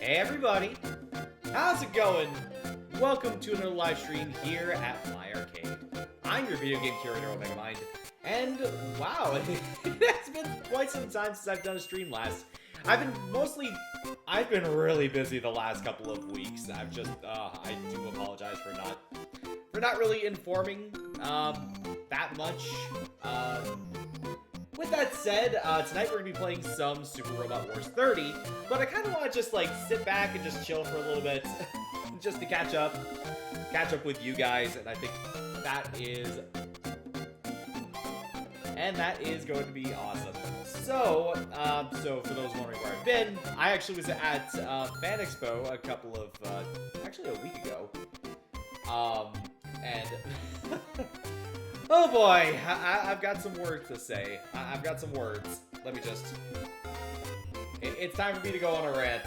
Hey everybody, how's it going? Welcome to another live stream here at My Arcade. I'm your video game curator, Omegamind, and wow, it has been quite some time since I've done a stream last. I've been really busy the last couple of weeks. I do apologize for not really informing that much. With that said, tonight we're going to be playing some Super Robot Wars 30, but I kind of want to just, like, sit back and just chill for a little bit, just to catch up with you guys, and I think that is going to be awesome. So for those wondering where I've been, I actually was at Fan Expo actually a week ago, and... Oh boy, I've got some words to say. I've got some words. Let me just... It's time for me to go on a rant.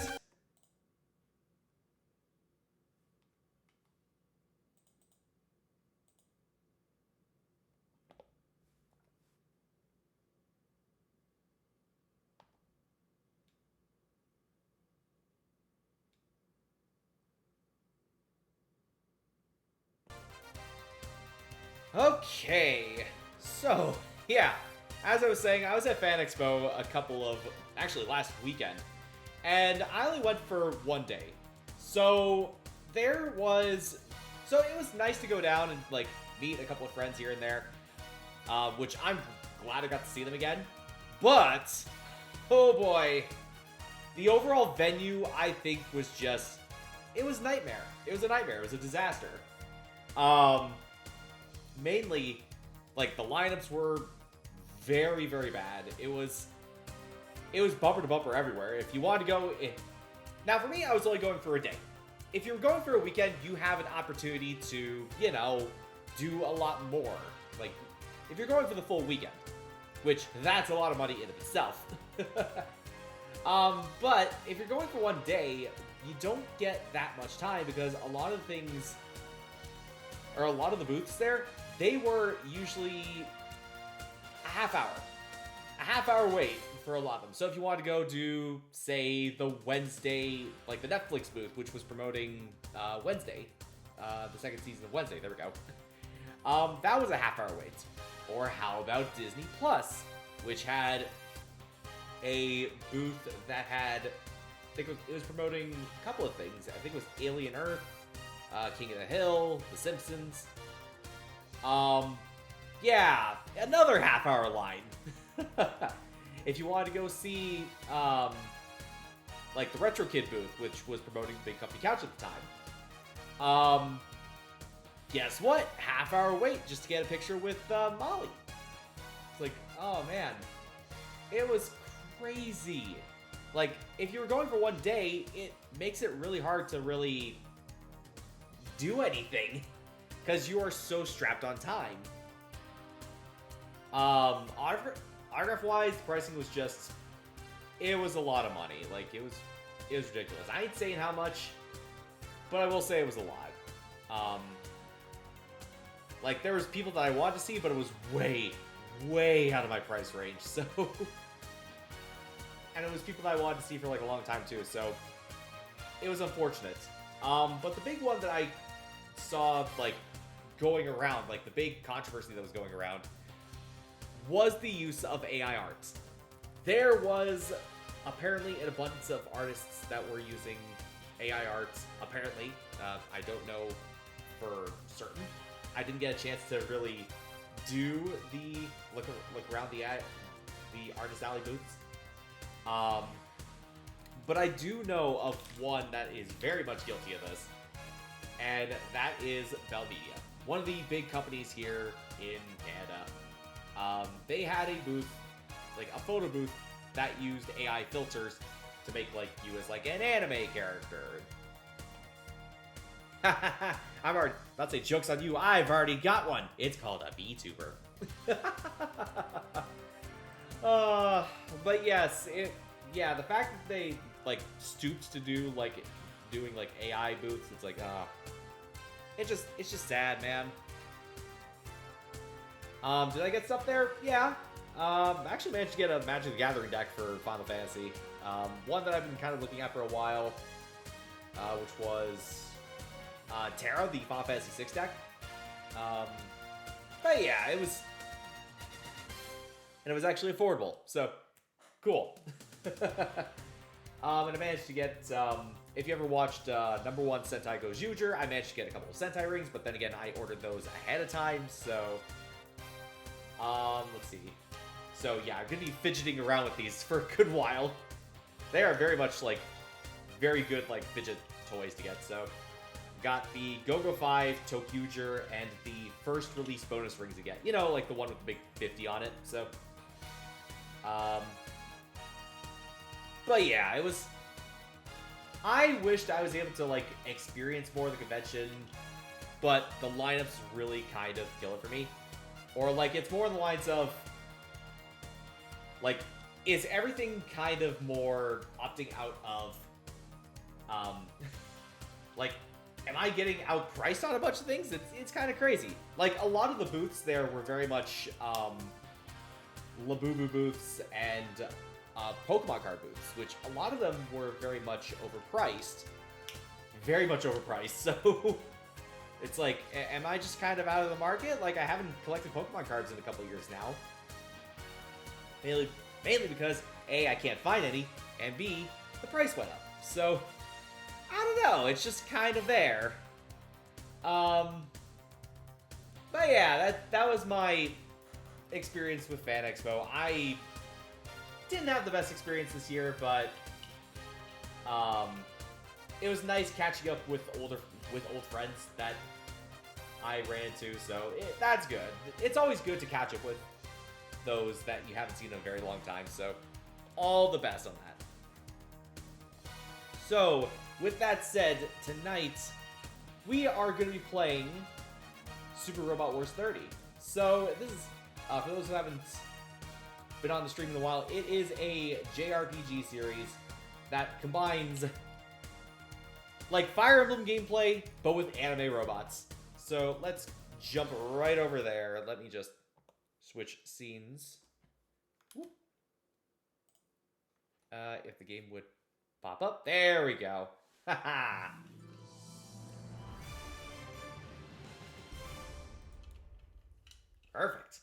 Okay, so, yeah, as I was saying, I was at Fan Expo last weekend, and I only went for one day. So, it was nice to go down and, like, meet a couple of friends here and there, which I'm glad I got to see them again, but, oh boy, the overall venue, I think, was just, it was nightmare. It was a nightmare. It was a disaster. Mainly, like, the lineups were very, very bad. It was bumper to bumper everywhere. If you wanted to go... Now, for me, I was only going for a day. If you're going for a weekend, you have an opportunity to, you know, do a lot more. Like, if you're going for the full weekend, which that's a lot of money in of itself. But if you're going for one day, you don't get that much time because a lot of things, or a lot of the booths there, they were usually a half hour wait for a lot of them. So if you want to go do, say, the Wednesday, like the Netflix booth, which was promoting Wednesday, the second season of Wednesday, there we go. That was a half hour wait. Or how about Disney Plus, which had a booth that had, I think it was promoting a couple of things. I think it was Alien Earth, King of the Hill, The Simpsons. Yeah, another half hour line. If you wanted to go see, like the Retro Kid booth, which was promoting the Big Company Couch at the time. Guess what? Half hour wait just to get a picture with Molly. It's like, oh man, it was crazy. Like, if you were going for one day, it makes it really hard to really do anything because you are so strapped on time. Autograph-wise, the pricing was just, it was a lot of money. Like, it was ridiculous. I ain't saying how much, but I will say it was a lot. Like, there was people that I wanted to see, but it was way, way out of my price range, so... And it was people that I wanted to see for, like, a long time, too, so... It was unfortunate. But the big one that I saw, like, going around, like, the big controversy that was going around, was the use of AI art. There was apparently an abundance of artists that were using AI art, apparently. I don't know for certain. I didn't get a chance to really do the look around the Artist Alley booths. But I do know of one that is very much guilty of this, and that is Bell Media, one of the big companies here in Canada. They had a booth, like a photo booth, that used AI filters to make like you as like an anime character. I'm already about to say, joke's on you, I've already got one. It's called a VTuber. But yes, the fact that they like stooped to do like doing like AI booths, it's like it's just sad, man. Did I get stuff there? Yeah. I actually managed to get a Magic the Gathering deck for Final Fantasy. One that I've been kind of looking at for a while, which was Terra, the Final Fantasy VI deck. But yeah, it was actually affordable, so cool. And I managed to get, if you ever watched number 1 Sentai Gojujir, I managed to get a couple of Sentai rings, but then again, I ordered those ahead of time, so, let's see. So yeah, I'm gonna be fidgeting around with these for a good while. They are very much, like, very good, like, fidget toys to get, so. Got the Go-Go 5, Tokyuger, and the first release bonus rings again. You know, like the one with the big 50 on it, so. But yeah, it was... I wished I was able to, like, experience more of the convention, but the lineups really kind of kill it for me. Or, like, it's more in the lines of, like, is everything kind of more opting out of, like, am I getting outpriced on a bunch of things? It's kind of crazy. Like, a lot of the booths there were very much, Labubu booths and, Pokemon card booths, which a lot of them were very much overpriced. Very much overpriced, so... It's like, am I just kind of out of the market? Like, I haven't collected Pokemon cards in a couple years now. Mainly because, A, I can't find any, and B, the price went up. So, I don't know, it's just kind of there. But yeah, that was my experience with Fan Expo. I didn't have the best experience this year, but it was nice catching up with old friends that I ran into, so that's good. It's always good to catch up with those that you haven't seen in a very long time, so all the best on that. So, with that said, tonight we are going to be playing Super Robot Wars 30. So, this is, for those who haven't been on the stream in a while, it is a JRPG series that combines Like Fire Emblem gameplay, but with anime robots. So let's jump right over there. Let me just switch scenes. If the game would pop up. There we go. Haha. Perfect.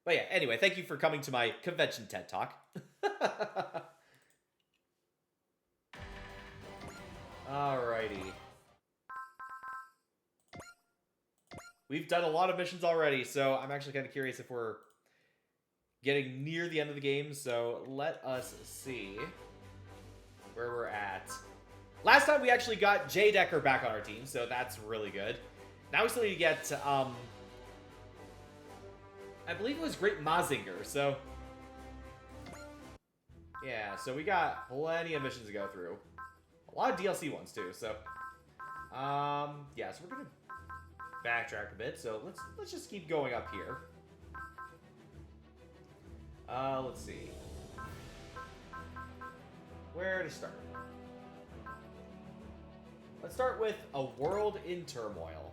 But yeah, anyway, thank you for coming to my convention TED Talk. Alrighty. We've done a lot of missions already, so I'm actually kind of curious if we're getting near the end of the game, so let us see where we're at. Last time we actually got Jay Decker back on our team, so that's really good. Now we still need to get, I believe it was Great Mazinger, so... Yeah, so we got plenty of missions to go through. A lot of DLC ones, too, so... Yeah, so we're gonna backtrack a bit, so let's just keep going up here. Let's see. Where to start? Let's start with A World in Turmoil.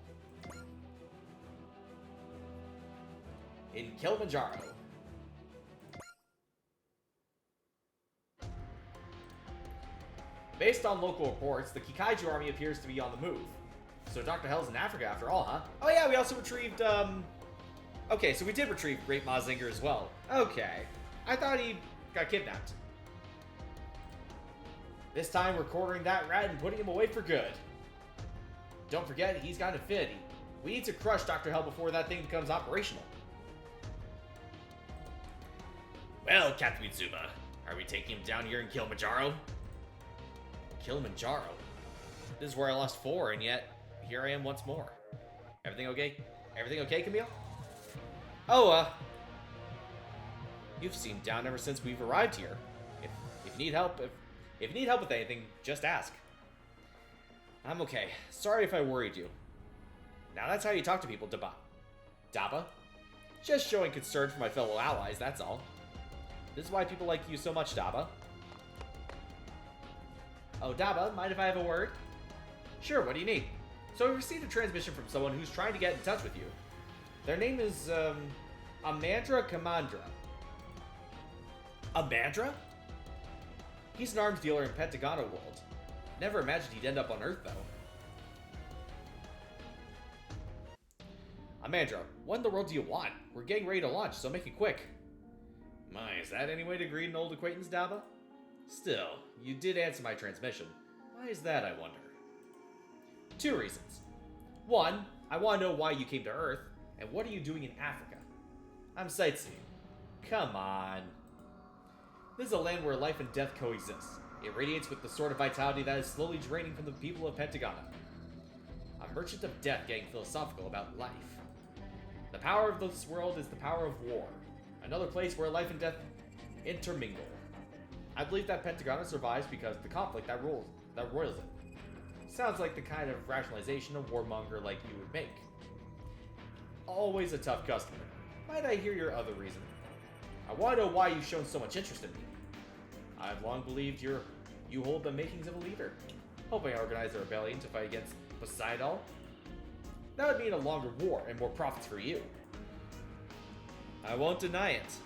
In Kilimanjaro. Based on local reports, the Kaiju army appears to be on the move. So Dr. Hell's in Africa after all, huh? Oh yeah, we also retrieved, Okay, so we did retrieve Great Mazinger as well. Okay. I thought he got kidnapped. This time we're cornering that rat and putting him away for good. Don't forget, he's got a fit. We need to crush Dr. Hell before that thing becomes operational. Well, Captain Mitsuma, are we taking him down here in Kilimanjaro? Kilimanjaro? This is where I lost 4, and yet, here I am once more. Everything okay? Everything okay, Camille? Oh, you've seemed down ever since we've arrived here. If you need help, if you need help with anything, just ask. I'm okay. Sorry if I worried you. Now that's how you talk to people, Daba. Daba? Just showing concern for my fellow allies, that's all. This is why people like you so much, Daba. Oh, Daba, mind if I have a word? Sure, what do you need? So we received a transmission from someone who's trying to get in touch with you. Their name is, Amandra Kamandra. Amandra? He's an arms dealer in Pentagona World. Never imagined he'd end up on Earth, though. Amandra, what in the world do you want? We're getting ready to launch, so make it quick. My, is that any way to greet an old acquaintance, Daba? Still, you did answer my transmission. Why is that, I wonder? 2 reasons. 1, I want to know why you came to Earth, and what are you doing in Africa? I'm sightseeing. Come on. This is a land where life and death coexist. It radiates with the sort of vitality that is slowly draining from the people of Pentagona. A merchant of death getting philosophical about life. The power of this world is the power of war. Another place where life and death intermingle. I believe that Pentagona survives because of the conflict that roils it. Sounds like the kind of rationalization a warmonger like you would make. Always a tough customer. Might I hear your other reason? I want to know why you've shown so much interest in me. I've long believed you hold the makings of a leader. Hoping I organize a rebellion to fight against Poseidon. That would mean a longer war and more profits for you. I won't deny it.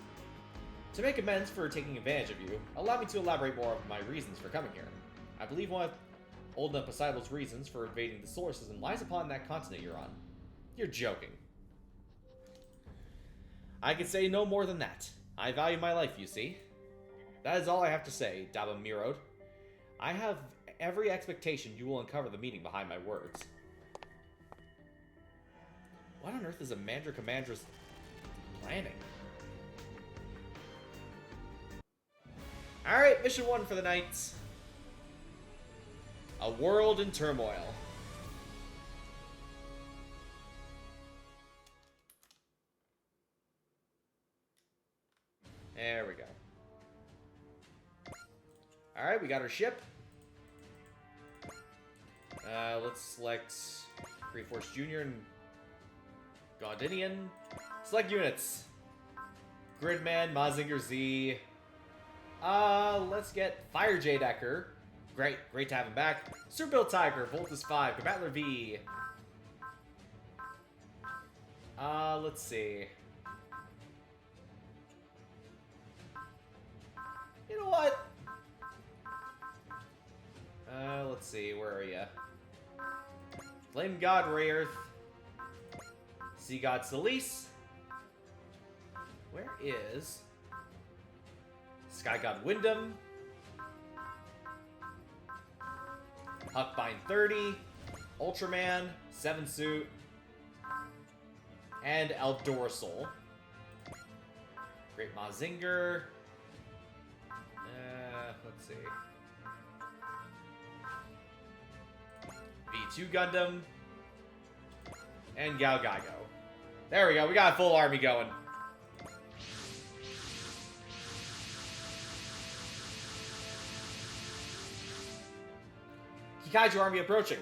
To make amends for taking advantage of you, allow me to elaborate more on my reasons for coming here. I believe one of Old Poseidon's reasons for invading the solar system lies upon that continent you're on. You're joking. I can say no more than that. I value my life, you see. That is all I have to say, Daba Mirod. I have every expectation you will uncover the meaning behind my words. What on earth is Amandra Commandra's planning? Alright, mission 1 for the night. A World in Turmoil. There we go. Alright, we got our ship. Let's select Great Force Junior and Gaudinian. Select units. Gridman, Mazinger Z. Let's get Fire J Decker. Great to have him back. Super Build Tiger, Voltus 5, Combatler V. Let's see. You know what? Let's see, where are ya? Flame God Rayearth. Sea God Celise. Where is Sky God Wyndham? Huckbind 30, Ultraman, 7 Suit, and Eldorsal. Great Mazinger. Let's see. V2 Gundam. And Galgago. There we go, we got a full army going. Kaiju army approaching.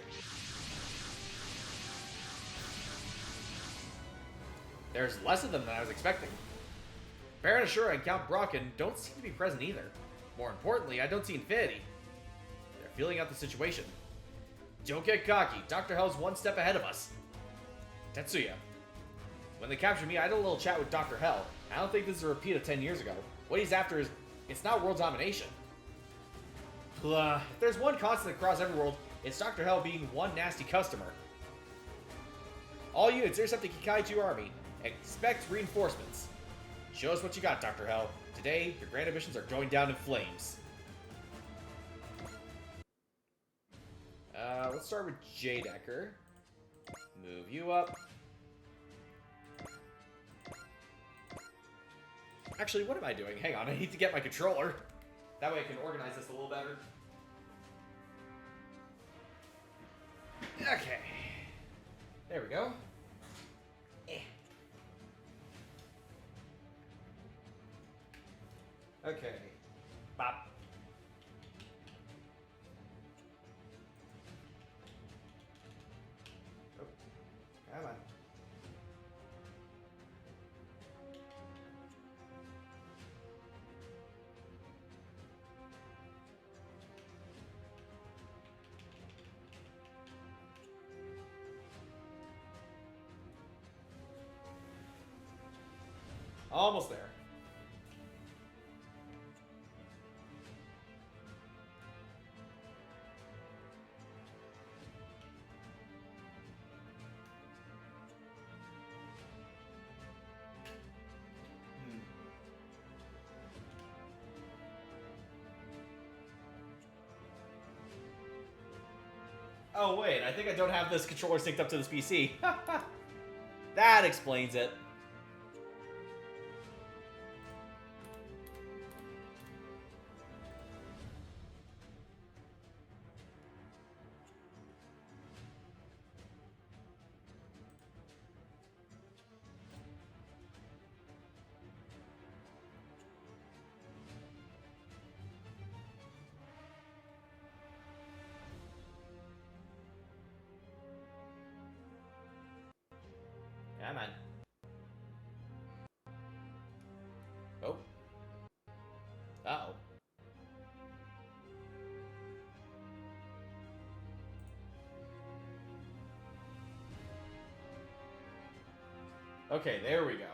There's less of them than I was expecting. Baron Ashura and Count Brocken don't seem to be present either. More importantly, I don't see Infinity. They're feeling out the situation. Don't get cocky. Dr. Hell's one step ahead of us. Tetsuya. When they captured me, I had a little chat with Dr. Hell. I don't think this is a repeat of 10 years ago. What he's after is, it's not world domination. If there's one constant across every world, it's Dr. Hell being one nasty customer. All units, intercept the Kaiju army. Expect reinforcements. Show us what you got, Dr. Hell. Today, your grand ambitions are going down in flames. Let's start with Jadecker. Move you up. Actually, what am I doing? Hang on, I need to get my controller. That way I can organize this a little better. Okay. There we go. Okay. Bop. Oh, come on. Almost there. Oh wait, I think I don't have this controller synced up to this PC. That explains it. Come on. Oh. Uh-oh. Okay, there we go.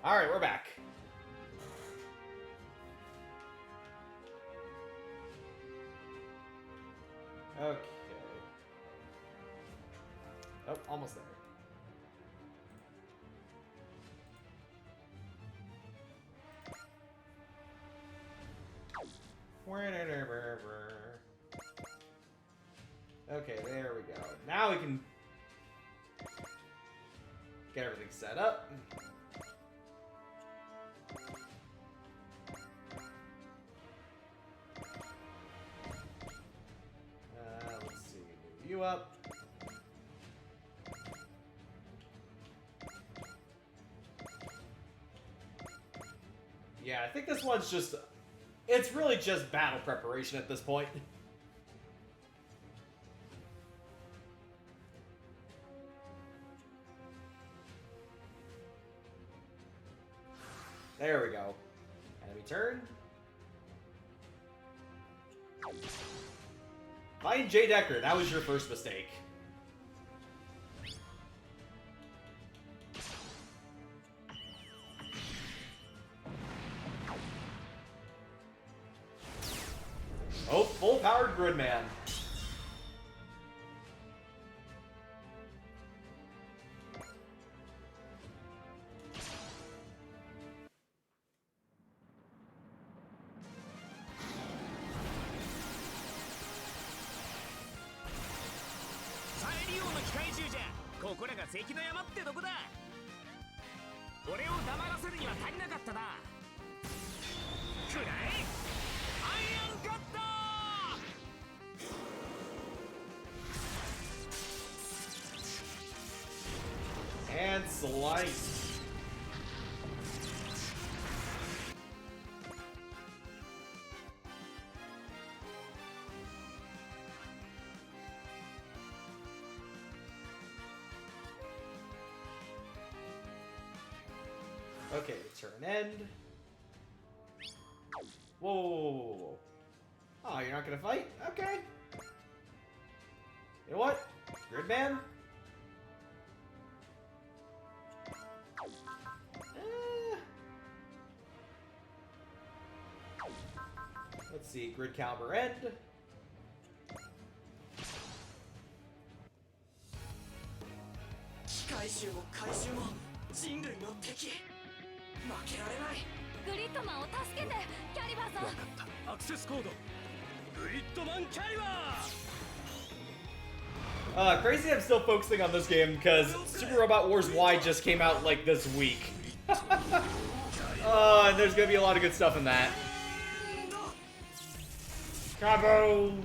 Alright, we're back. Okay. Oh, almost there. Okay, there we go. Now we can get everything set up. Let's see. Move you up. Yeah, I think this one's just... It's really just battle preparation at this point. There we go. Enemy turn. Find Jay Decker. That was your first mistake. Oh, full-powered Gridman. Kaiju じゃここらが関の山ってどこだ俺を黙らせるには足りなかったなくらえアイアンカット And slice. Okay, turn end. Whoa, whoa, whoa, whoa, whoa. Oh, you're not gonna fight? Okay. You know what? Gridman? Let's see, Grid Caliber end. Kaiju も怪獣も人類の敵負けられないグリッドマンを助けてキャリバーさん分かったアクセスコードグリッドマンキャリバー Crazy I'm still focusing on this game because Super Robot Wars Y just came out like this week. And there's gonna be a lot of good stuff in that. Kaboom!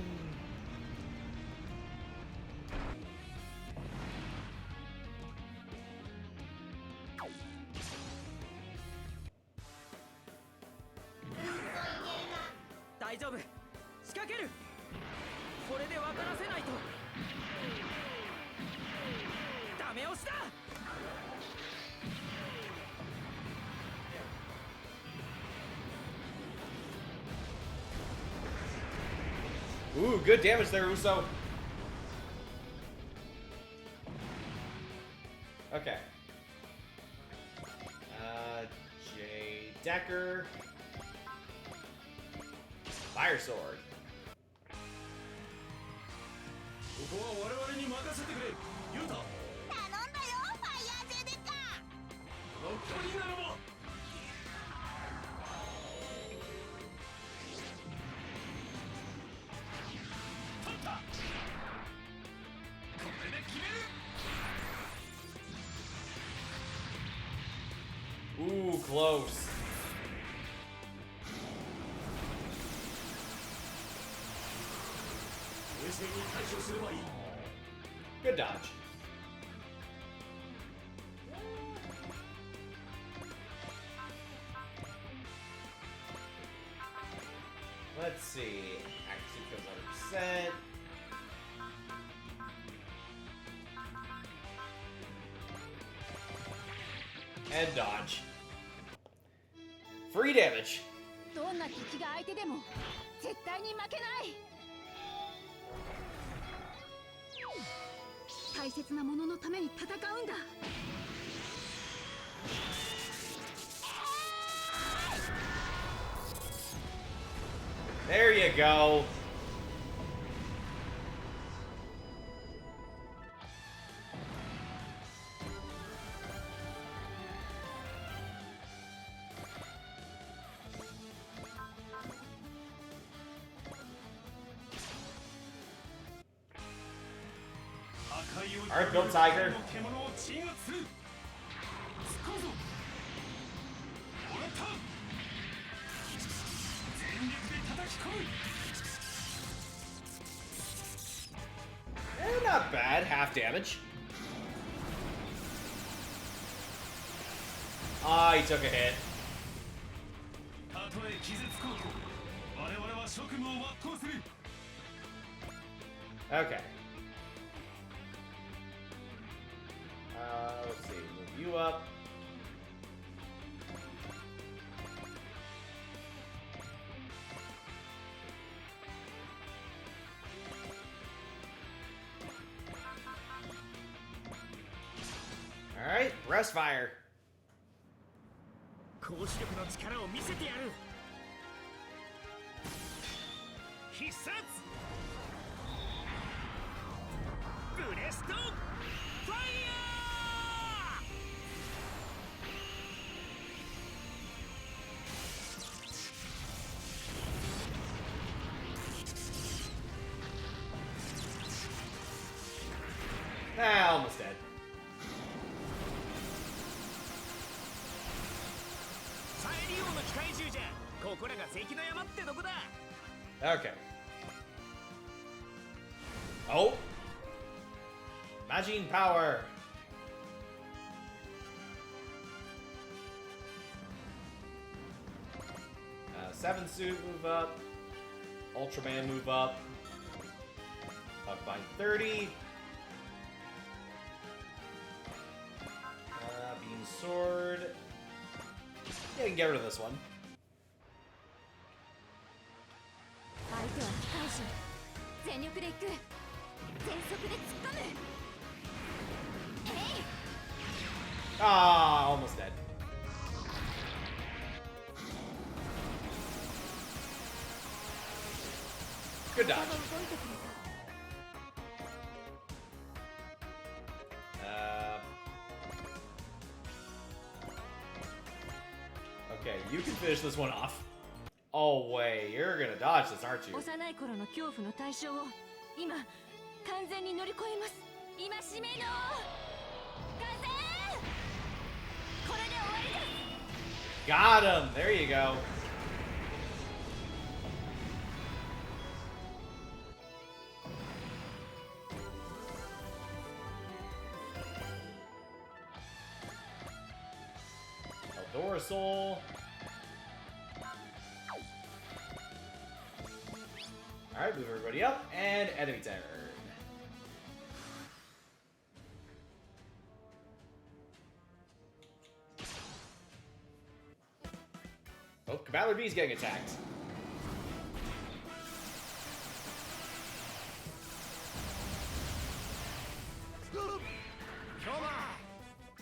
Ooh, good damage there, Uso. Okay. Jay Decker. Fire Sword. ここは我々に任せてくれユウタ頼んだよファイヤージェデカロックにならば Ooh, close. Good dodge. Let's see. Accuracy goes 100%. And dodge. Free damage. どんな敵が相手でも絶対に負けない大切なもののために戦うんだ There you go. Alright, Bill Tiger. Not bad, half damage. Ah, he took a hit. Okay. Let's see, move you up. Breast fire. 攻守力の力を見せてやる。必殺ブレストファイヤー。 Ah, almost dead. 再利用の機械銃じゃ。ここらが関の山ってどこだ。 Okay. Oh. Magine power. Seven suit move up. Ultraman move up. Bind 30. Beam sword. Yeah, we can get rid of this one. 相手はカイジュ。全力で行く。全速で突っ込む。えい。 Ah, almost dead. Good dodge. Okay, you can finish this one off. Oh wait, you're gonna dodge this, aren't you? 幼い頃の恐怖の対象を今完全に乗り越えます。戒めの風。これで終わりです。 Got him! There you go. Eldora Soul. Alright, move everybody up, and enemy turn. Oh, Caballer B's getting attacked. 今日は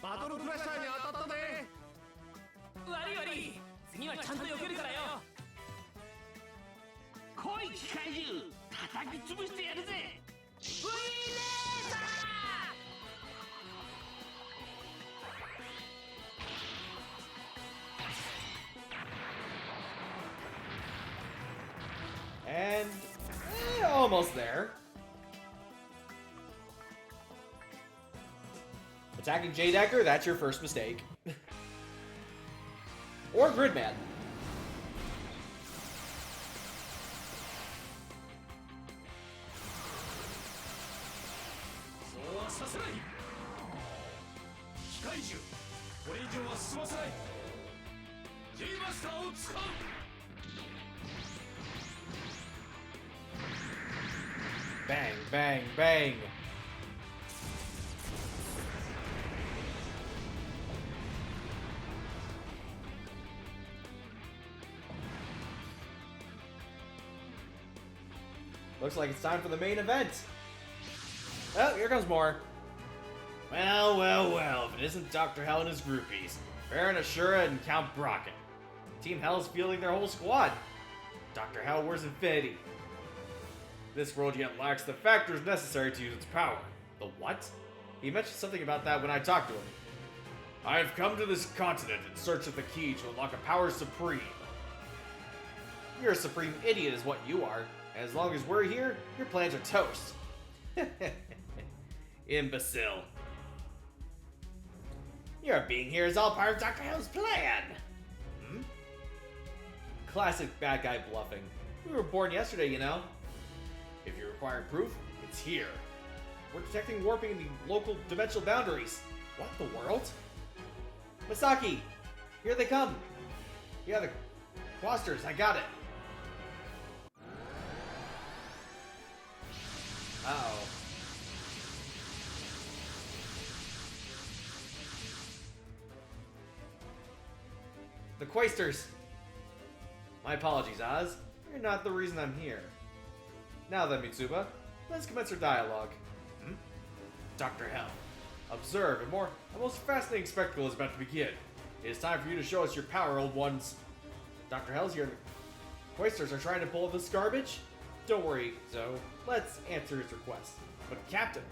バトルクラッシャーに当たったぜ。悪い悪い。次はちゃんと避けるからよ。来い機械獣、叩き潰してやるぜ。 V レーザー。 And almost there. Attacking J Decker, that's your first mistake. Or Gridman. Bang, bang, bang. Looks like it's time for the main event. Oh, here comes more. Well, well, well, if it isn't Dr. Hell and his groupies, Baron Ashura and Count Brocken. Team Hell is fielding their whole squad. Dr. Hell wears Infinity. This world yet lacks the factors necessary to use its power. The what? He mentioned something about that when I talked to him. I have come to this continent in search of the key to unlock a power supreme. You're a supreme idiot is what you are. And as long as we're here, your plans are toast. Imbecile. Your being here is all part of Dr. Hell's plan. Hmm? Classic bad guy bluffing. We were born yesterday, you know. If you require proof, it's here. We're detecting warping in the local dimensional boundaries. What the world? Masaki! Here they come! Yeah, the Quasters, I got it. Uh-oh. The Quasters! My apologies, Oz. You're not the reason I'm here. Now then, Mitsuba, let's commence our dialogue. Hmm? Dr. Hell, Observe, a most fascinating spectacle is about to begin. It is time for you to show us your power, old ones. Dr. Hell's here. The Hoisters are trying to pull this garbage? Don't worry, Zoe. Let's answer his request. But Captain,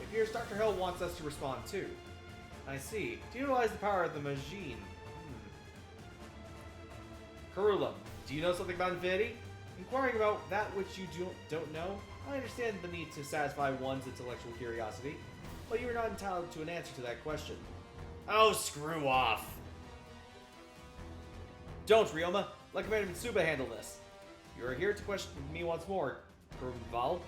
it appears Dr. Hell wants us to respond too. I see. To utilize the power of the machine. Karulum, do you know something about Infinity? Inquiring about that which you don't know? I understand the need to satisfy one's intellectual curiosity, but you are not entitled to an answer to that question. Oh, screw off! Don't, Ryoma! Let Commander Mitsuba handle this. You are here to question me once more, Kurumval.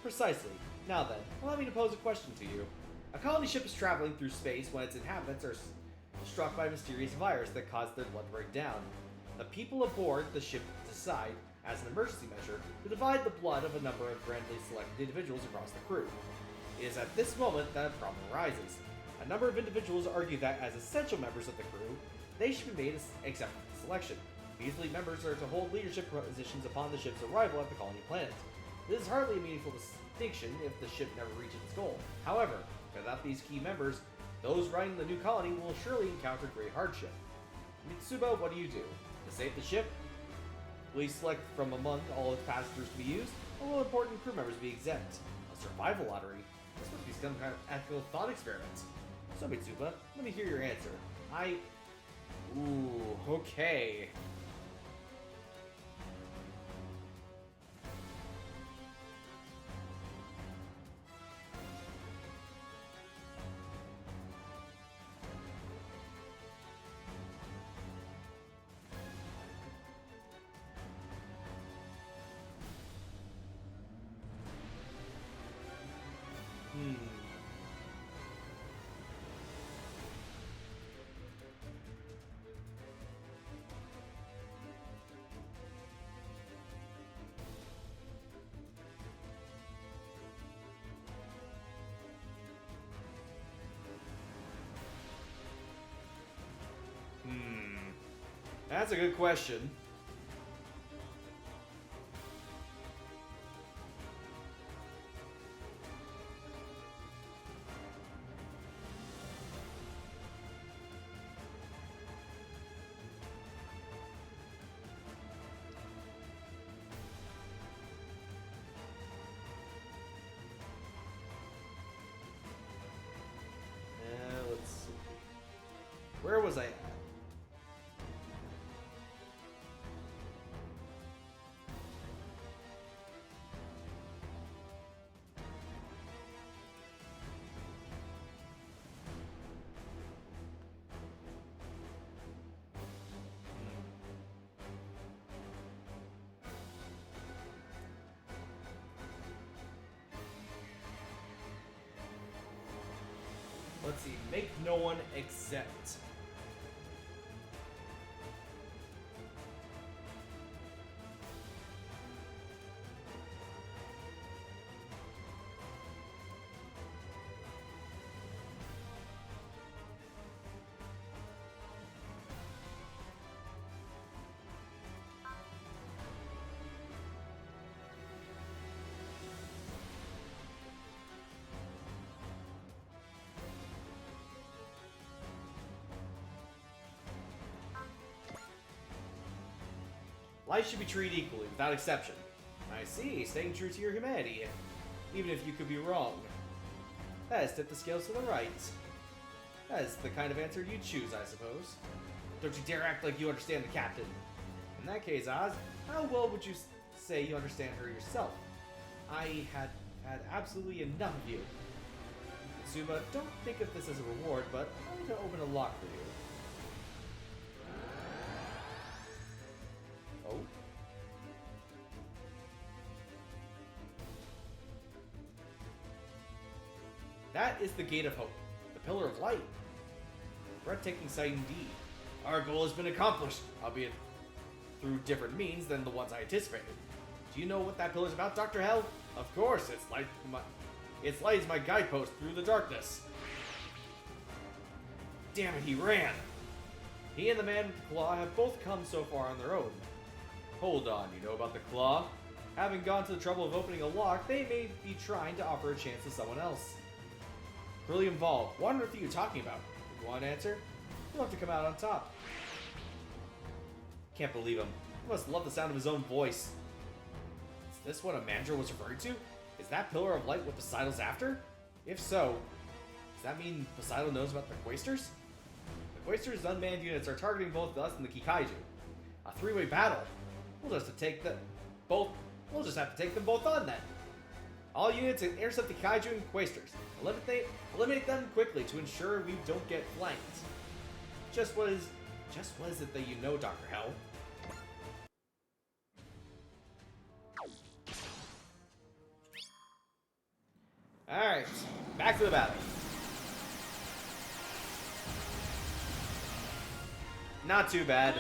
Precisely. Now then, allow me to pose a question to you. A colony ship is traveling through space when its inhabitants are struck by a mysterious virus that caused their blood to break down. The people aboard the ship decide, as an emergency measure, to divide the blood of a number of randomly selected individuals across the crew. It is at this moment that a problem arises. A number of individuals argue that, as essential members of the crew, they should be made accepted for selection. These elite members are to hold leadership positions upon the ship's arrival at the colony planet. This is hardly a meaningful distinction if the ship never reaches its goal. However, without these key members, those running the new colony will surely encounter great hardship. Mitsuba, what do you do? To save the ship? Will you select from among all its passengers to be used, or will important crew members be exempt? A survival lottery? This must be some kind of ethical thought experiment. So, Mitsuba, let me hear your answer. Ooh, okay. That's a good question. Let's see. Where was I at? Let's see, make no one exempt. Life should be treated equally, without exception. I see, staying true to your humanity, even if you could be wrong. That is tip the scales to the right. That is the kind of answer you'd choose, I suppose. Don't you dare act like you understand the captain. In that case, Oz, how well would you say you understand her yourself? I had absolutely enough of you. Mitsuba, don't think of this as a reward, but I'm going to open a lock for you. Oh? That is the Gate of Hope, the Pillar of Light. Breathtaking sight indeed. Our goal has been accomplished, albeit through different means than the ones I anticipated. Do you know what that pillar is about, Dr. Hell? Of course, its light is my guidepost through the darkness. Damn it, he ran! He and the man with the claw have both come so far on their own. Hold on, you know about the claw? Having gone to the trouble of opening a lock, they may be trying to offer a chance to someone else. really involved. What on earth are you talking about? If you want an answer, you'll have to come out on top. Can't believe him. He must love the sound of his own voice. Is this what a Mandrill was referring to? Is that pillar of light what Poseidon's after? If so, does that mean Poseidon knows about the Quaestors? The Quaestors' unmanned units are targeting both us and the Kaiju. A three-way battle. We'll just have to take them both on then. All units intercept the Kaiju and Quaestors. Eliminate them quickly to ensure we don't get flanked. Just what is it that you know, Dr. Hell? Alright, back to the battle. Not too bad.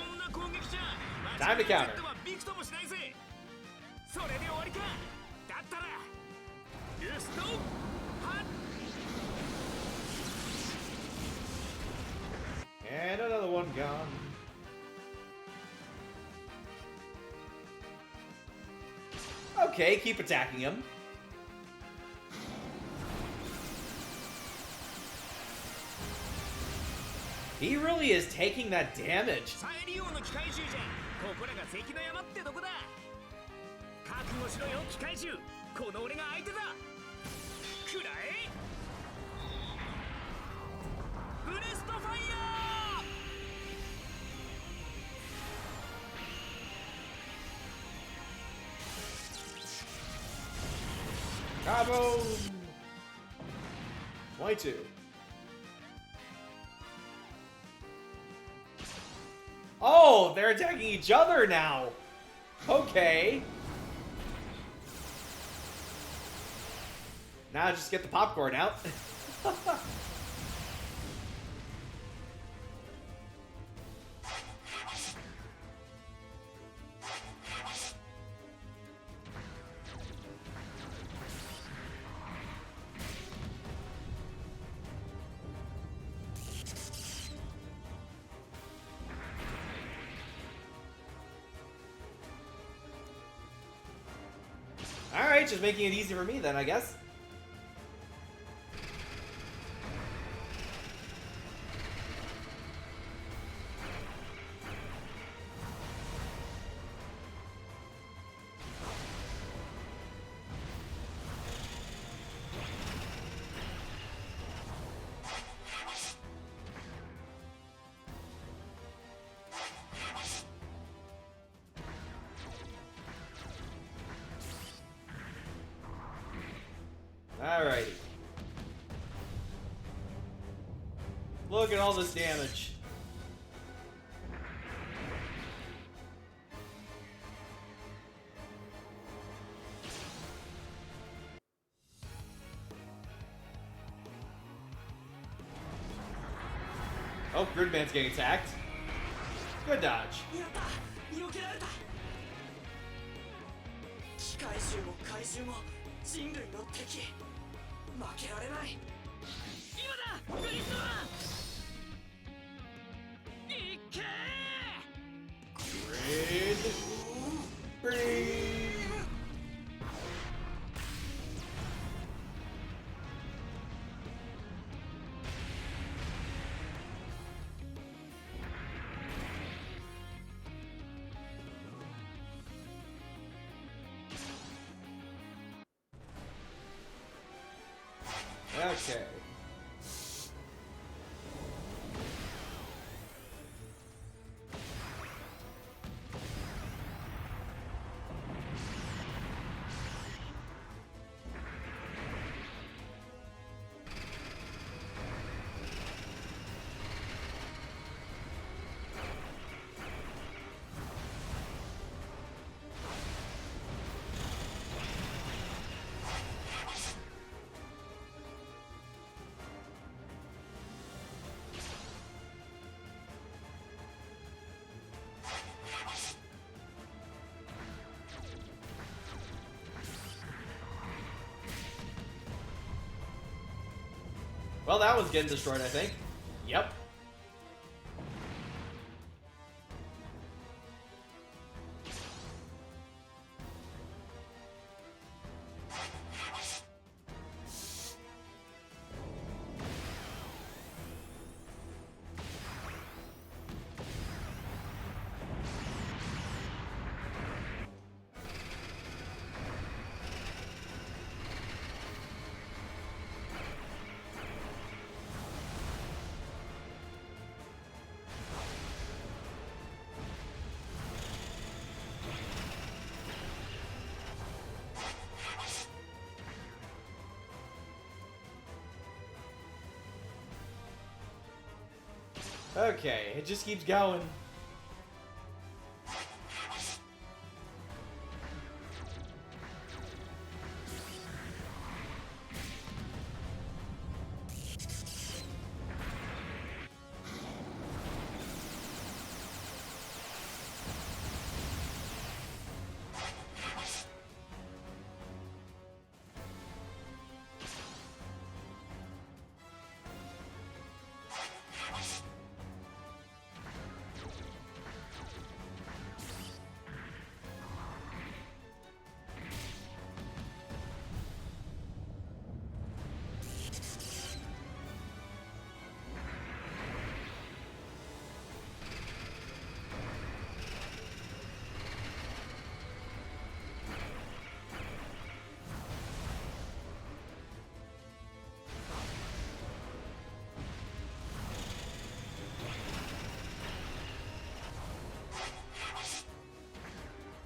Time to counter. And another one gone. Okay, keep attacking him. He really is taking that damage. Bravo! 22. Oh, they're attacking each other now. Okay. Now just get the popcorn out. Alright, just making it easy for me then, I guess. Alrighty. Look at all this damage. Oh, Gridman's getting attacked. Good dodge. やった避けられた機械獣も怪獣も人類の敵負けられない今だグリスマンいけGrid. Breathe. Okay. Well, that one's getting destroyed, I think. Yep. Okay, it just keeps going.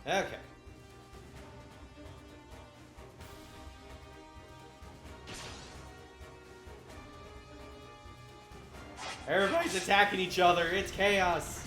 Okay. Everybody's attacking each other. It's chaos.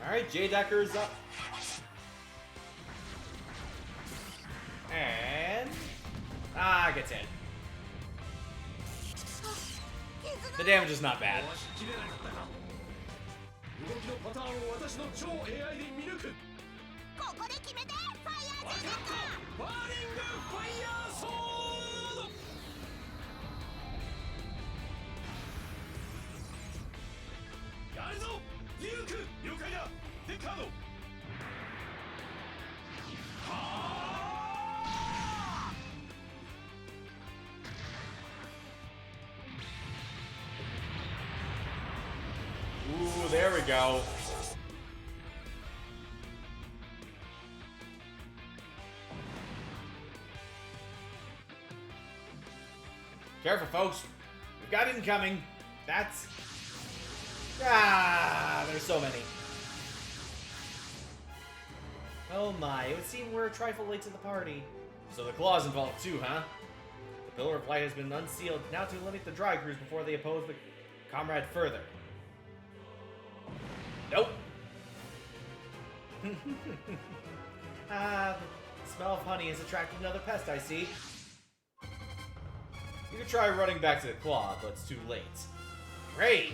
Alright, Jay Decker's up. And... gets hit. The damage is not bad. 動きのパターンを私の超 AI で見抜く。ここで決めてファイヤージェット。バーリングファイヤーソード。やるぞデューク。了解だデカード。Ooh, there we go. Careful, folks. We've got incoming. That's... there's so many. Oh my, it would seem we're a trifle late to the party. So the claw's involved too, huh? The Pillar of Light has been unsealed, now to eliminate the dry crews before they oppose the comrade further. Nope. The smell of honey has attracted another pest, I see. You could try running back to the claw, but it's too late. Great!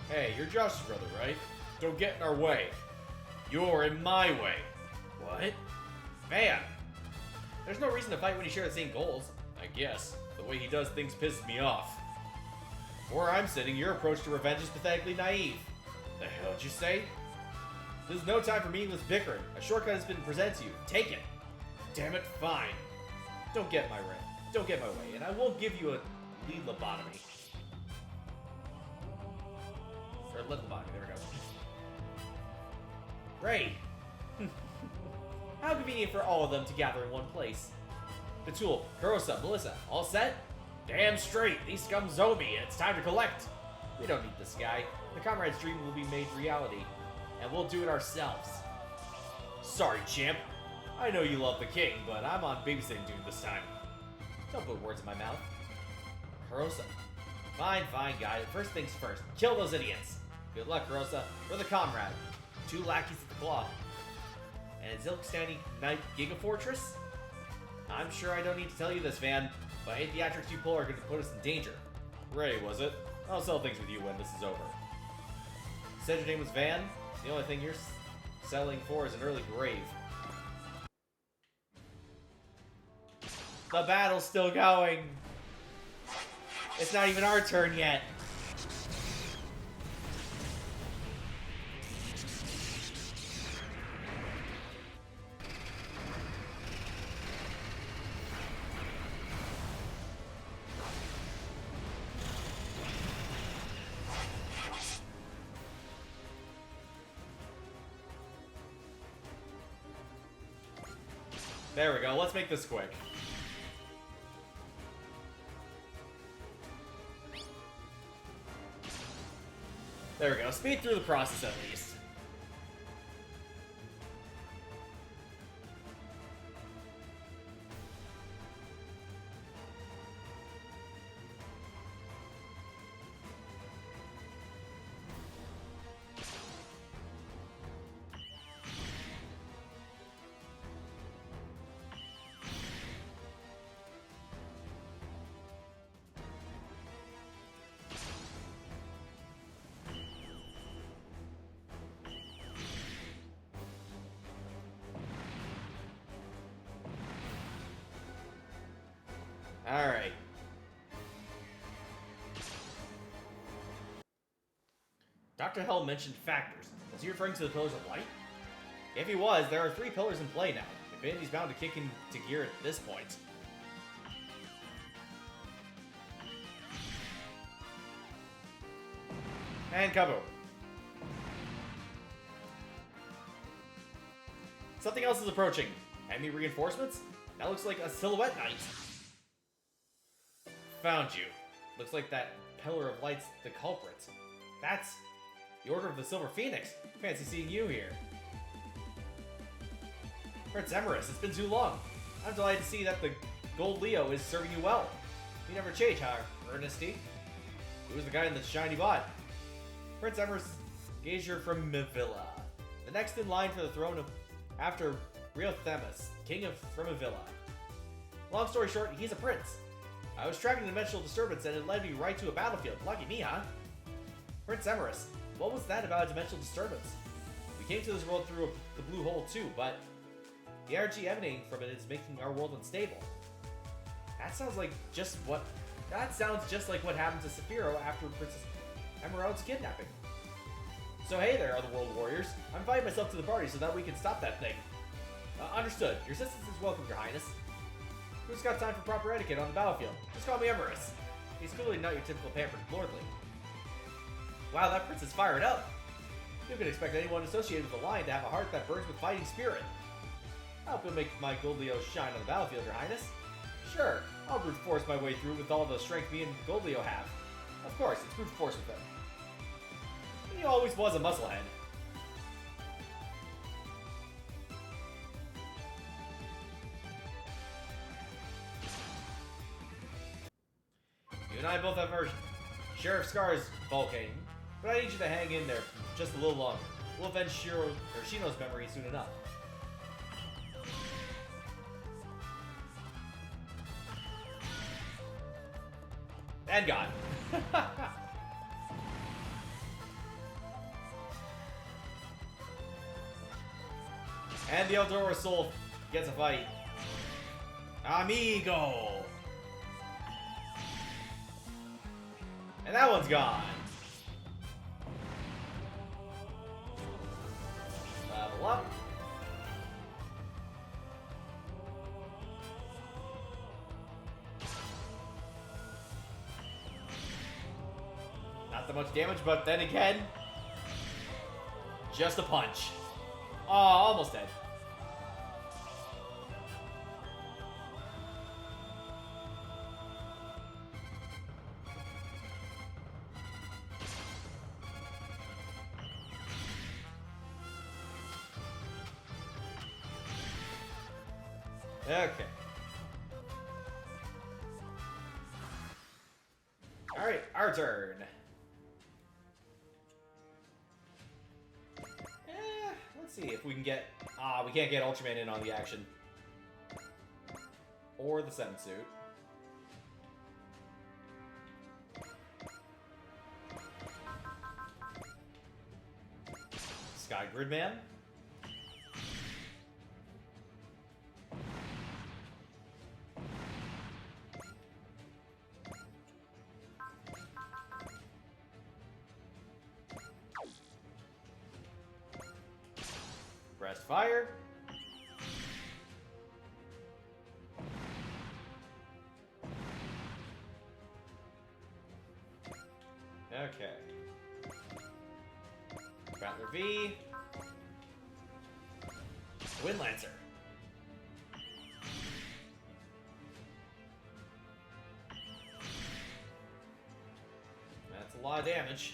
Hey, you're Josh's brother, right? Don't get in our way. You're in my way. What? Man! There's no reason to fight when you share the same goals. I guess. The way he does things pisses me off. Where I'm sitting, your approach to revenge is pathetically naive. The hell did you say? There's no time for meaningless bickering. A shortcut has been presented to you. Take it. Damn it, fine. Don't get my way, and I won't give you a lead lobotomy. Or lead lobotomy, there we go. Great. How convenient for all of them to gather in one place. Batul, Kurosa, Melissa, all set? Damn straight, these scum Zombie, it's time to collect. We don't need this guy. The comrade's dream will be made reality, and we'll do it ourselves. Sorry, champ. I know you love the king, but I'm on babysitting duty this time. Don't put words in my mouth. Kurosa. Fine, guy. First things first. Kill those idiots. Good luck, Kurosa. We're the comrade. 2 lackeys at the claw. And a Zilk standing knight Gigafortress? I'm sure I don't need to tell you this, Van, but any theatrics you pull are going to put us in danger. Ray, was it? I'll sell things with you when this is over. You said your name was Van? The only thing you're settling for is an early grave. The battle's still going. It's not even our turn yet. There we go. Let's make this quick. There we go. Speed through the process at least. Alright. Dr. Hell mentioned factors. Was he referring to the Pillars of Light? If he was, there are 3 pillars in play now. Infinity's bound to kick into gear at this point. And Kabu. Something else is approaching. Enemy reinforcements? That looks like a silhouette knight. Found you. Looks like that Pillar of Light's the culprit. That's the Order of the Silver Phoenix. Fancy seeing you here. Prince Emerus, it's been too long. I'm delighted to see that the Gold Leo is serving you well. You never change, huh, Ernesty? Who's the guy in the shiny bot? Prince Emerus Gazier from Mivilla. The next in line for the throne of after Riothemus, king of Fremavilla. Long story short, he's a prince. I was tracking a dimensional disturbance and it led me right to a battlefield. Lucky me, huh? Prince Emerus, what was that about a dimensional disturbance? We came to this world through the blue hole too, but the energy emanating from it is making our world unstable. That sounds just like what happened to Saphiro after Princess Emerald's kidnapping. So hey there, other world warriors. I'm inviting myself to the party so that we can stop that thing. Understood. Your assistance is welcome, Your Highness. Who's got time for proper etiquette on the battlefield? Just call me Emerus. He's clearly not your typical pampered lordly. Wow, that prince is fired up. You can expect anyone associated with the line to have a heart that burns with fighting spirit. I hope you'll make my Gold Leo shine on the battlefield, Your Highness. Sure, I'll brute force my way through with all the strength me and Gold Leo have. Of course, it's brute force with him. He always was a musclehead. You and I both have version. Sheriff Scar's Volcane, but I need you to hang in there just a little longer. We'll avenge Shino's memory soon enough. And gone. And the Eldora Soul gets a fight. Amigo! And that one's gone. Level up. Not that much damage, but then again, just a punch. Oh, almost dead. Okay. Alright, our turn. Let's see if we can get... we can't get Ultraman in on the action. Or the Sun Suit. Sky Gridman. Suppressed fire. Okay. Rattler V. Wind Lancer. That's a lot of damage.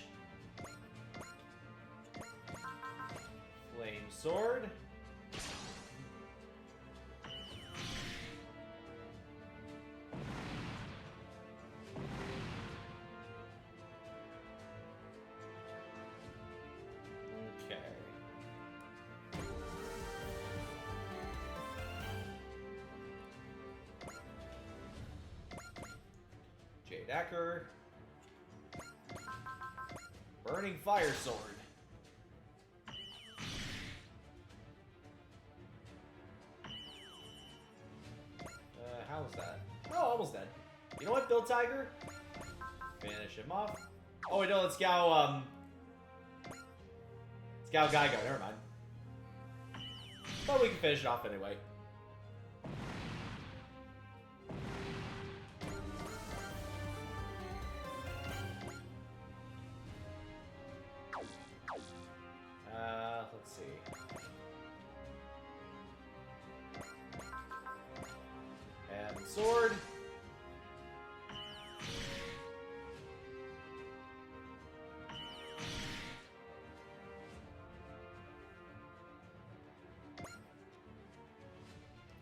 Flame Sword. Okay. Jade Ecker. Burning Fire Sword. How was that? Oh, almost dead. You know what, Bill Tiger? Finish him off. Oh, wait, no, let's go, Scout Geigo, never mind. But we can finish it off anyway. Let's see. And sword.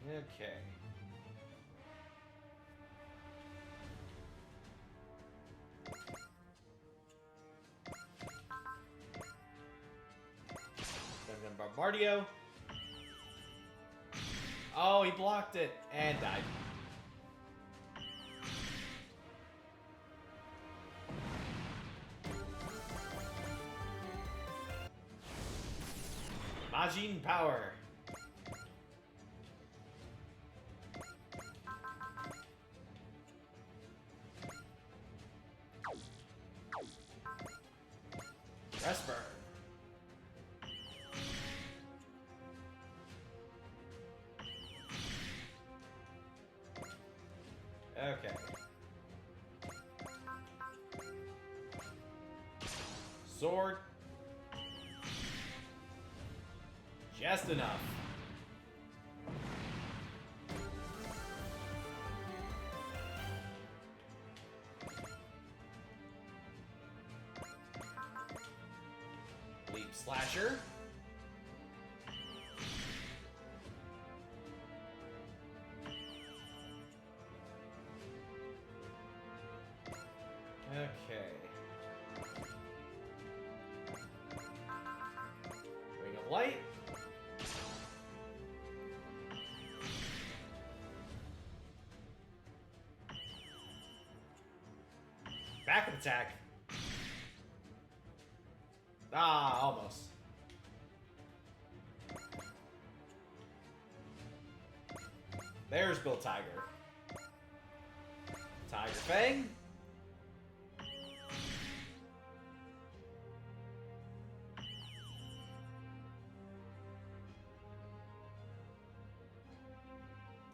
Okay. Bombardio. Oh, he blocked it and died. Majin Power. Resper. Okay. Sword. Just enough. Leap Slasher. Okay. Ring of Light. Backup attack. Ah, almost. There's Bill Tiger. Tiger Fang.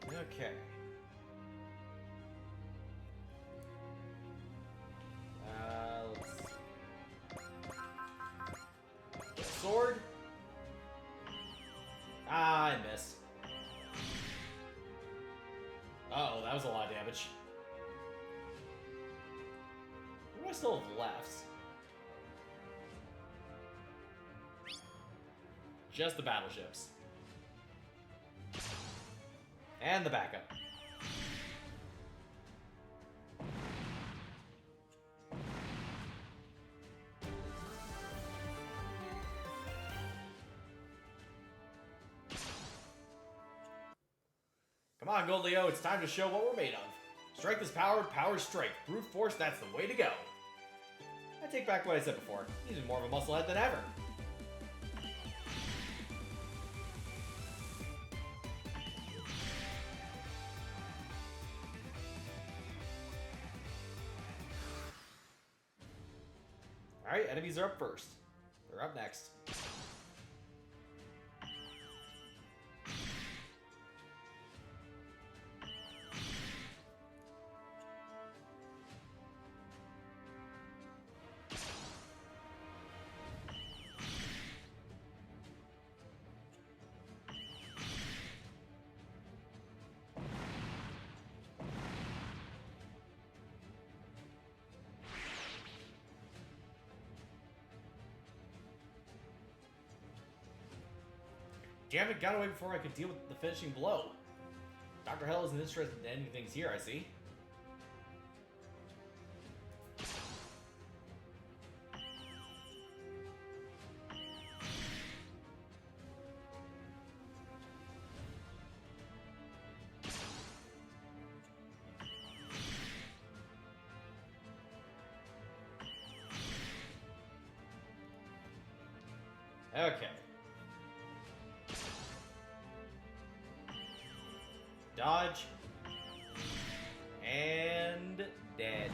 Okay. Let's sword. Ah, I missed. Uh-oh, that was a lot of damage. What do I still have left? Just the battleships. And the backup. Come on, Gold Leo, it's time to show what we're made of. Strength is power, power is strength. Brute force, that's the way to go. I take back what I said before. He's more of a musclehead than ever. Alright, enemies are up first. They're up next. Damn it, got away before I could deal with the finishing blow. Dr. Hell isn't interested in ending things here, I see. Okay. Dodge. And dead.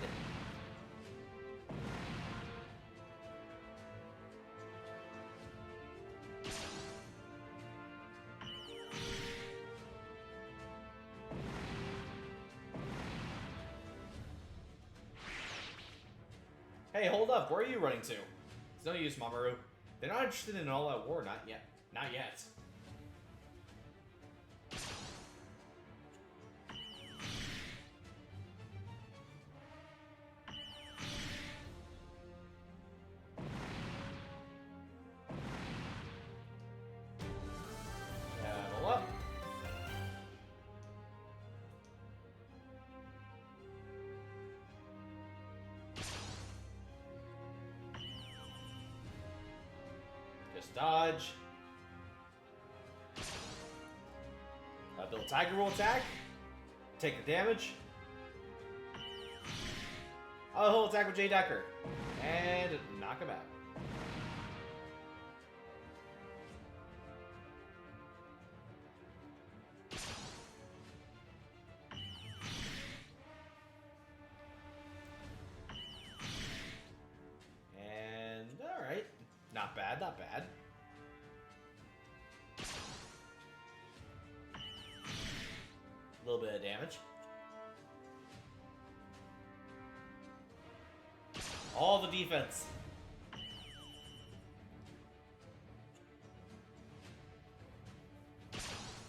Hey, hold up. Where are you running to? It's no use, Mamoru. They're not interested in all that war, not yet. Not yet. Level up. Just dodge. Build Tiger will attack. Take the damage. Oh, he'll attack with J Decker. And knock him out. And alright. Not bad, not bad. A little bit of damage. All the defense.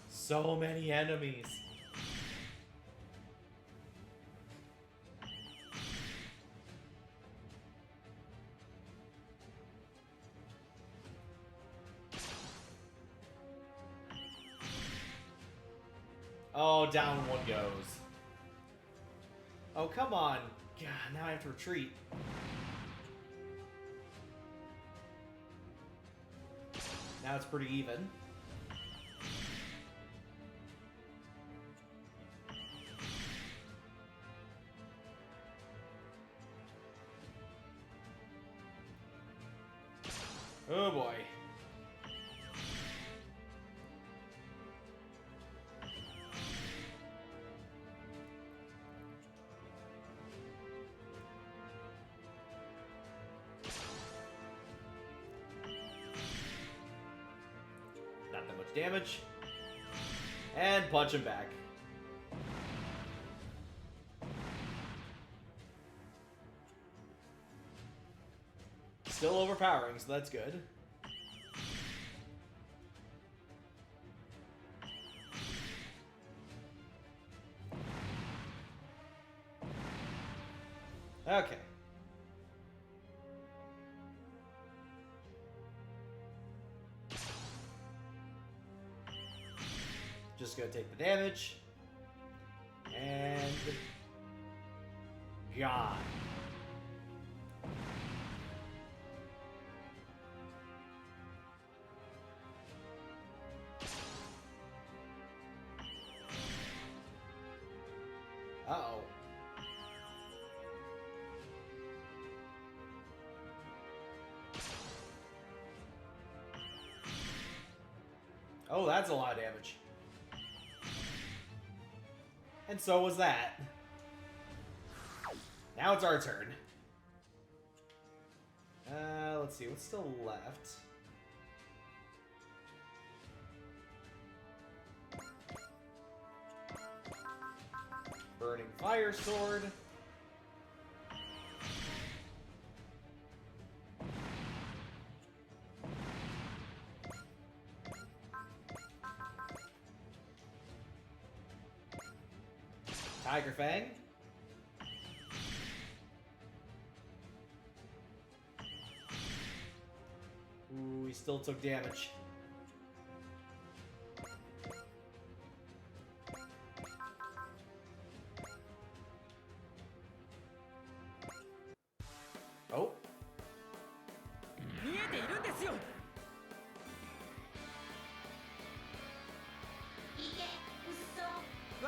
So many enemies. Oh, down one goes. Oh, come on. God, now I have to retreat. Now it's pretty even. Oh boy. Not that much damage. And punch him back. Still overpowering, so that's good. Okay. Just gonna take the damage. And... gone. Uh-oh. Oh, that's a lot of damage. And so was that. Now it's our turn. Let's see, what's still left? Burning Fire Sword. Tiger Fang. Ooh, he still took damage.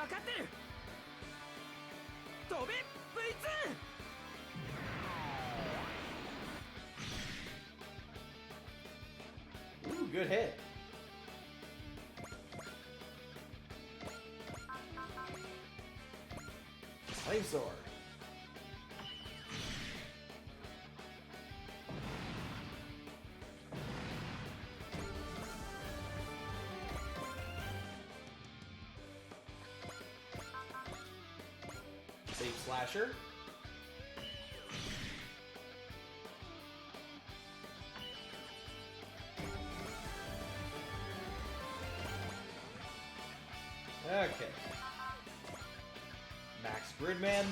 かってる。飛べ V2。 Ooh, good hit. Flame sword. Save slasher. Okay. Max Gridman.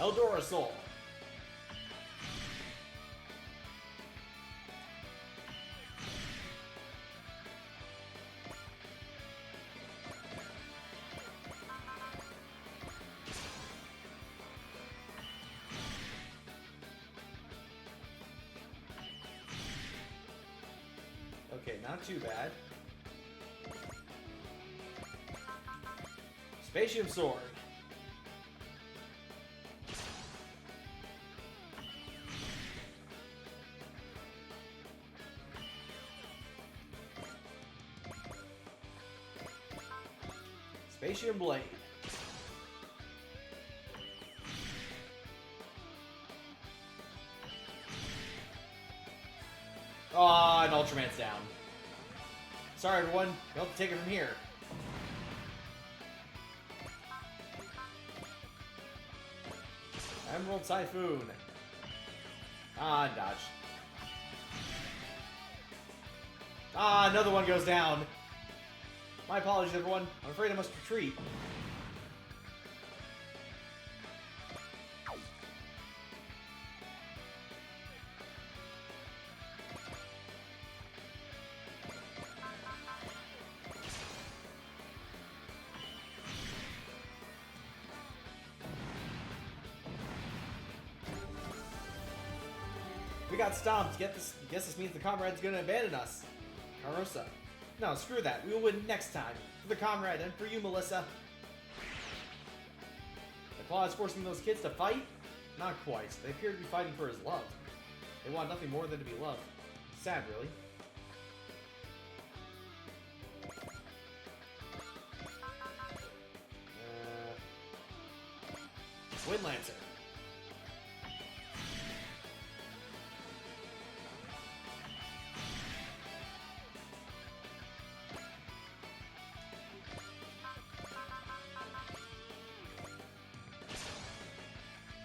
Eldora Soul. Okay, not too bad. Spatium Sword. Spatium Blade. Aw, and Ultraman's down. Sorry, everyone. You'll have to take it from here. Emerald Typhoon. Ah, dodge. Ah, another one goes down. My apologies, everyone. I'm afraid I must retreat. We got stomped. Guess this means the comrade's gonna abandon us. Carosa. No, screw that. We will win next time. For the comrade and for you, Melissa. The Claw is forcing those kids to fight? Not quite. They appear to be fighting for his love. They want nothing more than to be loved. Sad, really. Wind Lancer.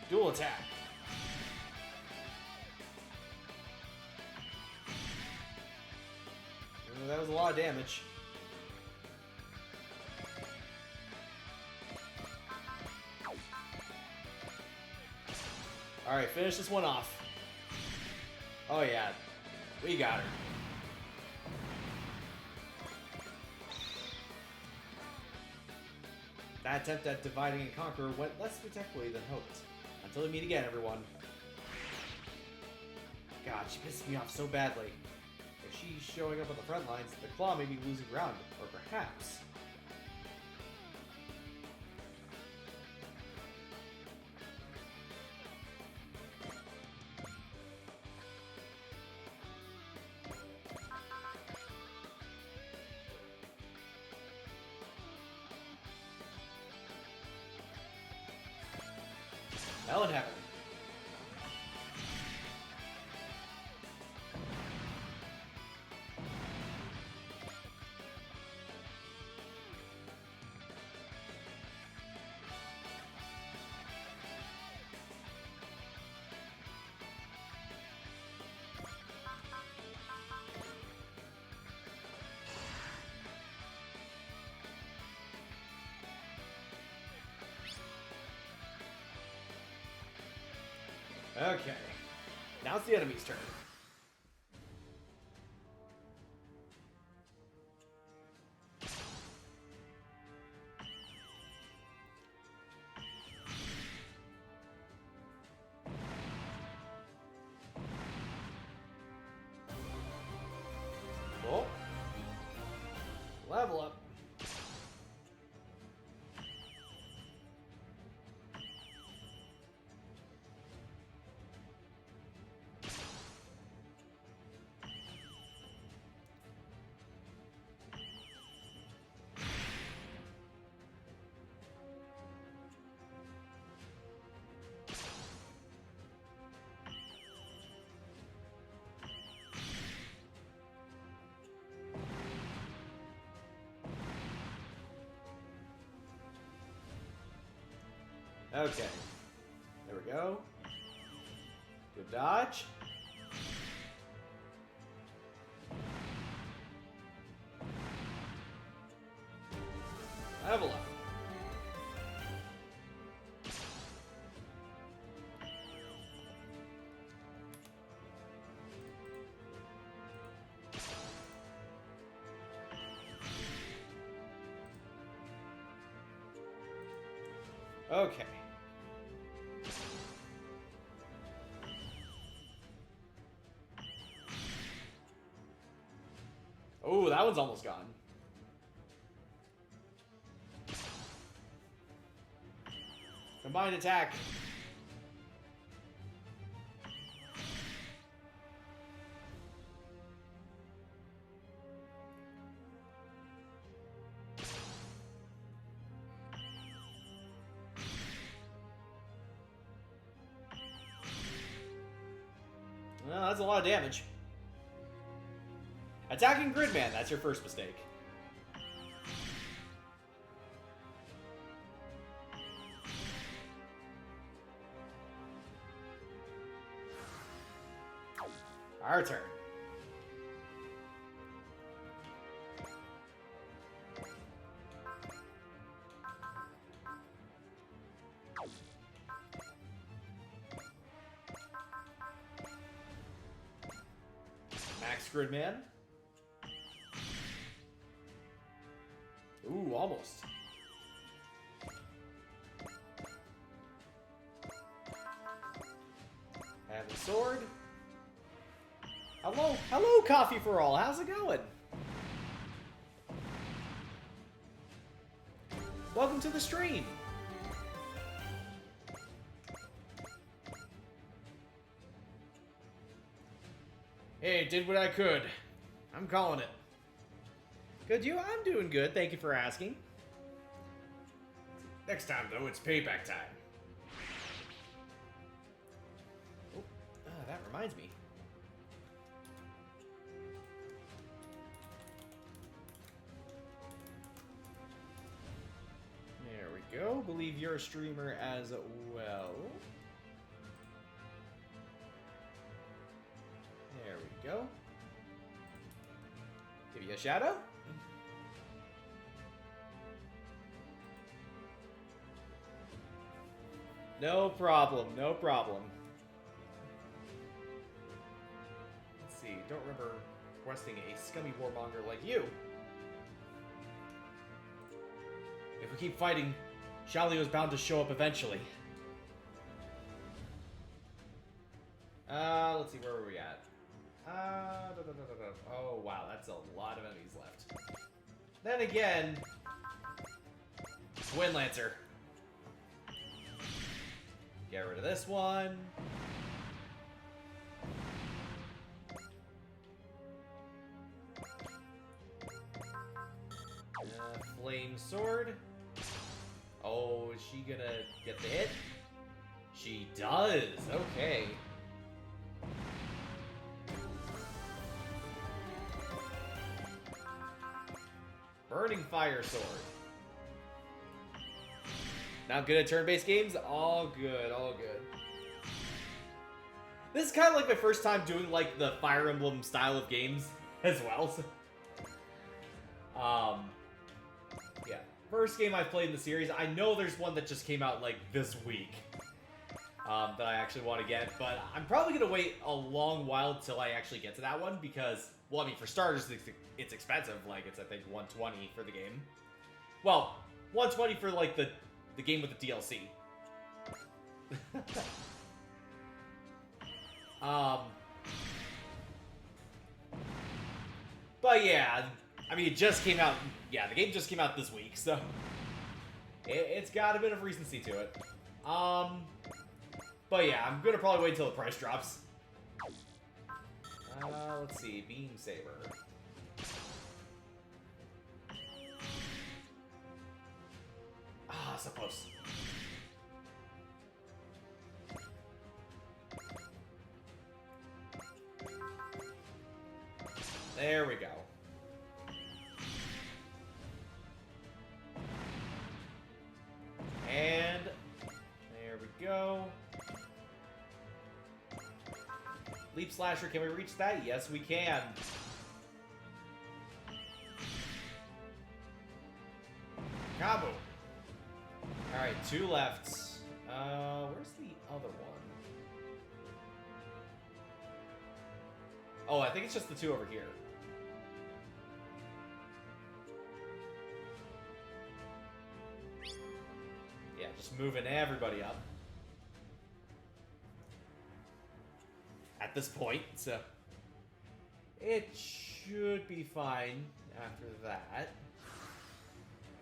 Dual attack. That was a lot of damage. Alright, finish this one off. Oh yeah, we got her. That attempt at dividing and conquer went less spectacularly than hoped. Until we meet again, everyone. God, she pissed me off so badly. If she's showing up on the front lines, the Claw may be losing ground, or perhaps... Hell in heaven. Okay. Now it's the enemy's turn. Okay. There we go. Good dodge. Level up. Okay. Oh, that one's almost gone. Combined attack. Well, that's a lot of damage. Attacking Gridman, that's your first mistake. Our turn. Max Gridman. Ooh, almost. Heavy sword. Hello, Coffee for All. How's it going? Welcome to the stream. Hey, did what I could. I'm calling it. Good, you? I'm doing good. Thank you for asking. Next time, though, it's payback time. Oh, that reminds me. There we go. Believe you're a streamer as well. There we go. Give you a shout out. No problem, no problem. Let's see, don't remember requesting a scummy warmonger like you. If we keep fighting, Shalio's bound to show up eventually. Let's see, where were we at? Oh, wow, that's a lot of enemies left. Then again, Twin Lancer. Get rid of this one. Flame sword. Oh, is she gonna get the hit? She does. Okay. Burning Fire Sword. Not good at turn-based games? All good, all good. This is kind of like my first time doing like the Fire Emblem style of games as well. So. Yeah. First game I've played in the series. I know there's one that just came out like this week that I actually want to get, but I'm probably going to wait a long while till I actually get to that one because, well, I mean, for starters, it's expensive. Like, it's, I think, $120 for the game. Well, $120 for, like, the game with the DLC. But yeah, I mean, it just came out. Yeah, the game just came out this week, so it's got a bit of recency to it. But yeah, I'm gonna probably wait till the price drops. Let's see, Beam Saber. I suppose. There we go. And Leap Slasher, can we reach that? Yes, we can. Combo. Alright, 2 left. Where's the other one? Oh, I think it's just the 2 over here. Yeah, just moving everybody up. At this point, so it should be fine after that.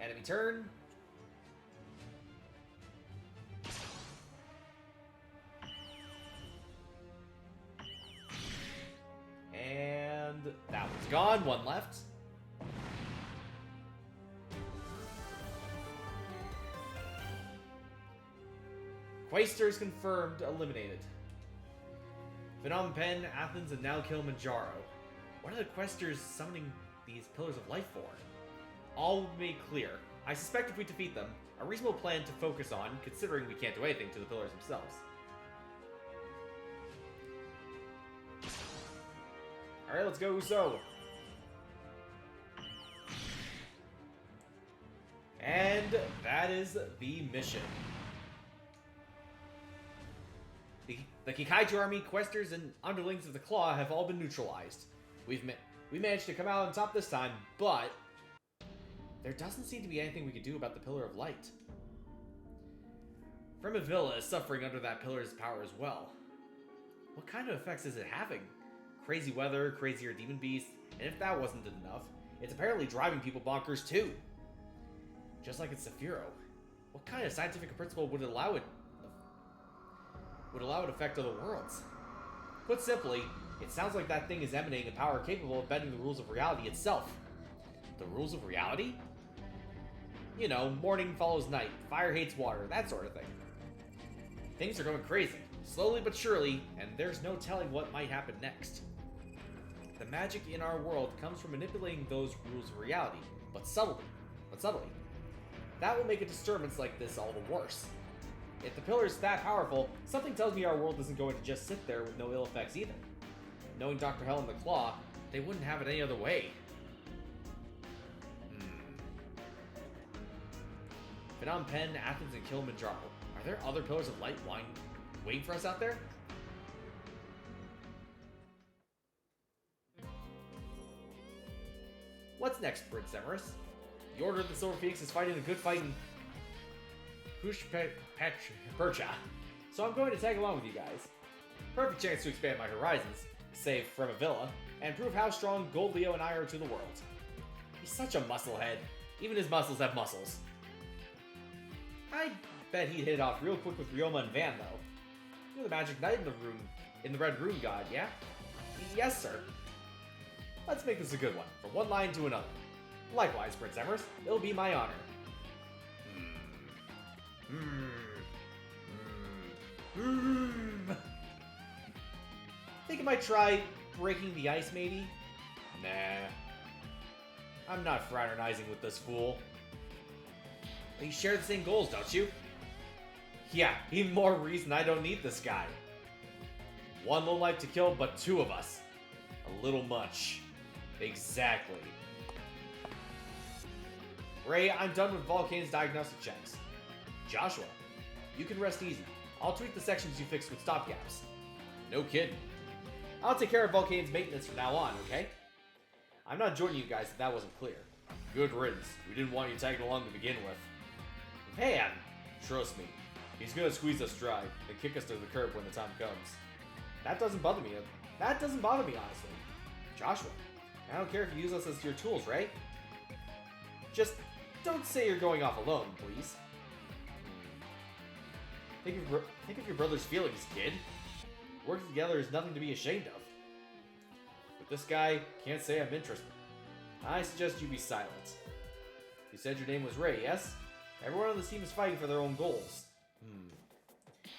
Enemy turn. And that one's gone. 1 left. Quaestors confirmed, eliminated. Phnom Penh, Athens, and now Kilimanjaro. What are the Questors summoning these Pillars of Life for? All will be made clear. I suspect if we defeat them, a reasonable plan to focus on, considering we can't do anything to the Pillars themselves. Alright, let's go, Uso! And that is the mission. The Kaiju army, Questors, and underlings of the Claw have all been neutralized. We managed to come out on top this time, but there doesn't seem to be anything we can do about the Pillar of Light. Fremavilla is suffering under that pillar's power as well. What kind of effects is it having? Crazy weather, crazier demon beasts, and if that wasn't enough, it's apparently driving people bonkers too. Just like it's Sephiroth. What kind of scientific principle would allow it affect other worlds? Put simply, it sounds like that thing is emanating a power capable of bending the rules of reality itself. The rules of reality? You know, morning follows night, fire hates water, that sort of thing. Things are going crazy, slowly but surely, and there's no telling what might happen next. The magic in our world comes from manipulating those rules of reality, but subtly. That will make a disturbance like this all the worse. If the pillar is that powerful, something tells me our world isn't going to just sit there with no ill effects either. Knowing Dr. Hell and the Claw, they wouldn't have it any other way. Phnom Penh, Athens, and Kilimanjaro. Are there other pillars of light waiting for us out there? What's next, Prince Emerus? The Order of the Silver Phoenix is fighting a good fight in Percha, so I'm going to tag along with you guys. Perfect chance to expand my horizons, save Fremavilla, and prove how strong Gold Leo and I are to the world. He's such a musclehead. Even his muscles have muscles. I bet he'd hit it off real quick with Ryoma and Van, though. You're the Magic Knight in the Red Rune God, yeah? Yes, sir. Let's make this a good one, from one line to another. Likewise, Prince Emerus, it'll be my honor. Think I might try breaking the ice, maybe? Nah. I'm not fraternizing with this fool. But you share the same goals, don't you? Yeah, even more reason I don't need this guy. One lone life to kill, but 2 of us. A little much. Exactly. Ray, I'm done with Volcane's diagnostic checks. Joshua, you can rest easy. I'll tweak the sections you fixed with stopgaps. No kidding. I'll take care of Volcane's maintenance from now on, okay? I'm not joining you guys if that wasn't clear. Good riddance. We didn't want you tagging along to begin with. Van! Trust me. He's gonna squeeze us dry and kick us to the curb when the time comes. That doesn't bother me. Honestly. Joshua, I don't care if you use us as your tools, right? Just don't say you're going off alone, please. Think of your brother's feelings, kid. Working together is nothing to be ashamed of. But this guy can't say I'm interested. I suggest you be silent. You said your name was Ray, yes? Everyone on this team is fighting for their own goals.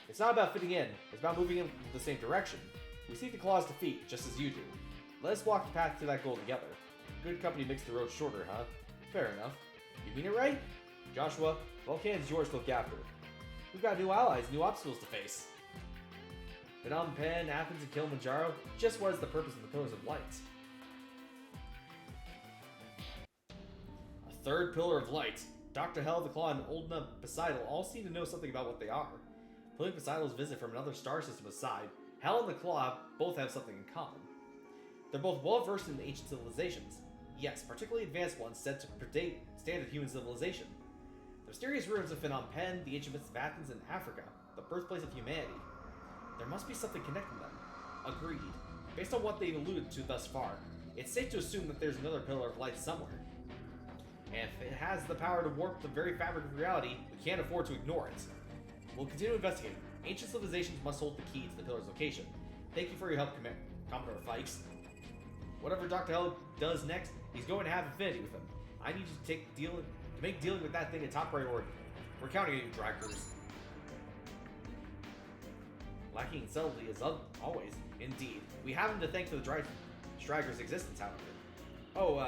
It's not about fitting in, it's about moving in the same direction. We seek the Claw's defeat, just as you do. Let us walk the path to that goal together. Good company makes the road shorter, huh? Fair enough. You mean it right? Joshua, Volcane's yours to look after. We've got new allies, new obstacles to face. Phnom Penh, Athens, and Kilimanjaro. Just what is the purpose of the Pillars of Light? A third Pillar of Light. Dr. Hell, the Claw, and Oldna Poseidon all seem to know something about what they are. Putting Poseidon's visit from another star system aside, Hell and the Claw both have something in common. They're both well versed in ancient civilizations. Yes, particularly advanced ones said to predate standard human civilization. The mysterious ruins of Phnom Penh, the ancient myths of Athens, and Africa, the birthplace of humanity. There must be something connecting them. Agreed. Based on what they've alluded to thus far, it's safe to assume that there's another Pillar of Light somewhere. And if it has the power to warp the very fabric of reality, we can't afford to ignore it. We'll continue investigating. Ancient civilizations must hold the key to the Pillar's location. Thank you for your help, Commodore Fikes. Whatever Dr. Hell does next, he's going to have affinity with him. I need you to make dealing with that thing a top priority. We're counting on you, Dragers. Lacking in subtlety as always. Indeed. We have him to thank for the Striker's existence, however. Oh,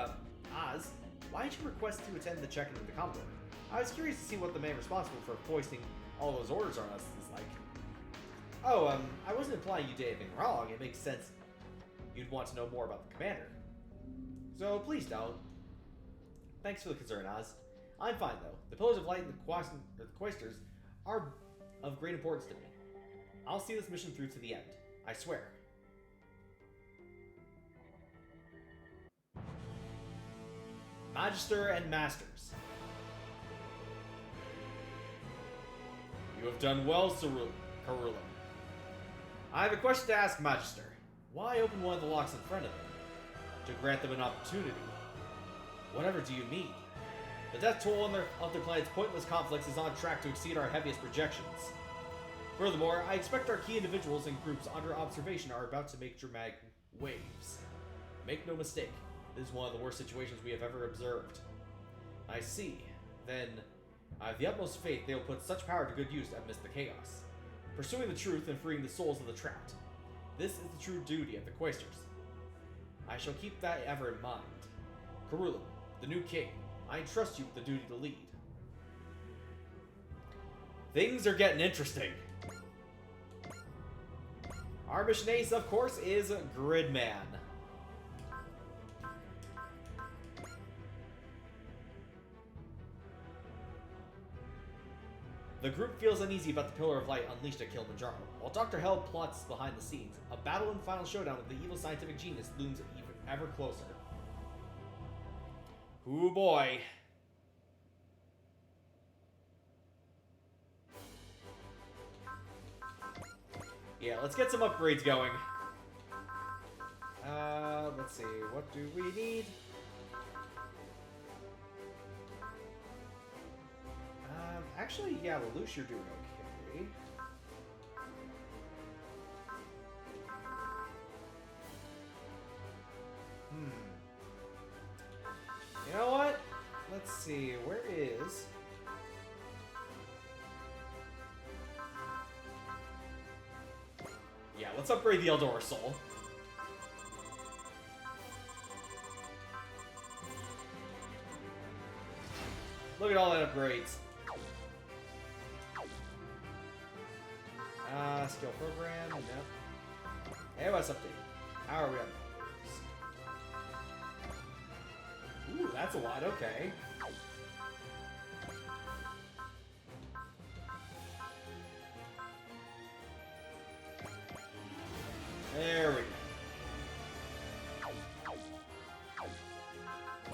Oz, why did you request to attend the check-in with the Commodore? I was curious to see what the man responsible for foisting all those orders on us is like. Oh, I wasn't implying you did anything wrong. It makes sense you'd want to know more about the commander. So please don't. Thanks for the concern, Oz. I'm fine, though. The Pillars of Light and the Quaestors are of great importance to me. I'll see this mission through to the end. I swear. Magister and Masters. You have done well, Carulum. I have a question to ask, Magister. Why open one of the locks in front of them? To grant them an opportunity. Whatever do you mean? The death toll of their planet's pointless conflicts is on track to exceed our heaviest projections. Furthermore, I expect our key individuals and groups under observation are about to make dramatic waves. Make no mistake, this is one of the worst situations we have ever observed. I see. Then, I have the utmost faith they will put such power to good use amidst the chaos, pursuing the truth and freeing the souls of the trapped. This is the true duty of the Quaestors. I shall keep that ever in mind. Carulum, the new king, I entrust you with the duty to lead. Things are getting interesting. Our mission ace, of course, is Gridman. The group feels uneasy about the Pillar of Light unleashed at Kilimanjaro, while Dr. Hell plots behind the scenes. A battle and final showdown with the evil scientific genius looms ever closer. Ooh boy. Yeah, let's get some upgrades going. Let's see, what do we need? Actually, yeah, Lelouch, you're doing okay. You know what? Let's see, where is... Yeah, let's upgrade the Eldor Soul. Look at all that upgrades. Skill program, no. AOS update. How are we on those? Ooh, that's a lot, okay. There we go.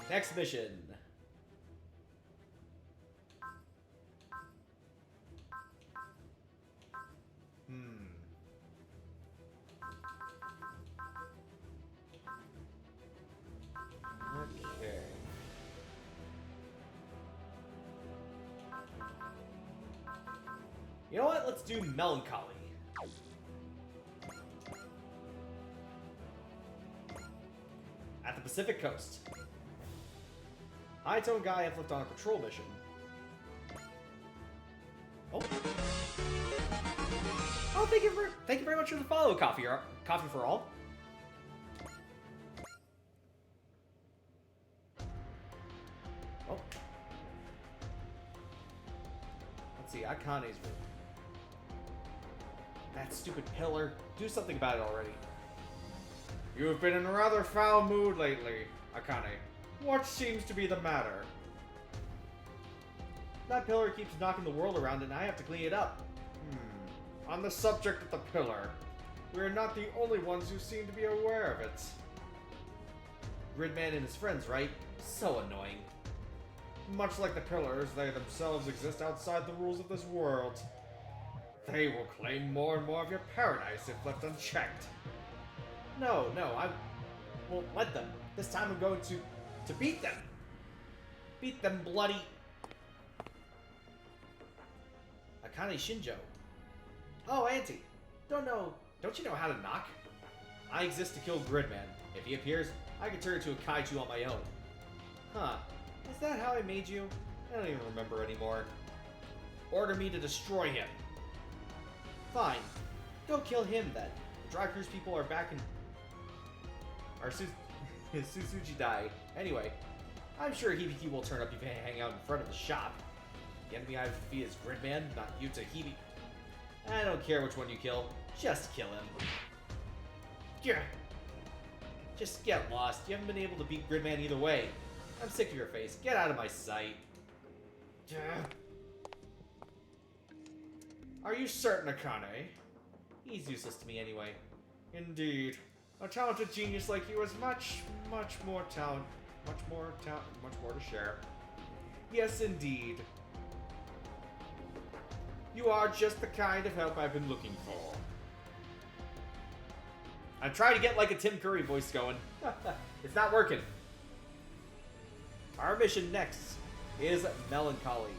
Next mission. Okay. You know what? Let's do Melancholy. At the Pacific Coast. High-tone guy have left on a patrol mission. Oh. Oh, thank you very much for the follow, Coffee for All. Oh. Let's see, Akane's room. That stupid pillar. Do something about it already. You've been in a rather foul mood lately, Akane. What seems to be the matter? That pillar keeps knocking the world around and I have to clean it up. On the subject of the pillar, we are not the only ones who seem to be aware of it. Gridman and his friends, right? So annoying. Much like the pillars, they themselves exist outside the rules of this world. They will claim more and more of your paradise if left unchecked. No, I won't let them. This time I'm going to beat them. Beat them bloody. Akane Shinjo. Oh, Auntie. Don't you know how to knock? I exist to kill Gridman. If he appears, I can turn into a kaiju on my own. Huh. Is that how I made you? I don't even remember anymore. Order me to destroy him. Fine. Go kill him then. The Dry Cruise people are back in... Susuji Dai. Anyway, I'm sure Hibiki will turn up if you hang out in front of the shop. The enemy I defeat is Gridman, not Yuta Hibiki. I don't care which one you kill. Just kill him. Yeah. Just get lost. You haven't been able to beat Gridman either way. I'm sick of your face. Get out of my sight. Yeah. Are you certain, Akane? He's useless to me anyway. Indeed. A talented genius like you has much more talent. Much more to share. Yes, indeed. You are just the kind of help I've been looking for. I'm trying to get like a Tim Curry voice going. It's not working. Our mission next is Melancholy.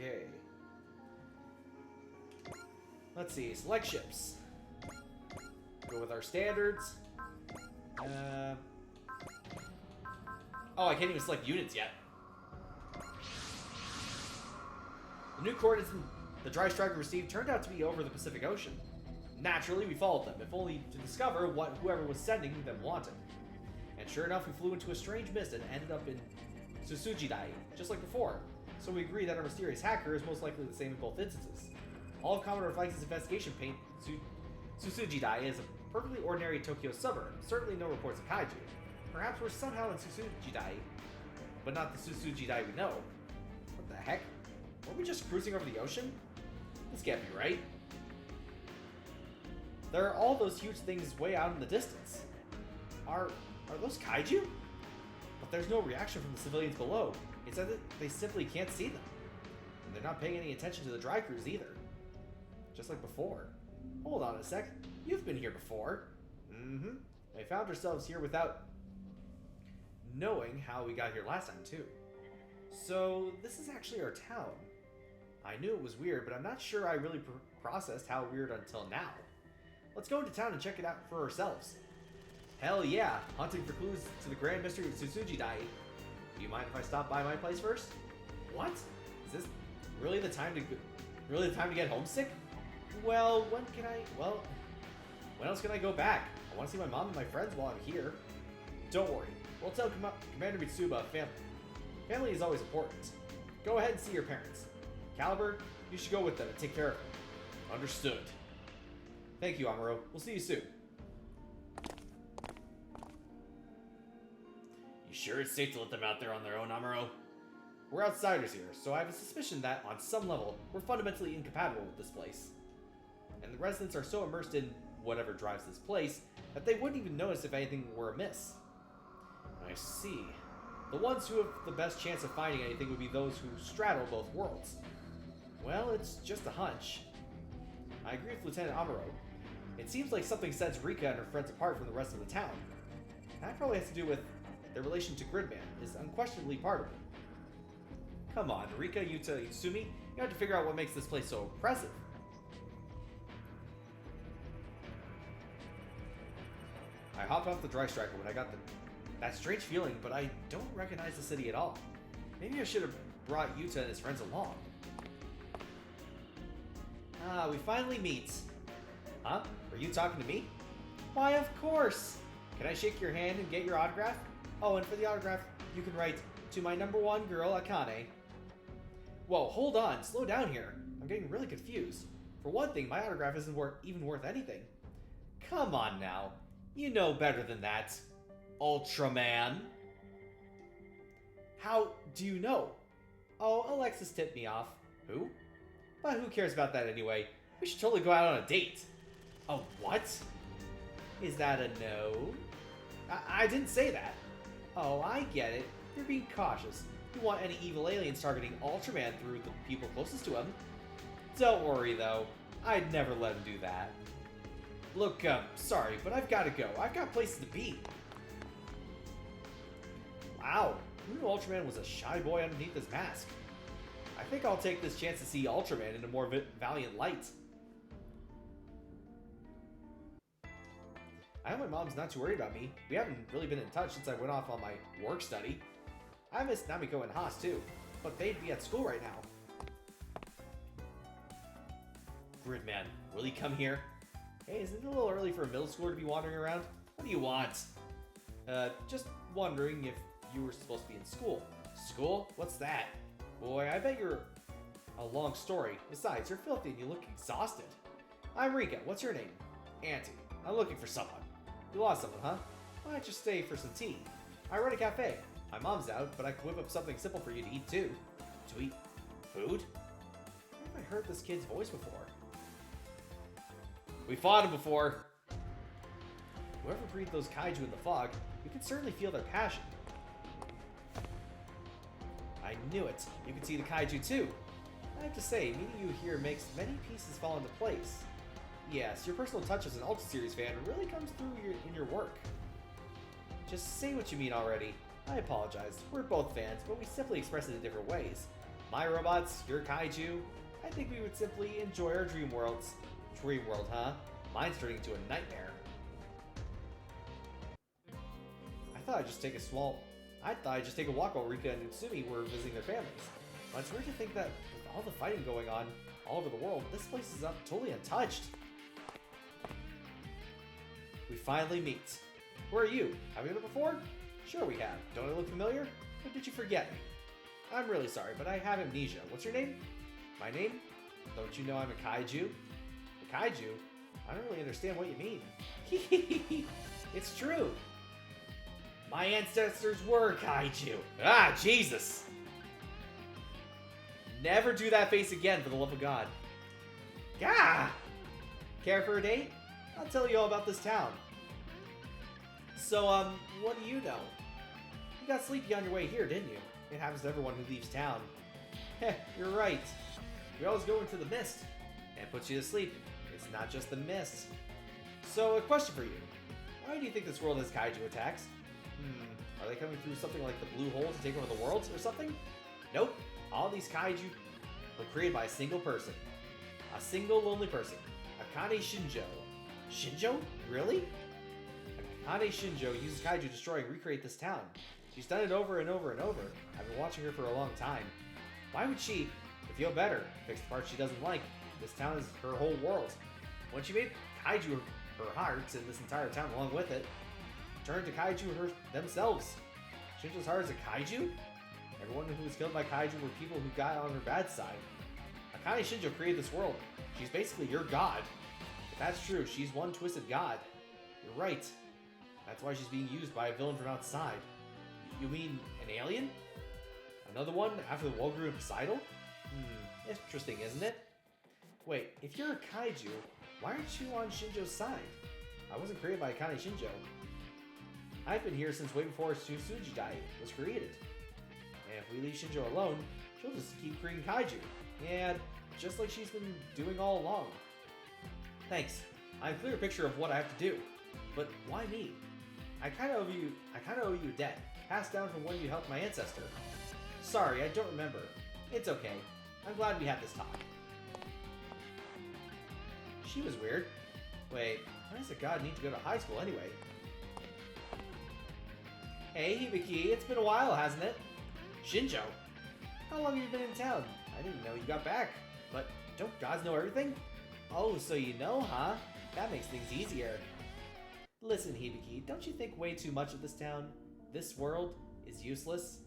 Okay. Let's see, select ships. Go with our standards. Oh, I can't even select units yet. The new coordinates the Dry Striker received turned out to be over the Pacific Ocean. Naturally, we followed them, if only to discover what whoever was sending them wanted. And sure enough, we flew into a strange mist and ended up in Susujidai, just like before. So we agree that our mysterious hacker is most likely the same in both instances. All of Commodore Flank's investigation paint Susujidai is a perfectly ordinary Tokyo suburb. Certainly no reports of Kaiju. Perhaps we're somehow in Susujidai, but not the Susujidai we know. What the heck? Were we just cruising over the ocean? This can't be right. There are all those huge things way out in the distance. Are those Kaiju? But there's no reaction from the civilians below. It's as if they simply can't see them. And they're not paying any attention to the Dry Cruise either. Just like before. Hold on a sec. You've been here before. Mm-hmm. We found ourselves here without knowing how we got here last time, too. So, this is actually our town. I knew it was weird, but I'm not sure I really processed how weird until now. Let's go into town and check it out for ourselves. Hell yeah, hunting for clues to the grand mystery of Susujidai. Do you mind if I stop by my place first? What? Is this really the time to get homesick? Well, when else can I go back? I want to see my mom and my friends while I'm here. Don't worry, we'll tell Commander Mitsuba family. Family is always important. Go ahead and see your parents. Caliber, you should go with them and take care of them. Understood. Thank you, Amuro. We'll see you soon. You sure it's safe to let them out there on their own, Amuro? We're outsiders here, so I have a suspicion that, on some level, we're fundamentally incompatible with this place. And the residents are so immersed in whatever drives this place that they wouldn't even notice if anything were amiss. I see. The ones who have the best chance of finding anything would be those who straddle both worlds. Well, it's just a hunch. I agree with Lieutenant Amuro. It seems like something sets Rika and her friends apart from the rest of the town. That probably has to do with their relation to Gridman, is unquestionably part of it. Come on, Rika, Yuta, Utsumi, you have to figure out what makes this place so impressive. I hopped off the Dry Striker when I got that strange feeling, but I don't recognize the city at all. Maybe I should have brought Yuta and his friends along. Ah, we finally meet. Huh? Are you talking to me? Why, of course! Can I shake your hand and get your autograph? Oh, and for the autograph, you can write, "To my number one girl, Akane." Whoa, hold on, slow down here. I'm getting really confused. For one thing, my autograph isn't even worth anything. Come on now. You know better than that, Ultraman. How do you know? Oh, Alexis tipped me off. Who? But who cares about that anyway? We should totally go out on a date. Oh, what? Is that a no? I didn't say that. Oh, I get it. You're being cautious. You want any evil aliens targeting Ultraman through the people closest to him. Don't worry, though. I'd never let him do that. Look, sorry, but I've got to go. I've got places to be. Wow, who knew Ultraman was a shy boy underneath his mask? I think I'll take this chance to see Ultraman in a more valiant light. I hope my mom's not too worried about me. We haven't really been in touch since I went off on my work study. I miss Namiko and Haas too, but they'd be at school right now. Gridman, will he come here? Hey, isn't it a little early for a middle schooler to be wandering around? What do you want? Just wondering if you were supposed to be in school. School? What's that? Boy, I bet you're a long story. Besides, you're filthy and you look exhausted. I'm Rika. What's your name? Auntie. I'm looking for someone. You lost someone, huh? Why don't you stay for some tea? I run a cafe. My mom's out, but I could whip up something simple for you to eat too. To eat food? Where have I heard this kid's voice before? We fought him before. Whoever breathed those kaiju in the fog, you can certainly feel their passion. I knew it. You can see the kaiju too. I have to say, meeting you here makes many pieces fall into place. Yes, your personal touch as an Ultra Series fan really comes through in your work. Just say what you mean already. I apologize. We're both fans, but we simply express it in different ways. My robots, your kaiju. I think we would simply enjoy our dream worlds. Dream world, huh? Mine's turning into a nightmare. I thought I'd just take a walk while Rika and Utsumi were visiting their families. But it's weird to think that with all the fighting going on all over the world, this place is totally untouched. We finally meet. Where are you? Have we met before? Sure we have. Don't I look familiar? Or did you forget me? I'm really sorry, but I have amnesia. What's your name? My name? Don't you know I'm a kaiju? A kaiju? I don't really understand what you mean. It's true. My ancestors were kaiju. Ah, Jesus! Never do that face again, for the love of God. Gah! Care for a date? I'll tell you all about this town. So, what do you know? You got sleepy on your way here, didn't you? It happens to everyone who leaves town. Heh, you're right. We always go into the mist, and it puts you to sleep. It's not just the mist. So, a question for you. Why do you think this world has kaiju attacks? Are they coming through something like the blue hole to take over the world or something? Nope. All these kaiju were created by a single person. A single lonely person. Akane Shinjo. Shinjo? Really? Akane Shinjo uses kaiju to destroy and recreate this town. She's done it over and over and over. I've been watching her for a long time. Why would she, to feel better, fix the parts she doesn't like? This town is her whole world. When she made kaiju her heart and this entire town along with it, turned to kaiju themselves. Shinjo's heart is a kaiju? Everyone who was killed by kaiju were people who got on her bad side. Akane Shinjo created this world. She's basically your god. If that's true, she's one twisted god. You're right. That's why she's being used by a villain from outside. You mean an alien? Another one after the Wolgru and Poseidon? Interesting, isn't it? Wait, if you're a kaiju, why aren't you on Shinjo's side? I wasn't created by Akane Shinjo. I've been here since way before Tsuji was created. And if we leave Shinjo alone, she'll just keep creating kaiju. And just like she's been doing all along. Thanks. I have a clear picture of what I have to do. But why me? I kinda owe you a debt, passed down from when you helped my ancestor. Sorry, I don't remember. It's okay. I'm glad we had this talk. She was weird. Wait, why does a god need to go to high school anyway? Hey, Hibiki, it's been a while, hasn't it? Shinjo, how long have you been in town? I didn't know you got back. But don't gods know everything? Oh, so you know, huh? That makes things easier. Listen, Hibiki, don't you think way too much of this town, this world, is useless?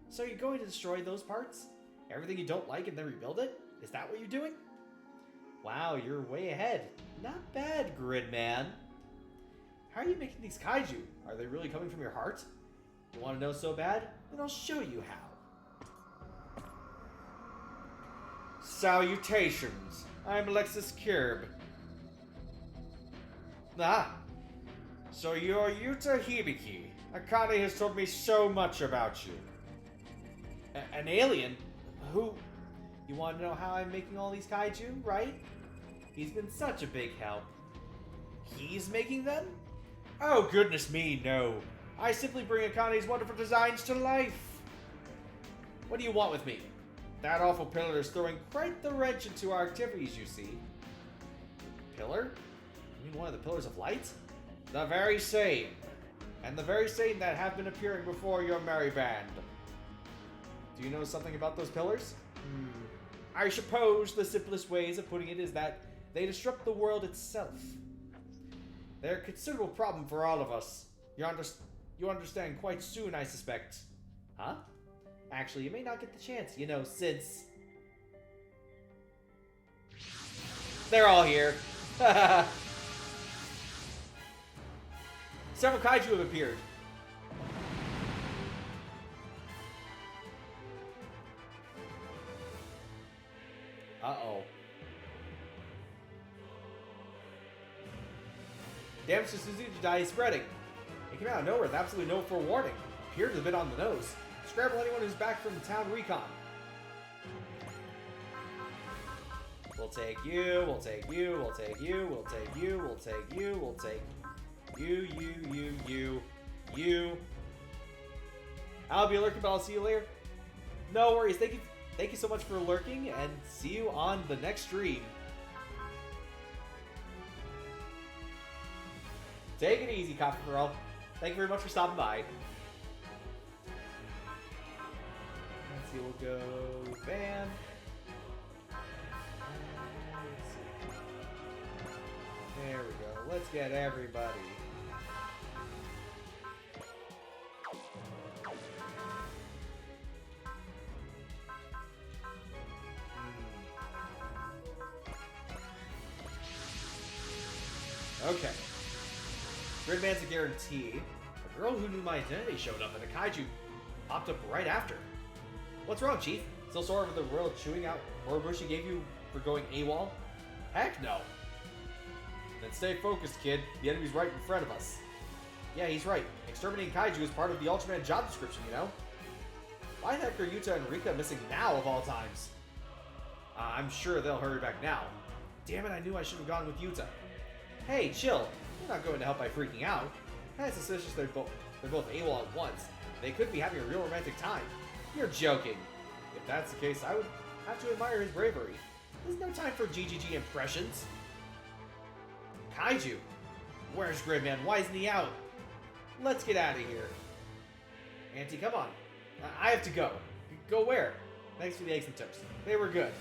So you're going to destroy those parts? Everything you don't like and then rebuild it? Is that what you're doing? Wow, you're way ahead. Not bad, Gridman. How are you making these kaiju? Are they really coming from your heart? You want to know so bad? Then I'll show you how. Salutations. I'm Alexis Kirb. Ah, so you're Yuta Hibiki. Akane has told me so much about you. An alien? Who? You want to know how I'm making all these kaiju, right? He's been such a big help. He's making them? Oh, goodness me, no. I simply bring Akane's wonderful designs to life. What do you want with me? That awful pillar is throwing quite the wrench into our activities, you see. Pillar? You mean one of the pillars of light? The very same. And the very same that have been appearing before your merry band. Do you know something about those pillars? I suppose the simplest ways of putting it is that they disrupt the world itself. They're a considerable problem for all of us. You understand quite soon, I suspect. Huh? Actually, you may not get the chance, since... They're all here. Several kaiju have appeared. Uh-oh. Damage to Suzuki is spreading. It came out of nowhere with absolutely no forewarning. Appeared a bit on the nose. Scramble anyone who's back from the town recon. We'll take you, we'll take you, we'll take you, we'll take you, we'll take you, we'll take you. I'll be lurking, but I'll see you later. No worries. Thank you so much for lurking, and see you on the next stream. Take it easy, Copper Girl. Thank you very much for stopping by. Let's see, we'll go Bam. Let's see. There we go. Let's get everybody. Okay. Gridman's a guarantee. A girl who knew my identity showed up, and a kaiju popped up right after. What's wrong, Chief? Still sore over the world chewing out Morobushi gave you for going AWOL? Heck no. Then stay focused, kid. The enemy's right in front of us. Yeah, he's right. Exterminating kaiju is part of the Ultraman job description, Why the heck are Yuta and Rika missing now of all times? I'm sure they'll hurry back now. Damn it, I knew I should have gone with Yuta. Hey, chill. You're not going to help by freaking out. Kinda suspicious they're both AWOL at once. They could be having a real romantic time. You're joking. If that's the case, I would have to admire his bravery. There's no time for GGG impressions. Kaiju! Where's Gridman? Why isn't he out? Let's get out of here. Auntie, come on. I have to go. Go where? Thanks for the eggs and toast. They were good.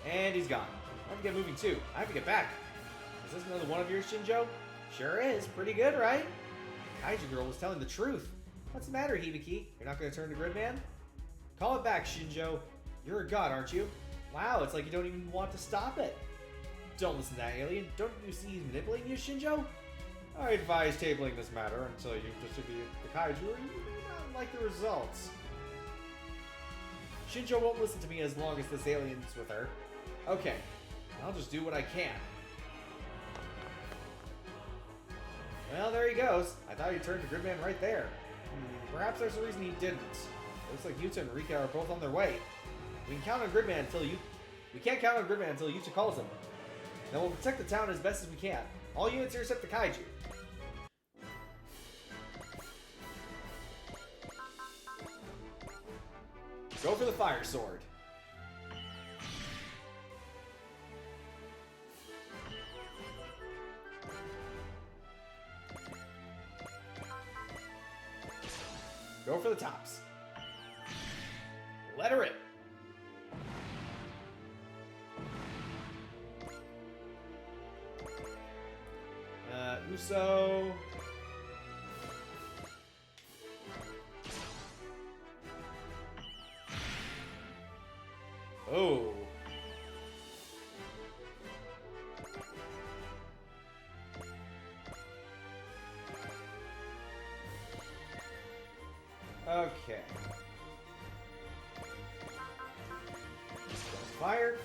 And he's gone. I have to get moving too. I have to get back. Is this another one of yours, Shinjo? Sure is. Pretty good, right? Kaiju girl was telling the truth. What's the matter, Hibiki? You're not going to turn to Gridman? Call it back, Shinjo. You're a god, aren't you? Wow, it's like you don't even want to stop it. Don't listen to that alien. Don't you see he's manipulating you, Shinjo? I advise tabling this matter until you distribute the kaiju, or you may not like the results. Shinjo won't listen to me as long as this alien's with her. Okay, I'll just do what I can. Well, there he goes. I thought he turned to Gridman right there. Perhaps there's a reason he didn't. Looks like Yuta and Rika are both on their way. We can't count on Gridman until Yuta calls him. Then we'll protect the town as best as we can. All units intercept the kaiju. Go for the fire sword. Go for the tops. Let her rip. so. Oh. Okay. Fired.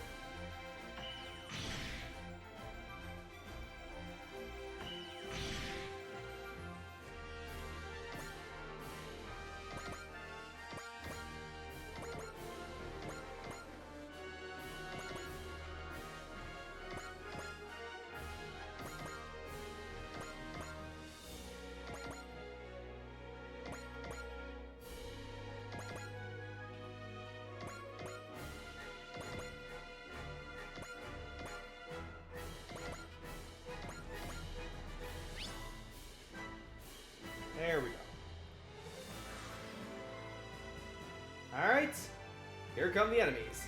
There we go. Alright. Here come the enemies.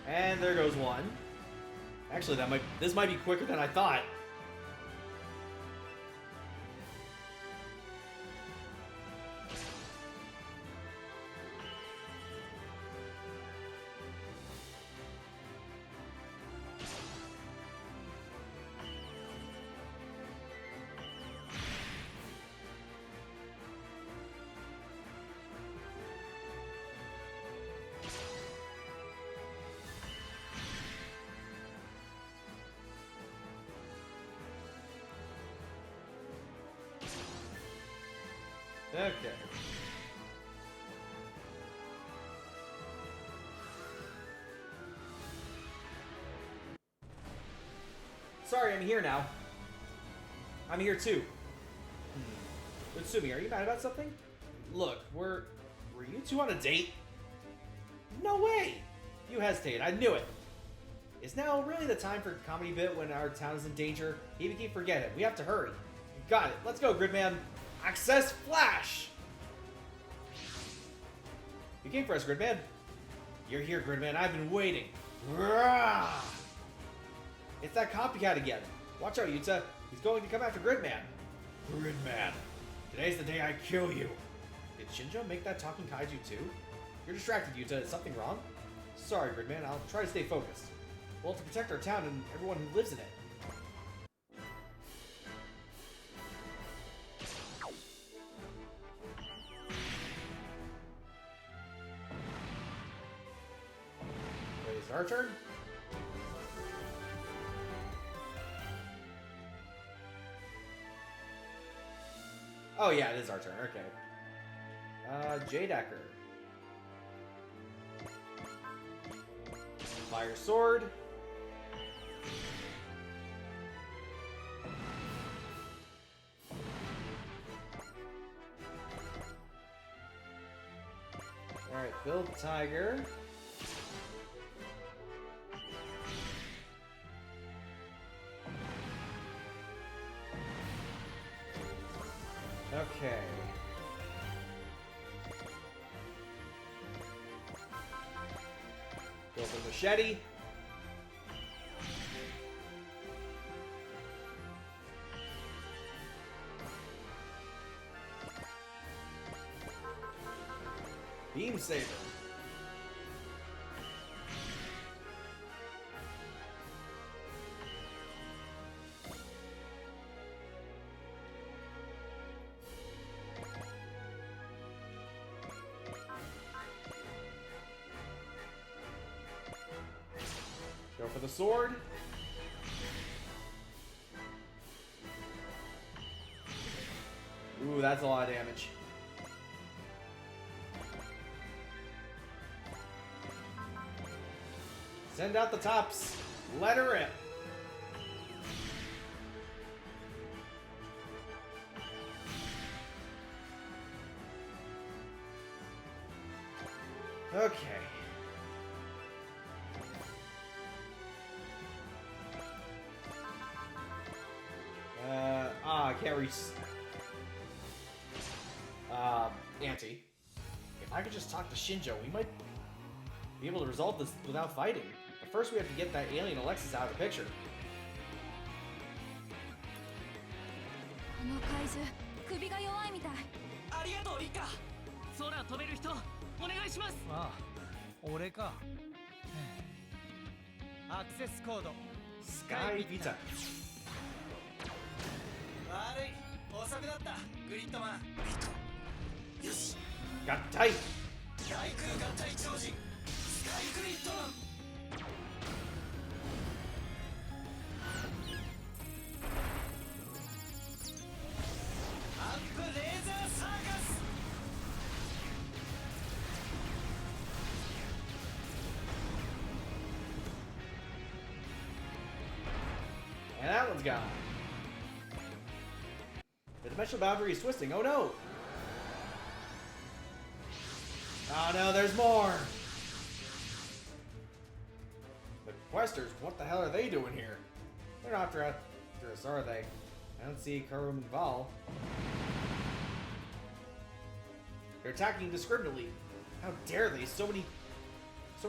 And there goes one. Actually, this might be quicker than I thought. Okay. Sorry, I'm here now. I'm here too. Utsumi, are you mad about something? Look, were you two on a date? No way! You hesitate, I knew it. Is now really the time for a comedy bit when our town is in danger? Hibiki, forget it. We have to hurry. Got it. Let's go, Gridman. Access Flash! You came for us, Gridman. You're here, Gridman. I've been waiting. Rah! It's that copycat again. Watch out, Yuta. He's going to come after Gridman. Gridman. Today's the day I kill you. Did Shinjo make that talking kaiju too? You're distracted, Yuta. Is something wrong? Sorry, Gridman. I'll try to stay focused. Well, to protect our town and everyone who lives in it. Wait, is it our turn? Oh yeah, it is our turn. Okay. J-Decker. Fire sword. Alright, build tiger. Okay. Go for the machete. Beam saber. Go for the sword. Ooh, that's a lot of damage. Send out the tops. Let her rip. Okay. I can't reach. Auntie. If I could just talk to Shinjo, we might be able to resolve this without fighting. But first we have to get that alien Alexis out of the picture. あの怪獣首が弱いみたい。ありがとうリッカ。空飛べる人お願いします。ああ、俺か。アクセスコード Sky Pizza. 悪い、遅くなったグリッドマン。よし、 Got tight. 大空合体超人スカイグリッドマン。アップレーザーサーカス。 And that one's gone. The dimensional boundary is twisting. Oh no! Oh no, there's more! The Questers, what the hell are they doing here? They're not after us, are they? I don't see Karum and Val. They're attacking indiscriminately. How dare they? So many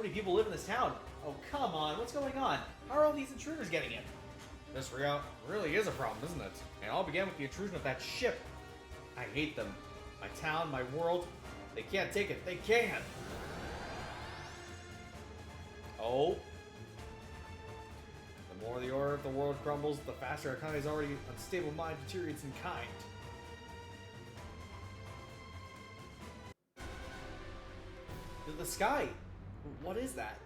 people live in this town. Oh, come on. What's going on? How are all these intruders getting in? This really is a problem, isn't it? And it all began with the intrusion of that ship. I hate them. My town, my world. They can't take it. They can't. Oh. The more the order of the world crumbles, the faster Akane's already unstable mind deteriorates in kind. The sky. What is that?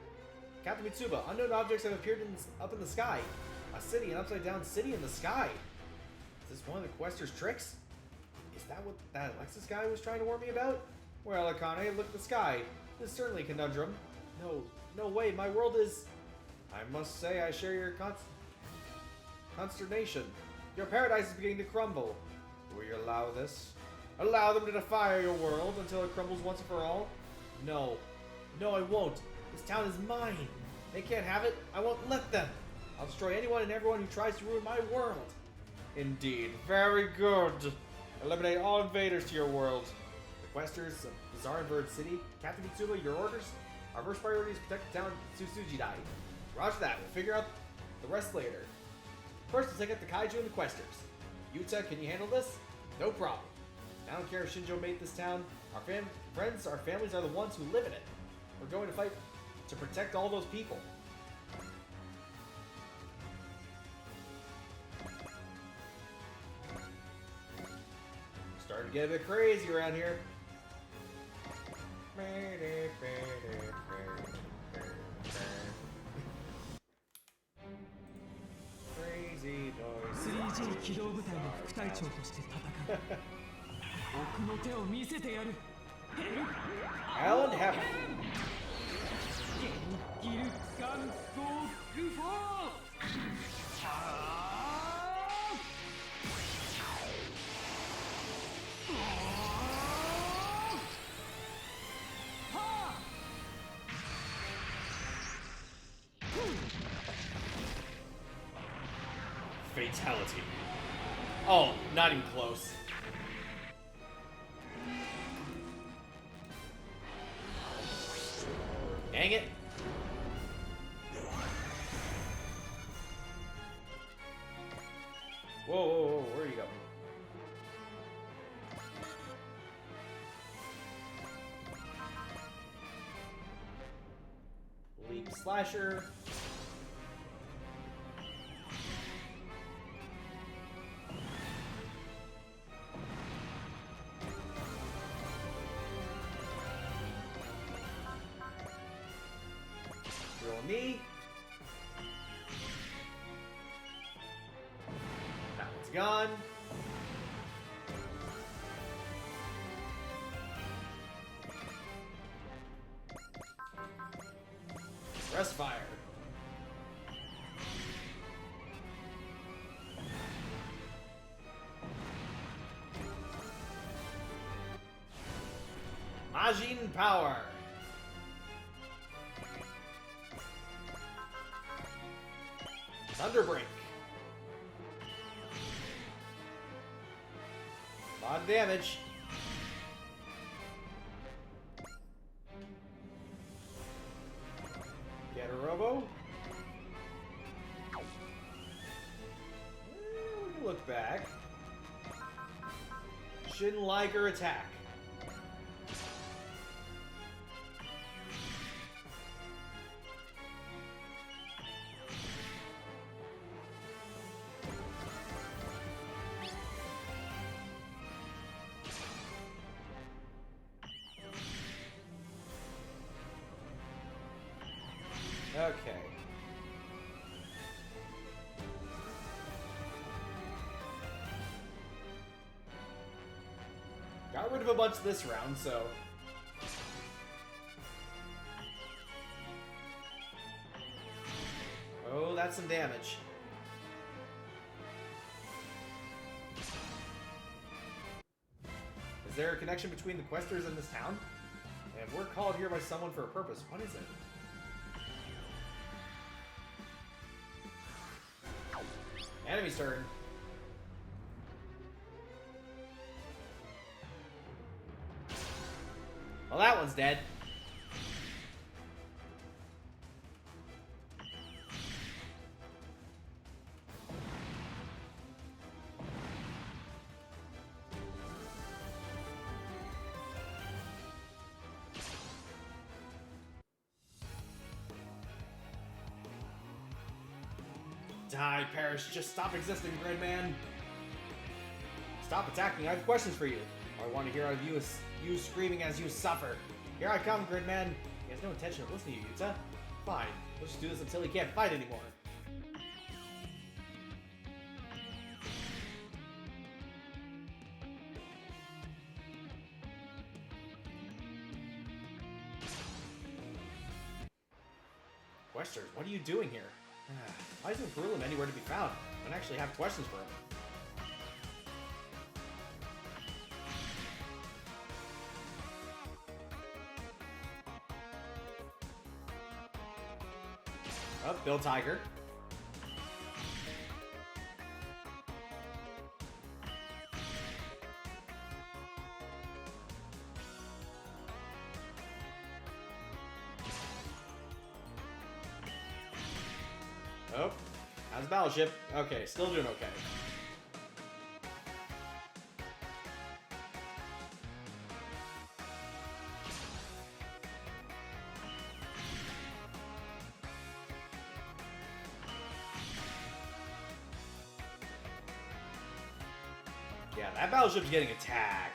Captain Mitsuba, unknown objects have appeared up in the sky. A city, an upside-down city in the sky. Is this one of the Questers' tricks? Is that what that Alexis guy was trying to warn me about? Well, Akane, look at the sky. This is certainly a conundrum. No way, my world is... I must say I share your consternation. Your paradise is beginning to crumble. Will you allow this? Allow them to defy your world until it crumbles once and for all? No, I won't. This town is mine. They can't have it. I won't let them. I'll destroy anyone and everyone who tries to ruin my world. Indeed. Very good. Eliminate all invaders to your world. The Questers of Bizarre and Bird City. Captain Mitsuba, your orders? Our first priority is to protect the town of Tsusujidai. Roger that. We'll figure out the rest later. First, we'll take out the Kaiju and the Questers. Yuta, can you handle this? No problem. I don't care if Shinjo made this town. Our friends, our families are the ones who live in it. We're going to fight to protect all those people. Starting to get a bit crazy around here. Crazy noise. 3G 機動部隊の副隊長として戦う奥の手を見せてやる Hell in heaven. ギルガンソールフォFatality. Oh, not even close. Dang it. Whoa, where are you going? Leap Slasher. Me. That one's gone. Rest fire. Majin power. Thunderbreak. A lot of damage. Hirobo. We can look back. Shin Liger attack. Okay. Got rid of a bunch this round, so... Oh, that's some damage. Is there a connection between the questers and this town? And we're called here by someone for a purpose. What is it? Enemy's turn. Well, that one's dead. Die, perish, just stop existing, Gridman. Stop attacking, I have questions for you. I want to hear of you screaming as you suffer. Here I come, Gridman. He has no intention of listening to you, Yuta. Fine, let's just do this until he can't fight anymore. Questers, what are you doing here? Why isn't Kurulum anywhere to be found? I don't actually have questions for him. Oh, Bill Tiger. Oh, how's the battleship? Okay, still doing okay. Yeah, that battleship's getting attacked.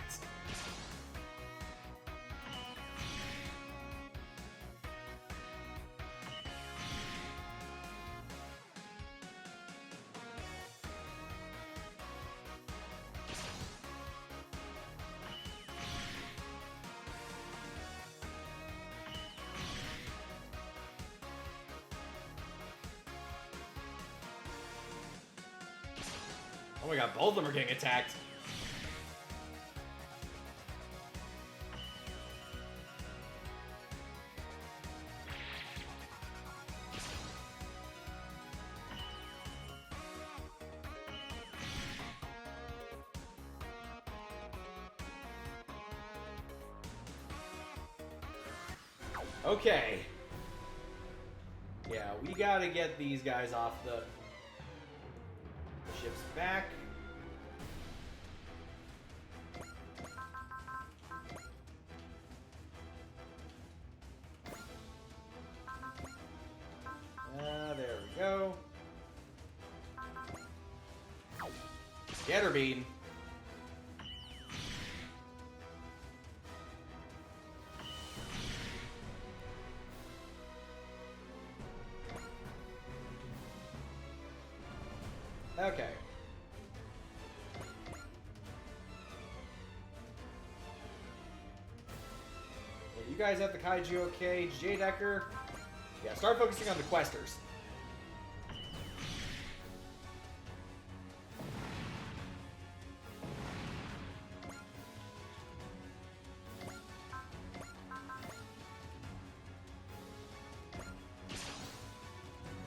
Oh my god, both of them are getting attacked. Okay. Yeah, we gotta get these guys off the ship's back. There we go. Get her, Bean. Okay. Yeah, you guys have the Kaiju okay. J Decker. Yeah, start focusing on the questers.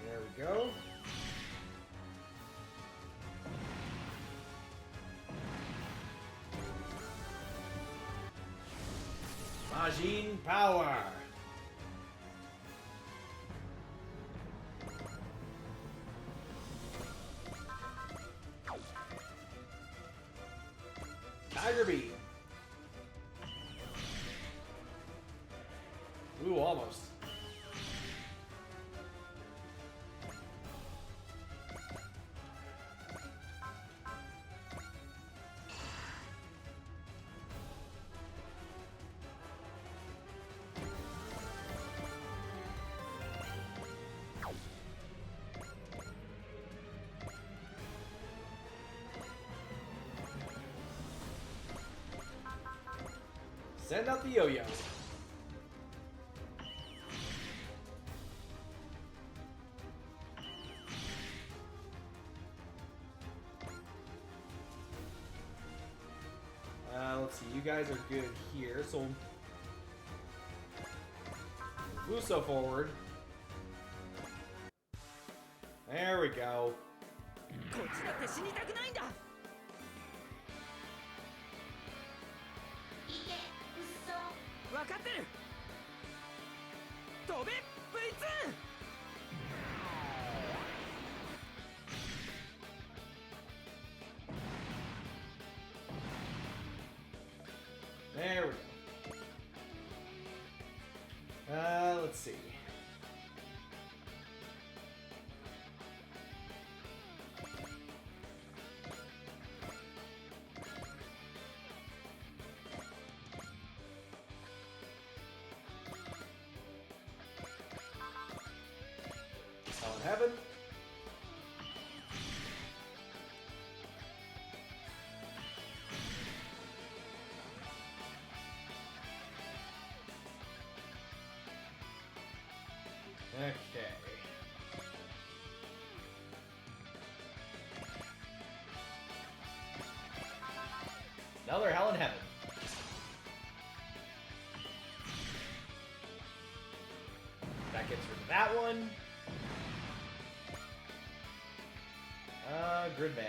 There we go. Majin Power. Tiger Bee. Ooh, almost. Send out the yo-yo. Let's see, you guys are good here, so Luso forward. There we go. こっちだって死にたくないんだ。分かってる。飛べ V2。 There we go. Let's see. Hell in heaven. Okay. Another Hell in Heaven. That gets rid of that one. Gridman.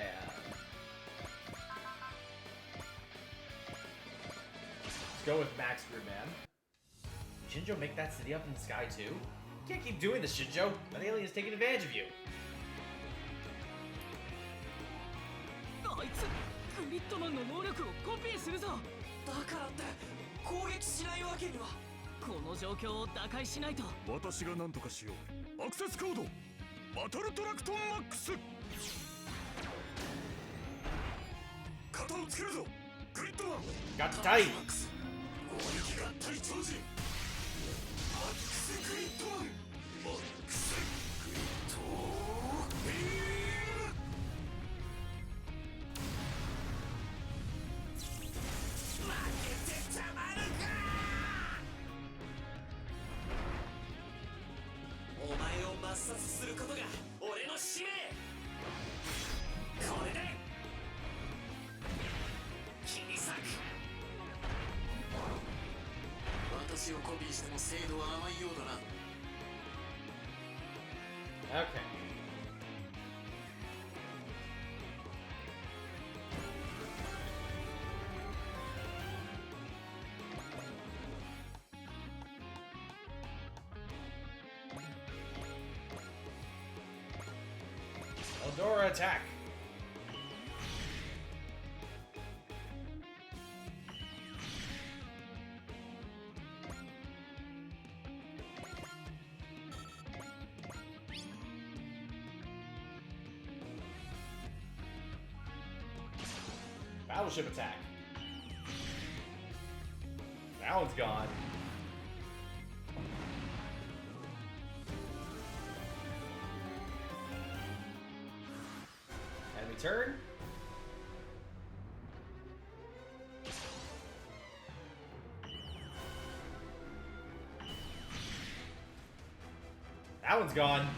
Let's go with Max Gridman. Did Shinjo make that city up in the sky too? You can't keep doing this, Shinjo. That alien is taking advantage of you. あいつグリッドマンの能力をコピーするぞ。だからって攻撃しないわけには。この状況を打開しないと。私が何とかしよう。アクセスコードバトルトラクトンマックス。肩をつけるぞグリッドマン。ガッタイ。攻撃合体超人マックスグリッドマン。マックスグリッドビーム。負けてたまるか。お前を抹殺することが俺の使命。これで切り裂く。私をコピーしても精度は甘いようだな。Okay. Eldora attack. Battleship attack. That one's gone. Enemy turn. That one's gone.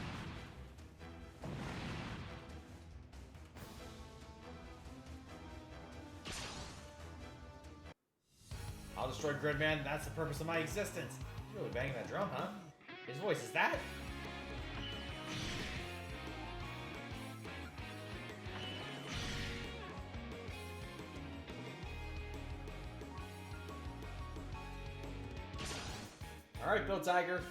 I'll destroy Gridman, and that's the purpose of my existence. He's really banging that drum, huh? His voice is that? Alright, Bill Tiger.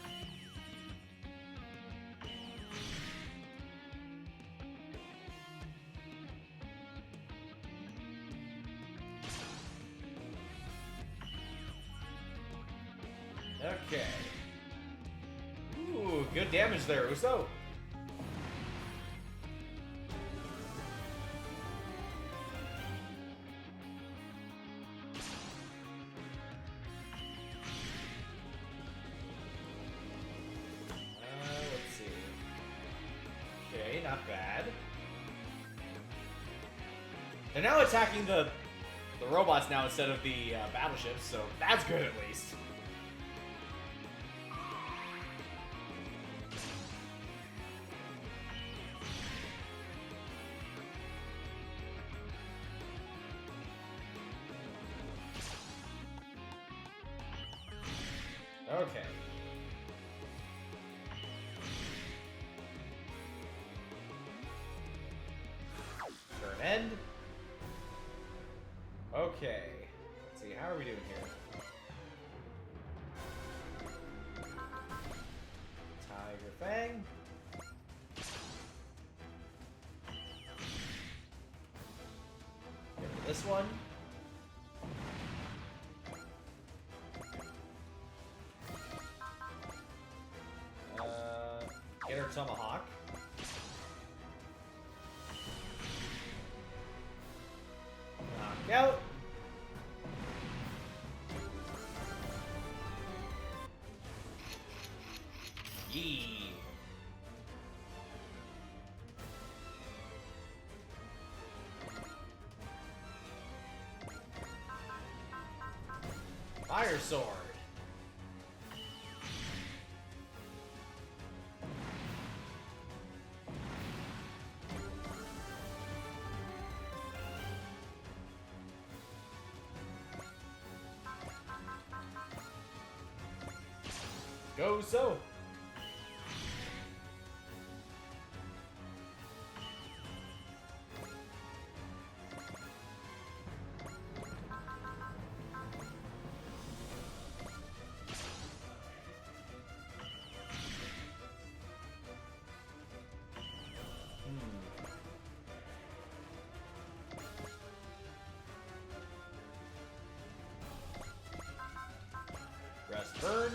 Okay. Ooh, good damage there, Uso. Let's see. Okay, not bad. They're now attacking the robots now instead of the battleships, so that's good at least. Okay. Turn end. Okay. Let's see, how are we doing here? Tiger Fang. Get rid of this one. Get her Tomahawk. Knockout. Yee. Fire Sword. Go so. Rest burn.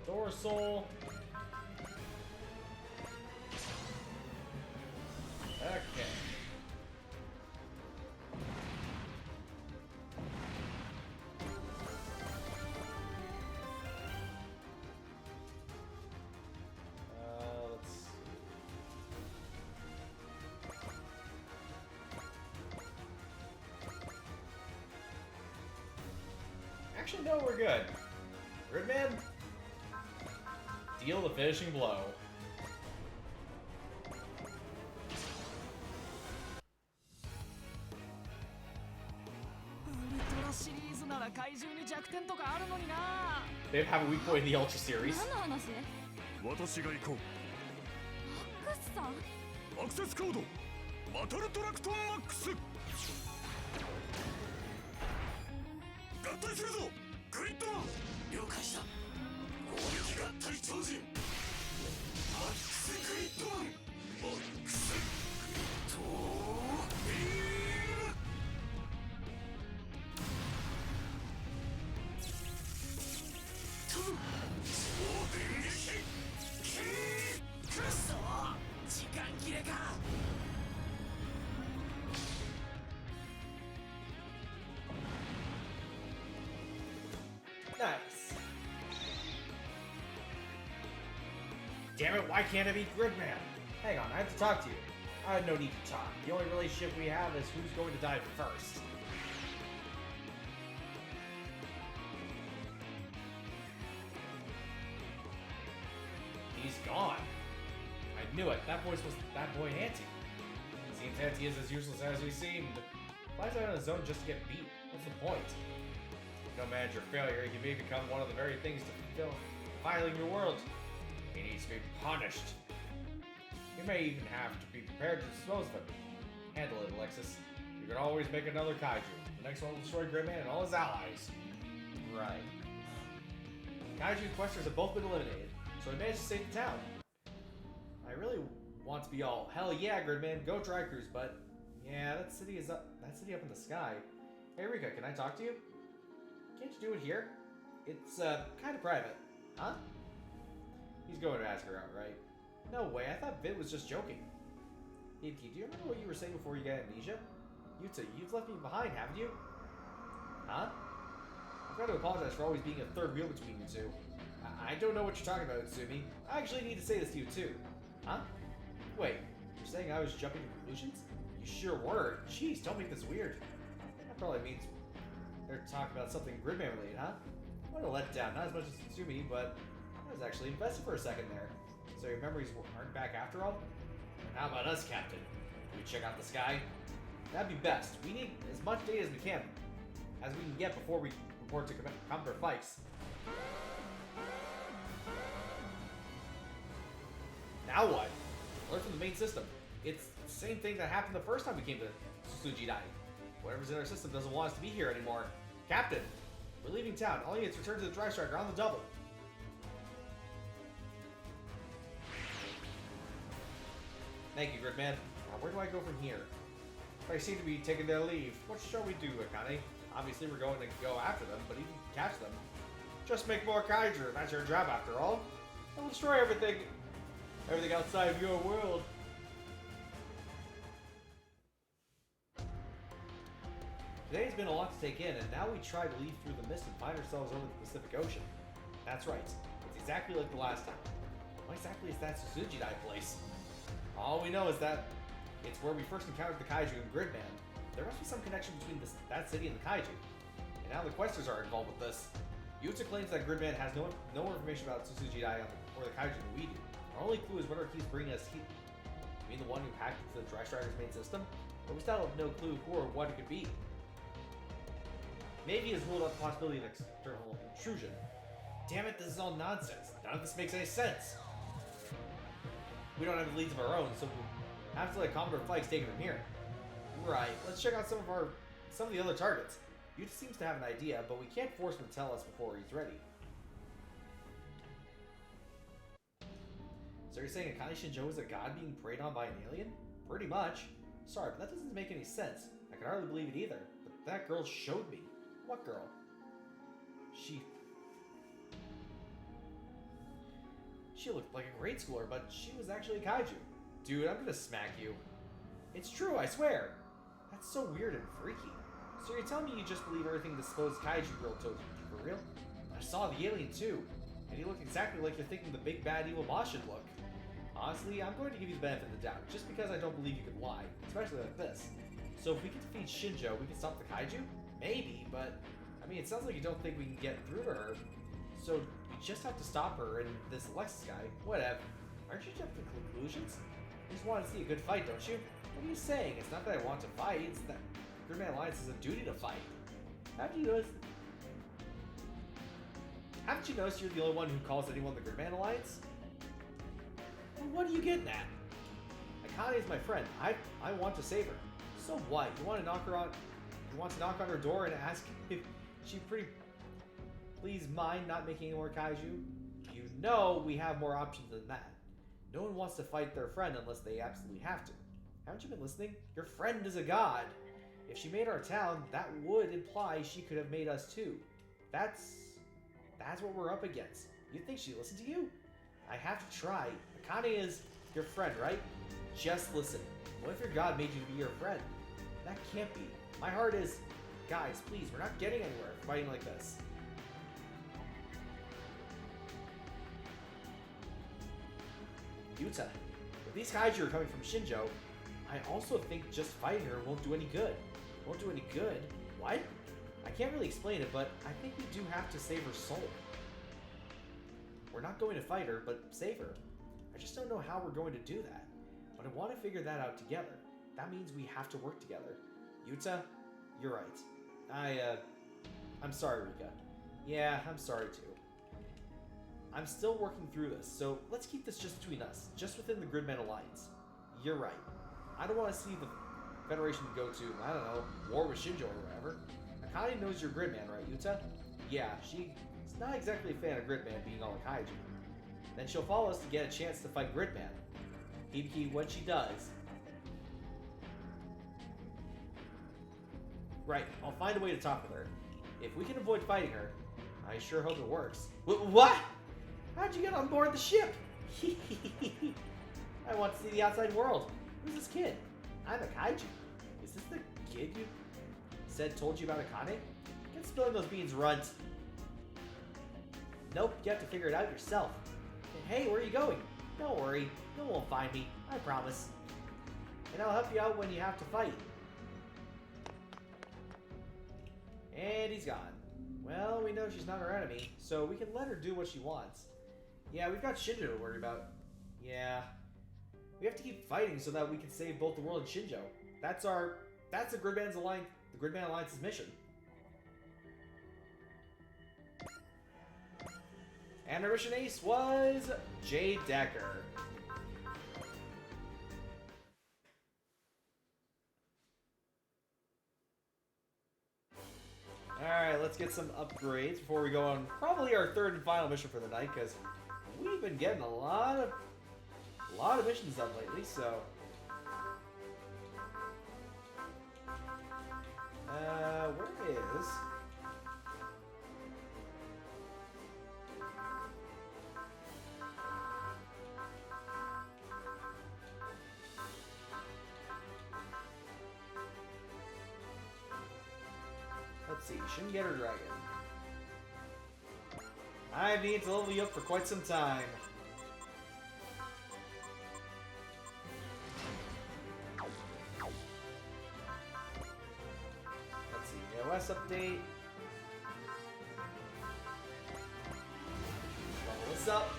Dorsal. Okay. Let's see. Actually, no, we're good. Gridman? Deal the finishing blow. ウルトラシリーズなら怪獣に弱点とかあるのにな。 They have a weak point in the Ultra Series. 何の話？私が行こマックスさん？う。アクセスコードバトルトラクトンマックス。合体するぞグリッドマン。了解した。攻撃合体超人マックスグリッドマン。マックスグリッドビーム。超電撃キークソ時間切れか。Nice. Damn it, why can't I be Gridman? Hang on, I have to talk to you. I have no need to talk. The only relationship we have is who's going to die first. He's gone. I knew it. That voice was that boy Auntie. Seems Auntie is as useless as we seemed. Flies out on his own just to get beat. What's the point? No manage your failure, he may become one of the very things to fulfill filing your world. He needs to be punished. You may even have to be prepared to dispose of him. Handle it, Alexis. You can always make another Kaiju. The next one will destroy Gridman and all his allies. Right. Kaiju and Questers have both been eliminated, so we managed to save the town. really want to be all, hell yeah, Gridman, go Dry Cruise, but yeah, that city up in the sky. Hey Rika, can I talk to you? Can't you do it here? It's, kind of private. Huh? He's going to ask her out, right? No way, I thought Vit was just joking. Hibiki, do you remember what you were saying before you got amnesia? Yuta, you've left me behind, haven't you? Huh? I've got to apologize for always being a third wheel between you two. I don't know what you're talking about, Utsumi. I actually need to say this to you, too. Huh? Wait, you're saying I was jumping to conclusions? You sure were. Jeez, don't make this weird. That probably means they're talking about something Gridman related, huh? What a letdown. Not as much as Utsumi, but I was actually invested for a second there. So your memories aren't back after all? How about us, Captain? Can we check out the sky? That'd be best. We need as much data as we can get before we report to Commander Fikes. Now what? Alert from the main system. It's the same thing that happened the first time we came to Tsuji Dai. Whatever's in our system doesn't want us to be here anymore. Captain, we're leaving town. All units return to the Dry Striker on the double. Thank you, Gridman. Now, where do I go from here? They seem to be taking their leave. What shall we do, Akane? Obviously, we're going to go after them, but even catch them. Just make more Kaiju. That's your job, after all. And we'll destroy everything outside of your world. Today's been a lot to take in, and now we try to leave through the mist and find ourselves over the Pacific Ocean. That's right. It's exactly like the last time. What exactly is that Tsuji Dai place? All we know is that it's where we first encountered the Kaiju and Gridman. There must be some connection between that city and the Kaiju. And now the Questers are involved with this. Yuta claims that Gridman has no information about Tsuji Dai or the Kaiju than we do. Our only clue is whatever keeps bringing us here. You mean the one who hacked into the Dry Striker's main system? But we still have no clue who or what it could be. Maybe he has ruled out the possibility of an external intrusion. Damn it, this is all nonsense. None of this makes any sense. We don't have the leads of our own, so we'll have to let Commodore Fikes take it from here. Right, let's check out some of the other targets. Yuta seems to have an idea, but we can't force him to tell us before he's ready. So you're saying Akane Shinjo is a god being preyed on by an alien? Pretty much. Sorry, but that doesn't make any sense. I can hardly believe it either. But that girl showed me. What girl? She looked like a grade schooler, but she was actually a kaiju. Dude, I'm gonna smack you. It's true, I swear. That's so weird and freaky. So you're telling me you just believe everything the supposed kaiju girl told you, for real? I saw the alien too, and he looked exactly like you're thinking the big bad evil boss should look. Honestly, I'm going to give you the benefit of the doubt, just because I don't believe you could lie, especially like this. So if we can defeat Shinjo, we can stop the kaiju? Maybe, but I mean, it sounds like you don't think we can get through to her. So we just have to stop her and this Alexis guy. Whatever. Aren't you jumping to conclusions? You just want to see a good fight, don't you? What are you saying? It's not that I want to fight, it's that Gridman Alliance is a duty to fight. Haven't you noticed you're the only one who calls anyone the Gridman Alliance? Well, what are you getting at? Akane is my friend. I want to save her. So what? You want to knock on her door and ask if she please mind not making any more kaiju? You know we have more options than that. No one wants to fight their friend unless they absolutely have to. Haven't you been listening? Your friend is a god. If she made our town, that would imply she could have made us too. That's what we're up against. You think she'd listen to you? I have to try. Akane is your friend, right? Just listen. What if your god made you to be your friend? That can't be. My heart is... Guys, please, we're not getting anywhere fighting like this. Yuta, if these kaiju are coming from Shinjo, I also think just fighting her won't do any good. Won't do any good? What? I can't really explain it, but I think we do have to save her soul. We're not going to fight her, but save her. I just don't know how we're going to do that. But I want to figure that out together. That means we have to work together. Yuta, you're right. I'm sorry, Rika. Yeah, I'm sorry too. I'm still working through this, so let's keep this just between us, just within the Gridman Alliance. You're right. I don't want to see the Federation go to, I don't know, war with Shinjo or whatever. Akane knows you're Gridman, right, Yuta? Yeah, she's not exactly a fan of Gridman being all a kaiju. Then she'll follow us to get a chance to fight Gridman. Hibiki, what she does. Right, I'll find a way to talk with her. If we can avoid fighting her, I sure hope it works. What? How'd you get on board the ship? I want to see the outside world. Who's this kid? I'm a Kaiju. Is this the kid you told you about Akane? Get spilling those beans, runt. Nope, you have to figure it out yourself. Hey, where are you going? Don't worry, no one will find me, I promise. And I'll help you out when you have to fight. And he's gone. Well, we know she's not our enemy, so we can let her do what she wants. Yeah, we've got Shinjo to worry about. Yeah. We have to keep fighting so that we can save both the world and Shinjo. That's the Gridman Alliance's mission. And our mission ace was Jade Decker. Alright, let's get some upgrades before we go on probably our third and final mission for the night, because we've been getting a lot of missions done lately, so... where is... Let's see, Shingetter Dragon. I need to level you up for quite some time. Let's see, OS update. Level this up.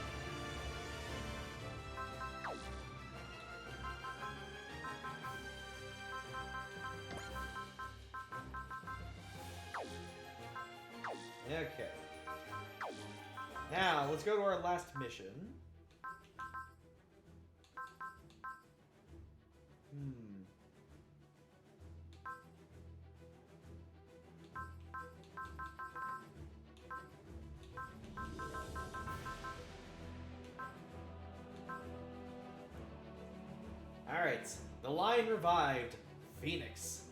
Okay. Now, let's go to our last mission. Alright, the line revived. Phoenix.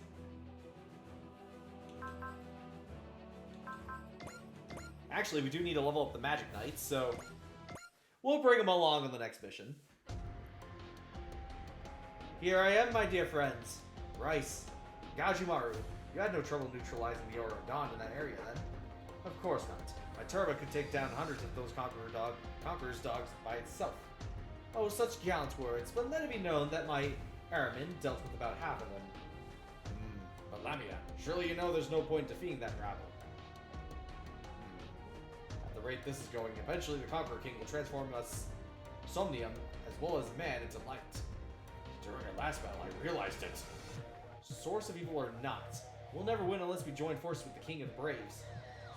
Actually, we do need to level up the Magic Knights, so we'll bring them along on the next mission. Here I am, my dear friends. Rice, Gajumaru, you had no trouble neutralizing the Aura of Dawn in that area, then? Of course not. My turbo could take down hundreds of those Conqueror's dogs by itself. Oh, such gallant words, but let it be known that my airmen dealt with about half of them. But Lamia, surely you know there's no point defeating that rabble. At the rate this is going, eventually the Conqueror King will transform us, Somnium, as well as man, into light. During our last battle, I realized it. Source of evil or not, we'll never win unless we join forces with the King of the Braves.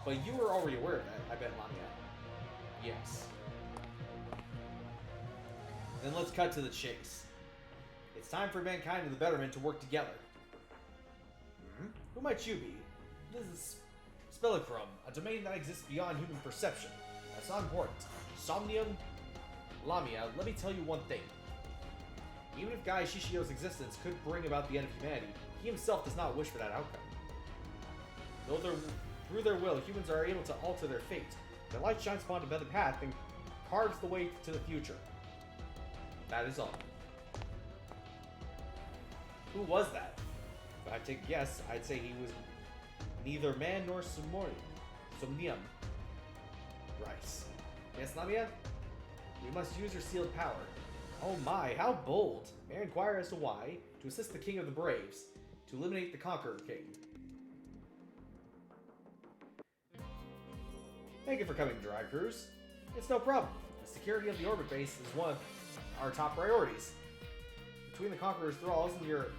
But you were already aware of that, I bet, Lamia. Yes. Then let's cut to the chase. It's time for mankind and the Betterment to work together. Who might you be? This is Spellicrum, a domain that exists beyond human perception. That's not important. Somnium, Lamia, let me tell you one thing. Even if Gai Shishio's existence could bring about the end of humanity, he himself does not wish for that outcome. Though through their will, humans are able to alter their fate. Their light shines upon a better path and carves the way to the future. That is all. Who was that? If I had to take a guess, I'd say he was neither man nor Somnium. Rice. Yes, Lamia? We must use your sealed power. Oh my, how bold! May I inquire as to why? To assist the King of the Braves. To eliminate the Conqueror King. Thank you for coming, Dry Cruise. It's no problem. The security of the orbit base is one of our top priorities. Between the Conqueror's thralls and your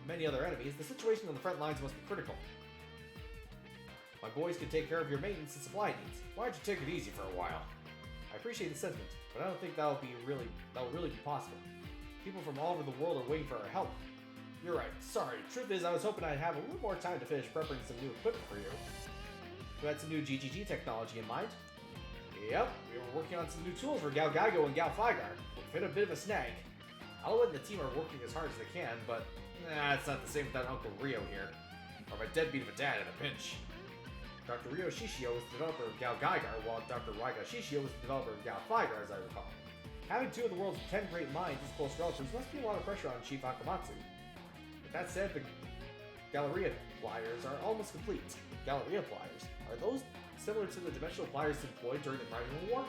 many other enemies, the situation on the front lines must be critical. My boys can take care of your maintenance and supply needs. Why don't you take it easy for a while? I appreciate the sentiment, but I don't think that will really be possible. People from all over the world are waiting for our help. You're right. Sorry. Truth is, I was hoping I'd have a little more time to finish prepping some new equipment for you. You had some new GGG technology in mind? Yep, we were working on some new tools for Gal Gaigo and Gal Flygar. We've hit a bit of a snag. Aluet and the team are working as hard as they can, but it's not the same without Uncle Rio here. Or my deadbeat of a dad in a pinch. Dr. Rio Shishio was the developer of Gal Gaigar, while Dr. Raiga Shishio was the developer of Gal Figar, as I recall. Having two of the world's 10 great minds as close relatives must be a lot of pressure on Chief Akamatsu. With that said, the Galleria pliers are almost complete. Galleria pliers? Are those similar to the dimensional pliers employed during the Primal War?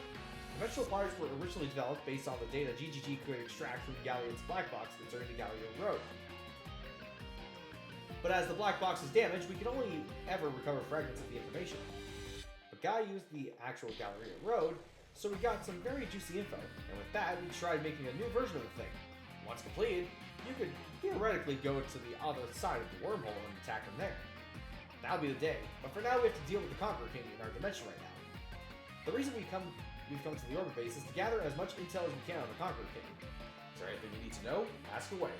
Dimensional pliers were originally developed based on the data GGG could extract from Galleon's black box concerning the Galleon Road. But as the black box is damaged, we can only ever recover fragments of the information. But Guy used the actual Galleria Road, so we got some very juicy info, and with that, we tried making a new version of the thing. Once completed, you could theoretically go to the other side of the wormhole and attack them there. That'll be the day, but for now we have to deal with the Conqueror King in our dimension right now. The reason we've come to the orbit base is to gather as much intel as we can on the Conqueror King. Is there anything you need to know? Ask away.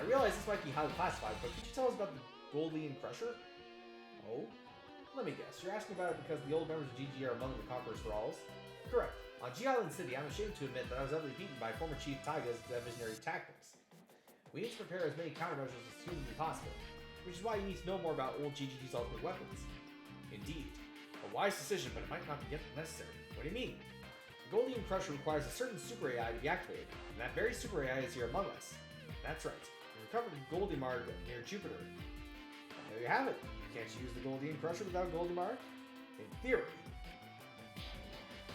I realize this might be highly classified, but could you tell us about the Goldian Crusher? Oh? Let me guess, you're asking about it because the old members of GG are among the Conqueror's thralls? Correct. On G Island City, I'm ashamed to admit that I was utterly beaten by former Chief Taiga's visionary tactics. We need to prepare as many countermeasures as humanly possible, which is why you need to know more about old GGG's ultimate weapons. Indeed. A wise decision, but it might not be yet necessary. What do you mean? The Goldian Crusher requires a certain super AI to be activated, and that very super AI is here among us. That's right. We recovered Goldimar near Jupiter. And there you have it. Can't you use the Goldian Crusher without Goldimar? In theory.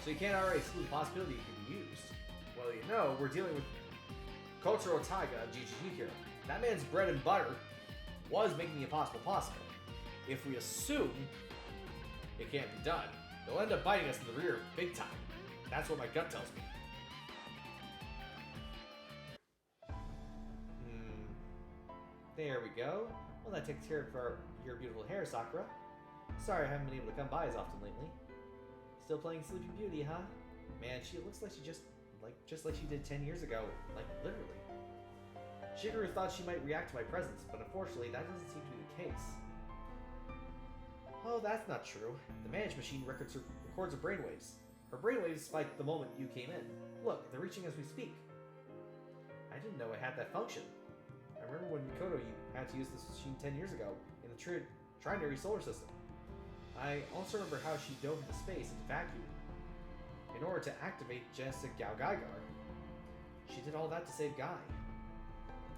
So you can't already exclude the possibility it could be used. Well, you know, we're dealing with Kotaro Taiga, a GGG hero. That man's bread and butter was making the impossible possible. If we assume it can't be done, they'll end up biting us in the rear big time. That's what my gut tells me. There we go. Well, that takes care of your beautiful hair, Sakura. Sorry I haven't been able to come by as often lately. Still playing Sleeping Beauty, huh? Man, she looks like she just like she did 10 years ago. Like, literally. Shigeru thought she might react to my presence, but unfortunately, that doesn't seem to be the case. Oh, that's not true. The manage machine records her brainwaves. Her brainwaves spiked the moment you came in. Look, they're reaching as we speak. I didn't know it had that function. I remember when Mikoto had to use this machine 10 years ago in the Trinary solar system. I also remember how she dove into space into vacuum in order to activate Jessica Gaigar. She did all that to save Guy.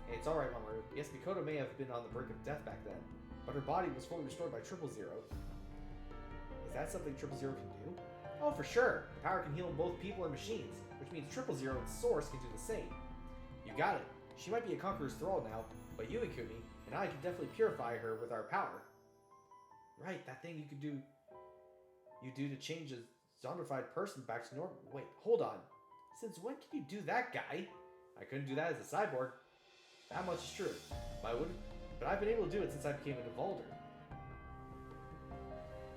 Hey, it's alright, Mamoru. Yes, Mikoto may have been on the brink of death back then, but her body was fully restored by 000. Is that something 000 can do? Oh, for sure! The power can heal both people and machines, which means 000 and Source can do the same. You got it. She might be a Conqueror's thrall now, but you, Ikumi, and I can definitely purify her with our power. Right, that thing you do to change a zombified person back to normal. Wait, hold on. Since when can you do that, Guy? I couldn't do that as a cyborg. That much is true. But I've been able to do it since I became a Devolder.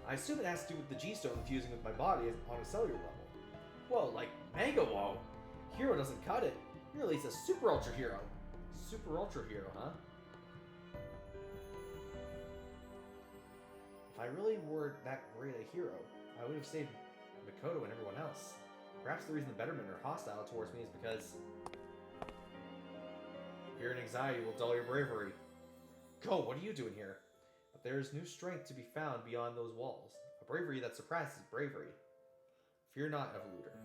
I assume it has to do with the G-Stone fusing with my body on a cellular level. Whoa, like Mega Whoa! Hero doesn't cut it. You're at least a Super Ultra Hero. Super Ultra Hero, huh? If I really were that great a hero, I would have saved Mikoto and everyone else. Perhaps the reason the Bettermen are hostile towards me is because fear and anxiety will dull your bravery. Go, what are you doing here? But there is new strength to be found beyond those walls. A bravery that surpasses bravery. Fear not, Evoluter.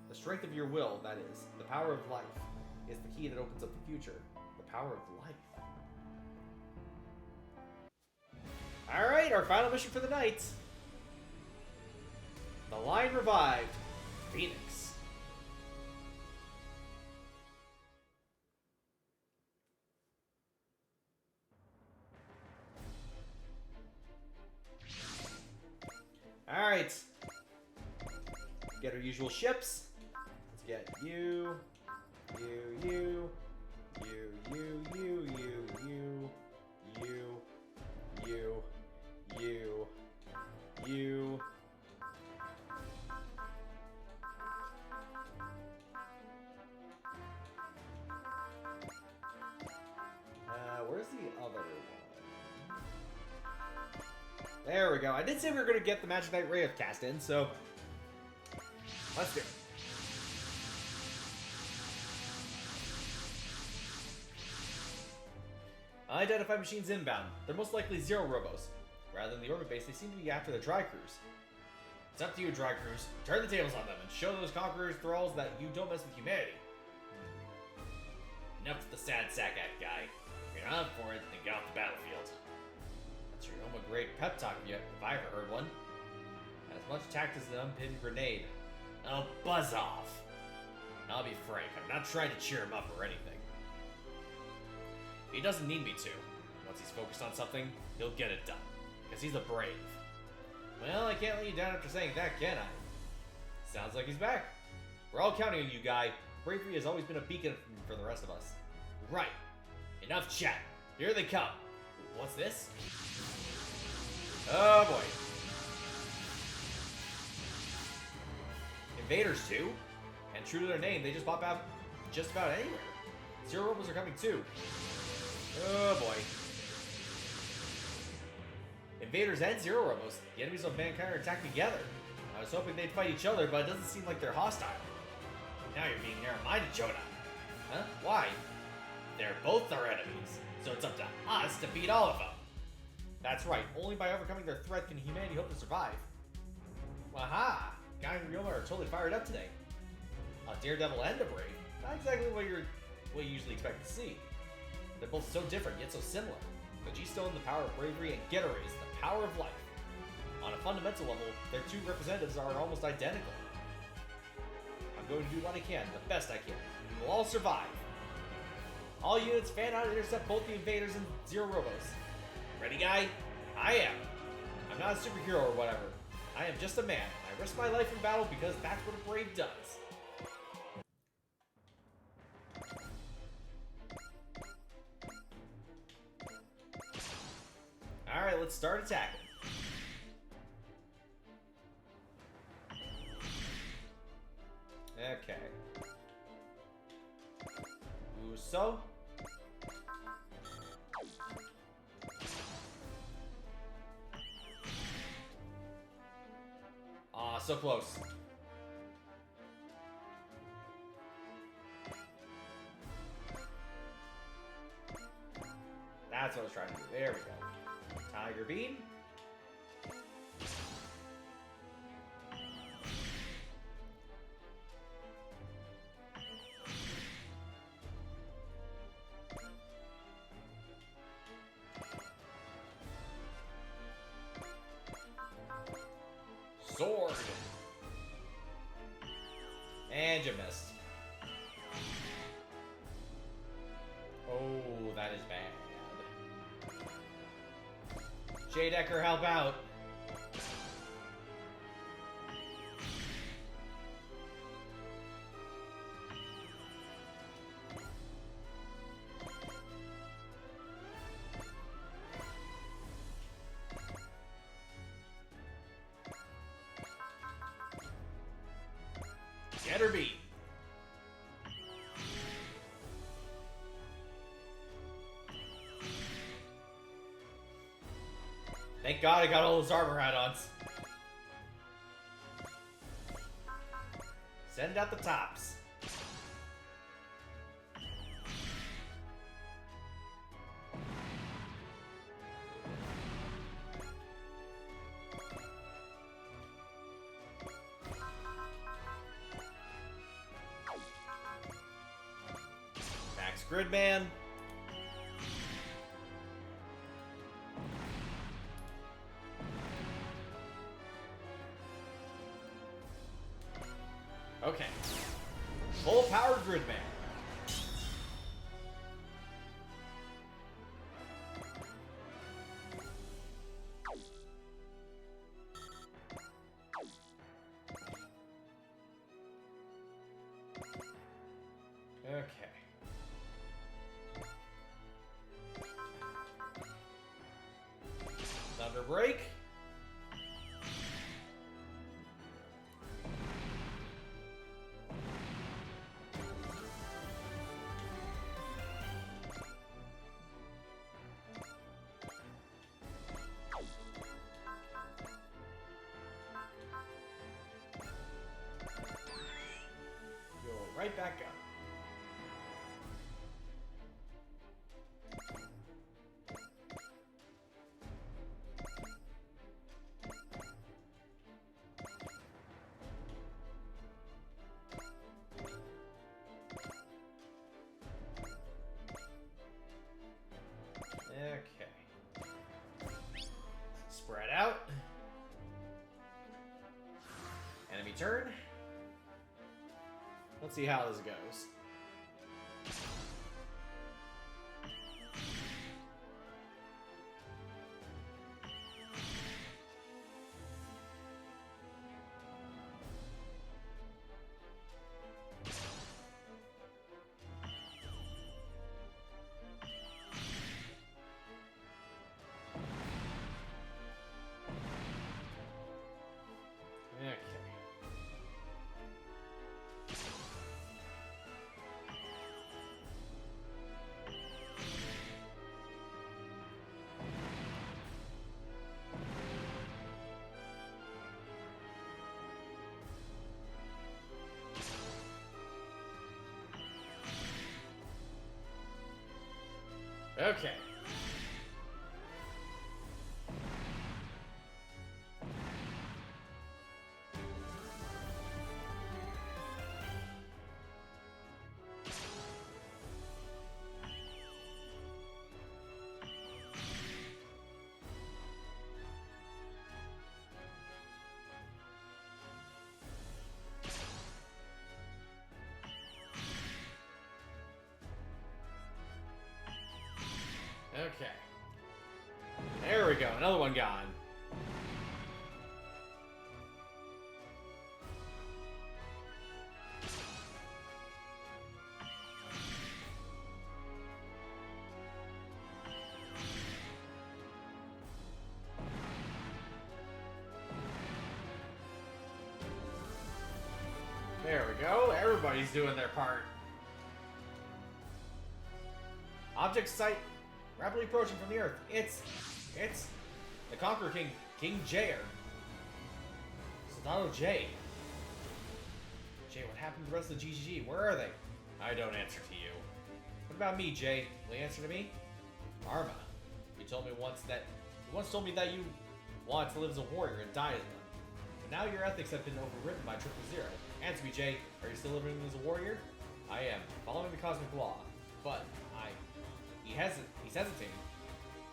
The strength of your will, that is, the power of life, is the key that opens up the future. The power of life. Alright, our final mission for the night. The line revived. Phoenix. Alright. Get our usual ships. Let's get you, you, where's the other one? There we go. I did say we were going to get the Magic Knight Ray of cast in, so let's do it. Unidentified machines inbound. They're most likely Zero Robos. Rather than the orbit base, they seem to be after the Dry Crews. It's up to you, Dry Crews. Turn the tables on them and show those conquerors thralls that you don't mess with humanity. Enough with the sad sack act, guy. If you're not up for it, then get off the battlefield. That's your normal great pep talk if I ever heard one. As much tact as an unpinned grenade. Oh, buzz off. I'll be frank, I'm not trying to cheer him up or anything. He doesn't need me to. Once he's focused on something, he'll get it done. Because he's a brave. Well, I can't let you down after saying that, can I? Sounds like he's back. We're all counting on you, guy. Bravery has always been a beacon for the rest of us. Right. Enough chat. Here they come. What's this? Oh boy. Invaders too? And true to their name, they just pop out just about anywhere. Zero Robos are coming too. Oh boy. Invaders and Zero Robos, the enemies of mankind, are attacking together. I was hoping they'd fight each other, but it doesn't seem like they're hostile. Now you're being narrow-minded, Jonah. Huh? Why? They're both our enemies, so it's up to us to beat all of them. That's right, only by overcoming their threat can humanity hope to survive. Waha! Guy and Ryoma are totally fired up today. A daredevil and a brave. Not exactly what you usually expect to see. They're both so different, yet so similar. The G-Stone, the power of bravery, and Getaway is the power of life. On a fundamental level, their two representatives are almost identical. I'm going to do what I can, the best I can. We will all survive. All units fan out and intercept both the invaders and Zero Robos. Ready, guy? I am. I'm not a superhero or whatever. I am just a man. I risk my life in battle because that's what a brave does. Alright, let's start attacking. Okay. Uso. Ah, so close. That's what I was trying to do. There we go. Tiger Beam. Sword. And you missed. Oh, that is bad. J-Decker, help out. Get her beat. Thank God I got all those armor add-ons. Send out the tops. Max Gridman. Okay. Full power Gridman. Okay. Thunder Break. Right back up. Happy turn. Let's see how this goes. Okay. Okay. Okay. There we go. Another one gone. There we go. Everybody's doing their part. Object sight rapidly approaching from the Earth. It's the Conqueror King, King Jair. Soldado J. Jay, what happened to the rest of the GGG? Where are they? I don't answer to you. What about me, Jay? Will you answer to me? Arma, you told me once told me that you wanted to live as a warrior and die as one. But now your ethics have been overwritten by 000. Answer me, Jay. Are you still living as a warrior? I am, following the cosmic law. But he's hesitating,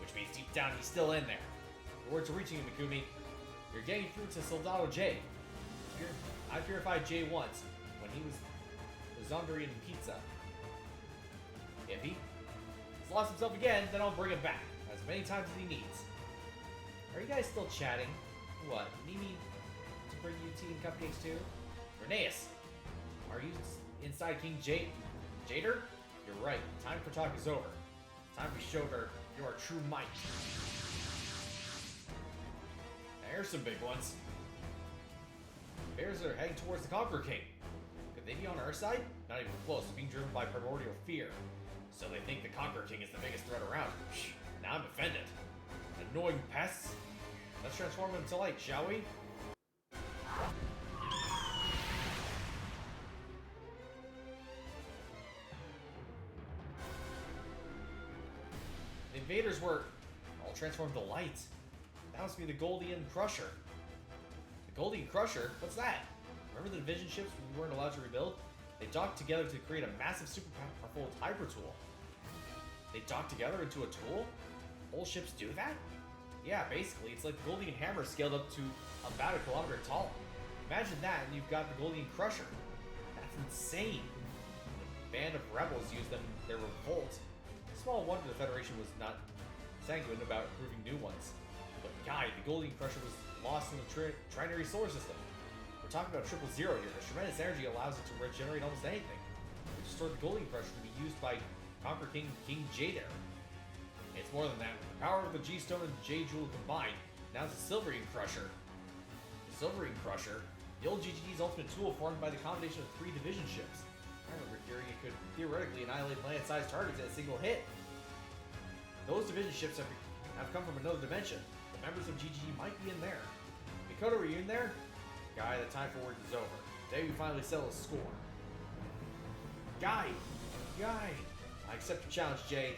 which means deep down he's still in there. The words are reaching you, Mikumi. You're getting through to Soldado J. I purified Jay once, when he was the Zondarian pizza. If he's lost himself again, then I'll bring him back, as many times as he needs. Are you guys still chatting? What, need me to bring you tea and cupcakes too? Reneus, are you inside King Jader? You're right, time for talk is over. Time we showed her your true might. Now here's some big ones. Bears are heading towards the Conqueror King. Could they be on our side? Not even close, being driven by primordial fear. So they think the Conqueror King is the biggest threat around. Psh, now I'm offended. Annoying pests. Let's transform them to light, shall we? The invaders were all transformed to light. That must be the Goldian Crusher. The Goldian Crusher? What's that? Remember the division ships we weren't allowed to rebuild? They docked together to create a massive super powerful hyper tool. They docked together into a tool? All ships do that? Yeah, basically, it's like the Goldian Hammer scaled up to about a kilometer tall. Imagine that, and you've got the Goldian Crusher. That's insane. The band of rebels used them in their revolt. Small wonder the Federation was not sanguine about improving new ones. But guy, the Goldian Crusher was lost in the trinary solar system. We're talking about 000 here. The tremendous energy allows it to regenerate almost anything. We restored the Goldian Crusher to be used by Conqueror King Jader. It's more than that. The power of the G-Stone and J-Jewel combined, now it's a Silverine Crusher. The Silverine Crusher, the old GGG's ultimate tool formed by the combination of 3 division ships. I remember hearing it could theoretically annihilate planet-sized targets in a single hit. Those division ships have come from another dimension. The members of GGG might be in there. Mikoto, were you in there? Guy, the time for work is over. Today we finally settle a score. Guy! I accept your challenge, Jay.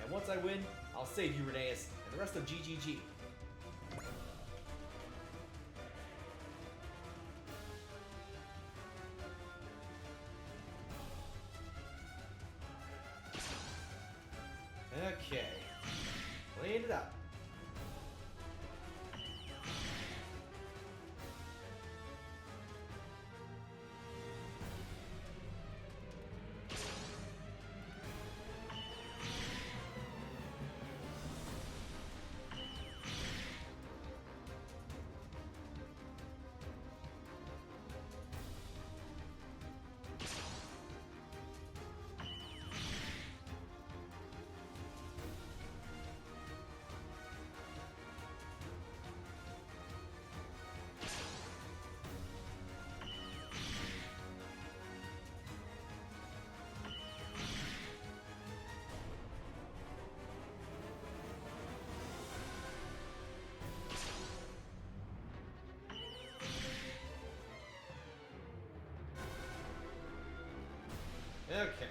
And once I win, I'll save you, Reneus, and the rest of GGG. Okay. Clean it up. Okay.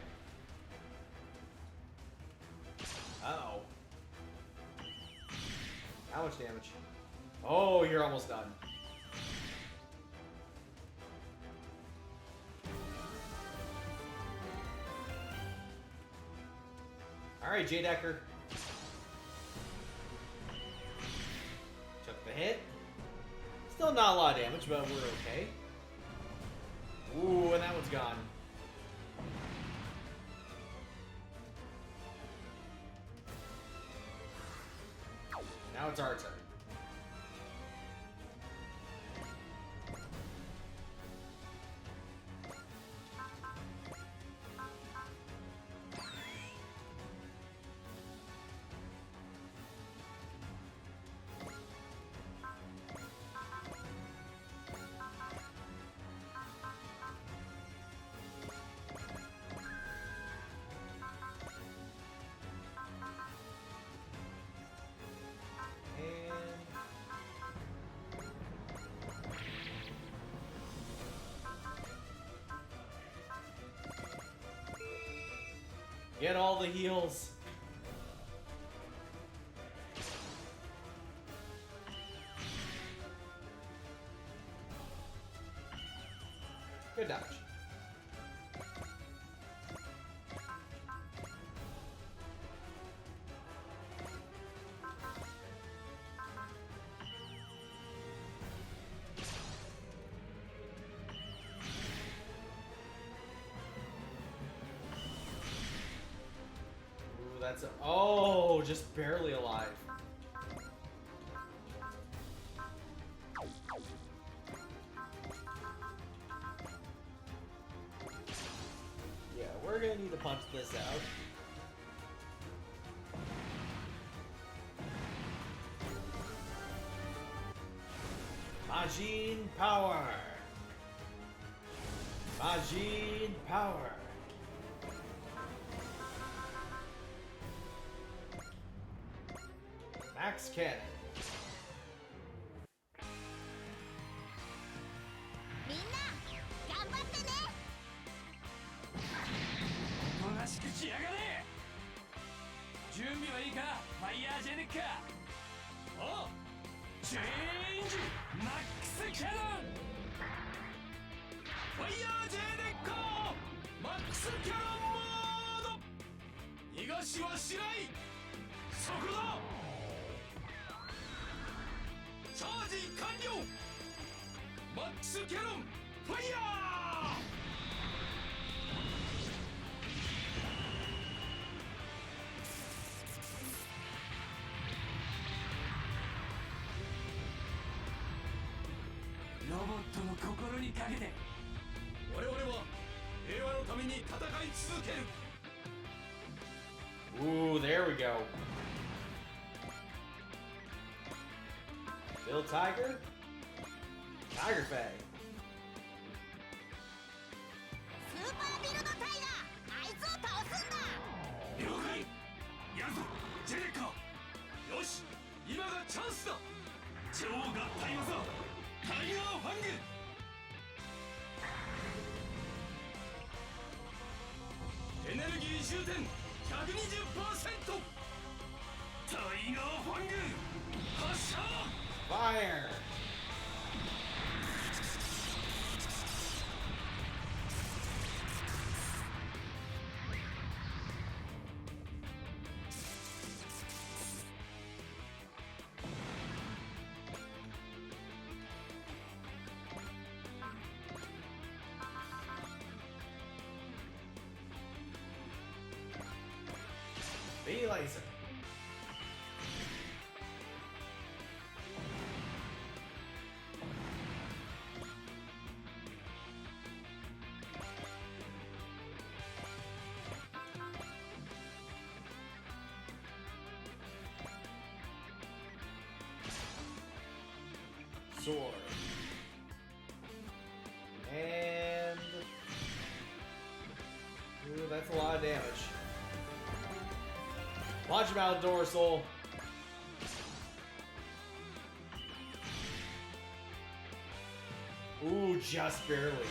Uh-oh. How much damage? Oh, you're almost done. Alright, J Decker. Took the hit. Still not a lot of damage, but we're okay. Ooh, and that one's gone. Now it's our turn. Get all the heals. Good dodge. That's oh, just barely alive. Yeah, we're gonna need to punch this out. Majin power. Majin power. Max cannon. みんな頑張ってね。おとなしくしやがれ。準備はいいか、ファイヤージェネッカ。おう、チェンジマックスキャノン。ファイヤージェネッカマックスキャノンモード。逃がしはしない。そこだ。チャージ完了。マックスキャノンファイヤー。ロボットの心にかけて我々は平和のために戦い続ける。 Ooh, there we go. Bill Tiger? Tiger Fang. スーパービルドタイガー、あいつを倒すんだ。了解。やるぞジェネッカ。よし、今がチャンスだ。超合体技タイガーファング。エネルギー充填 120%。 タイガーファング発射。 Fire! B laser. Sword. And ooh, that's a lot of damage. Launch him out, dorsal. Ooh, just barely.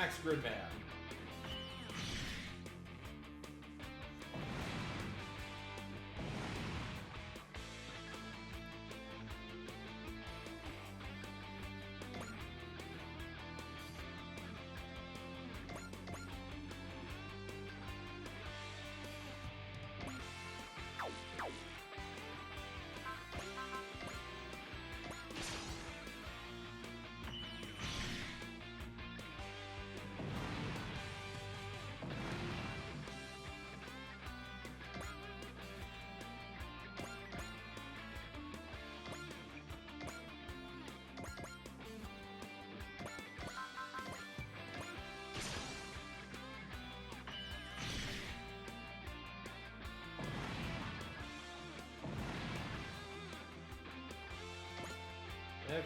Max Gridman. Okay.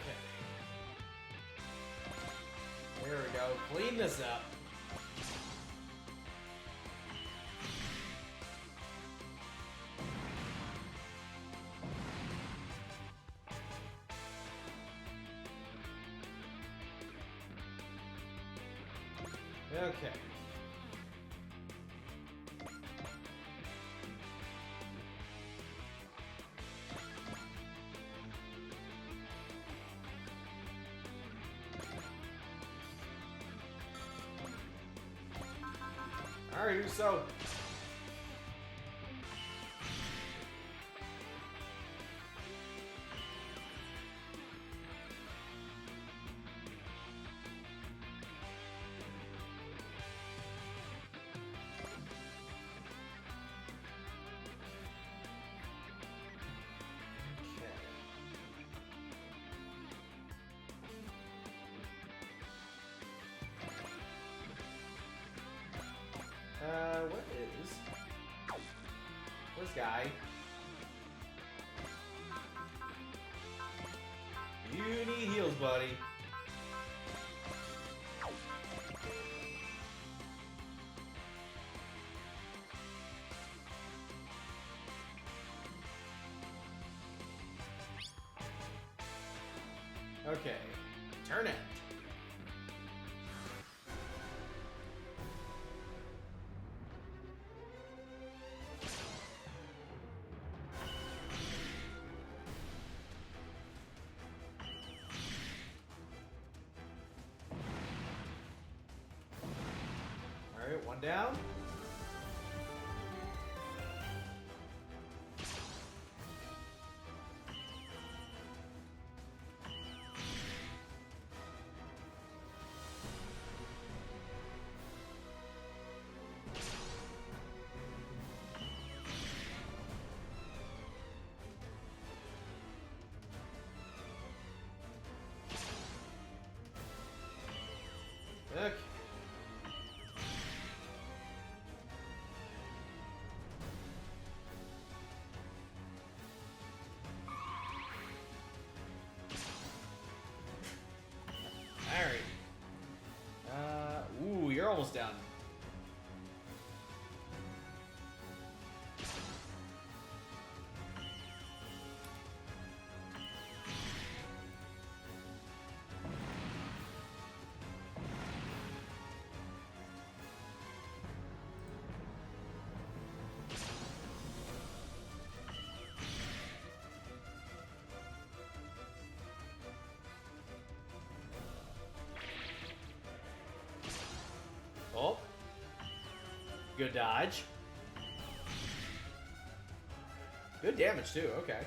There we go. Clean this up. Okay. Alright, so what is this guy? You need heals, buddy. Okay, turn it. Alright, one down. Okay. Alright. Ooh, you're almost done. Oh. Good dodge. Good damage, too. Okay.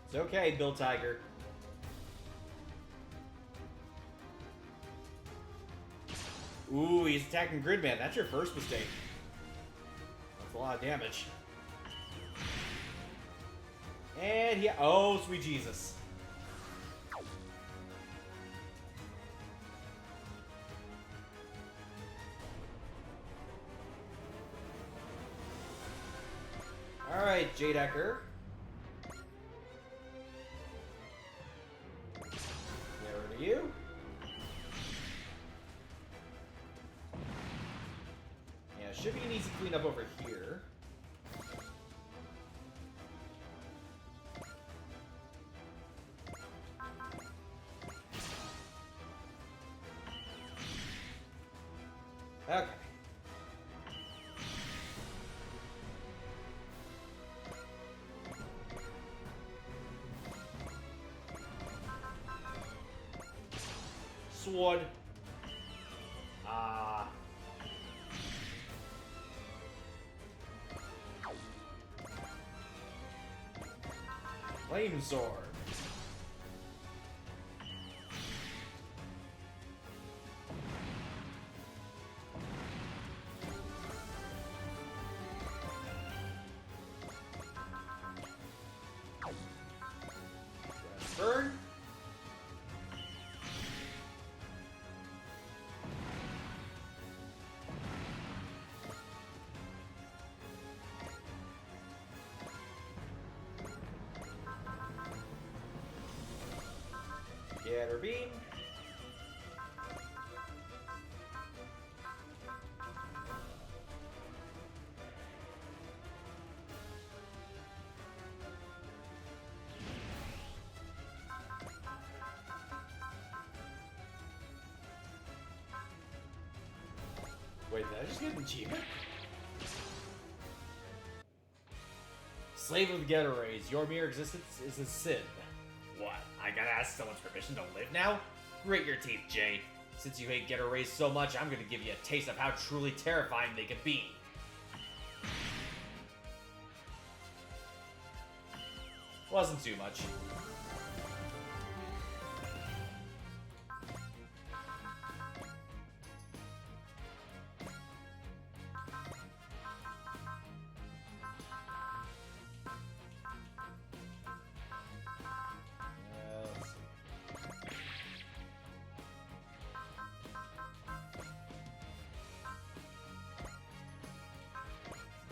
It's okay, Bill Tiger. Ooh, he's attacking Gridman. That's your first mistake. That's a lot of damage. And yeah, oh, sweet Jesus. All right, Jadecker. clean up over here. Okay. Sword. Flame sword. Burn. Get her beam. Wait, did I just get an achievement? Slave of the Ghetto Rays, your mere existence is a sin. What? I gotta ask someone's permission to live now? Grit your teeth, Jay. Since you hate Ghetto Rays so much, I'm gonna give you a taste of how truly terrifying they can be. Wasn't too much.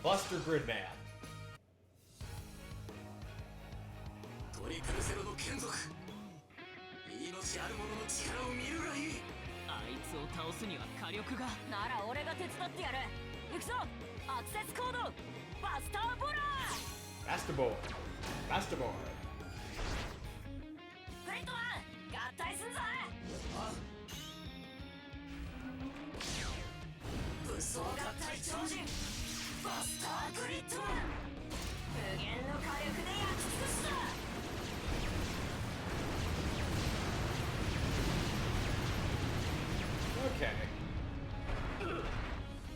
Buster Gridman. トリプルゼロの眷属命ある者の力を見るがいいあいつを倒すには火力が。なら俺が手伝ってやる。行くぞ。アクセスコードバスターボラー。マスターボール。マスターボール。フレットマン合体すんぞ。武装合体超人バスターグリッドマン無限の火力で焼き尽くすぞ。Okay.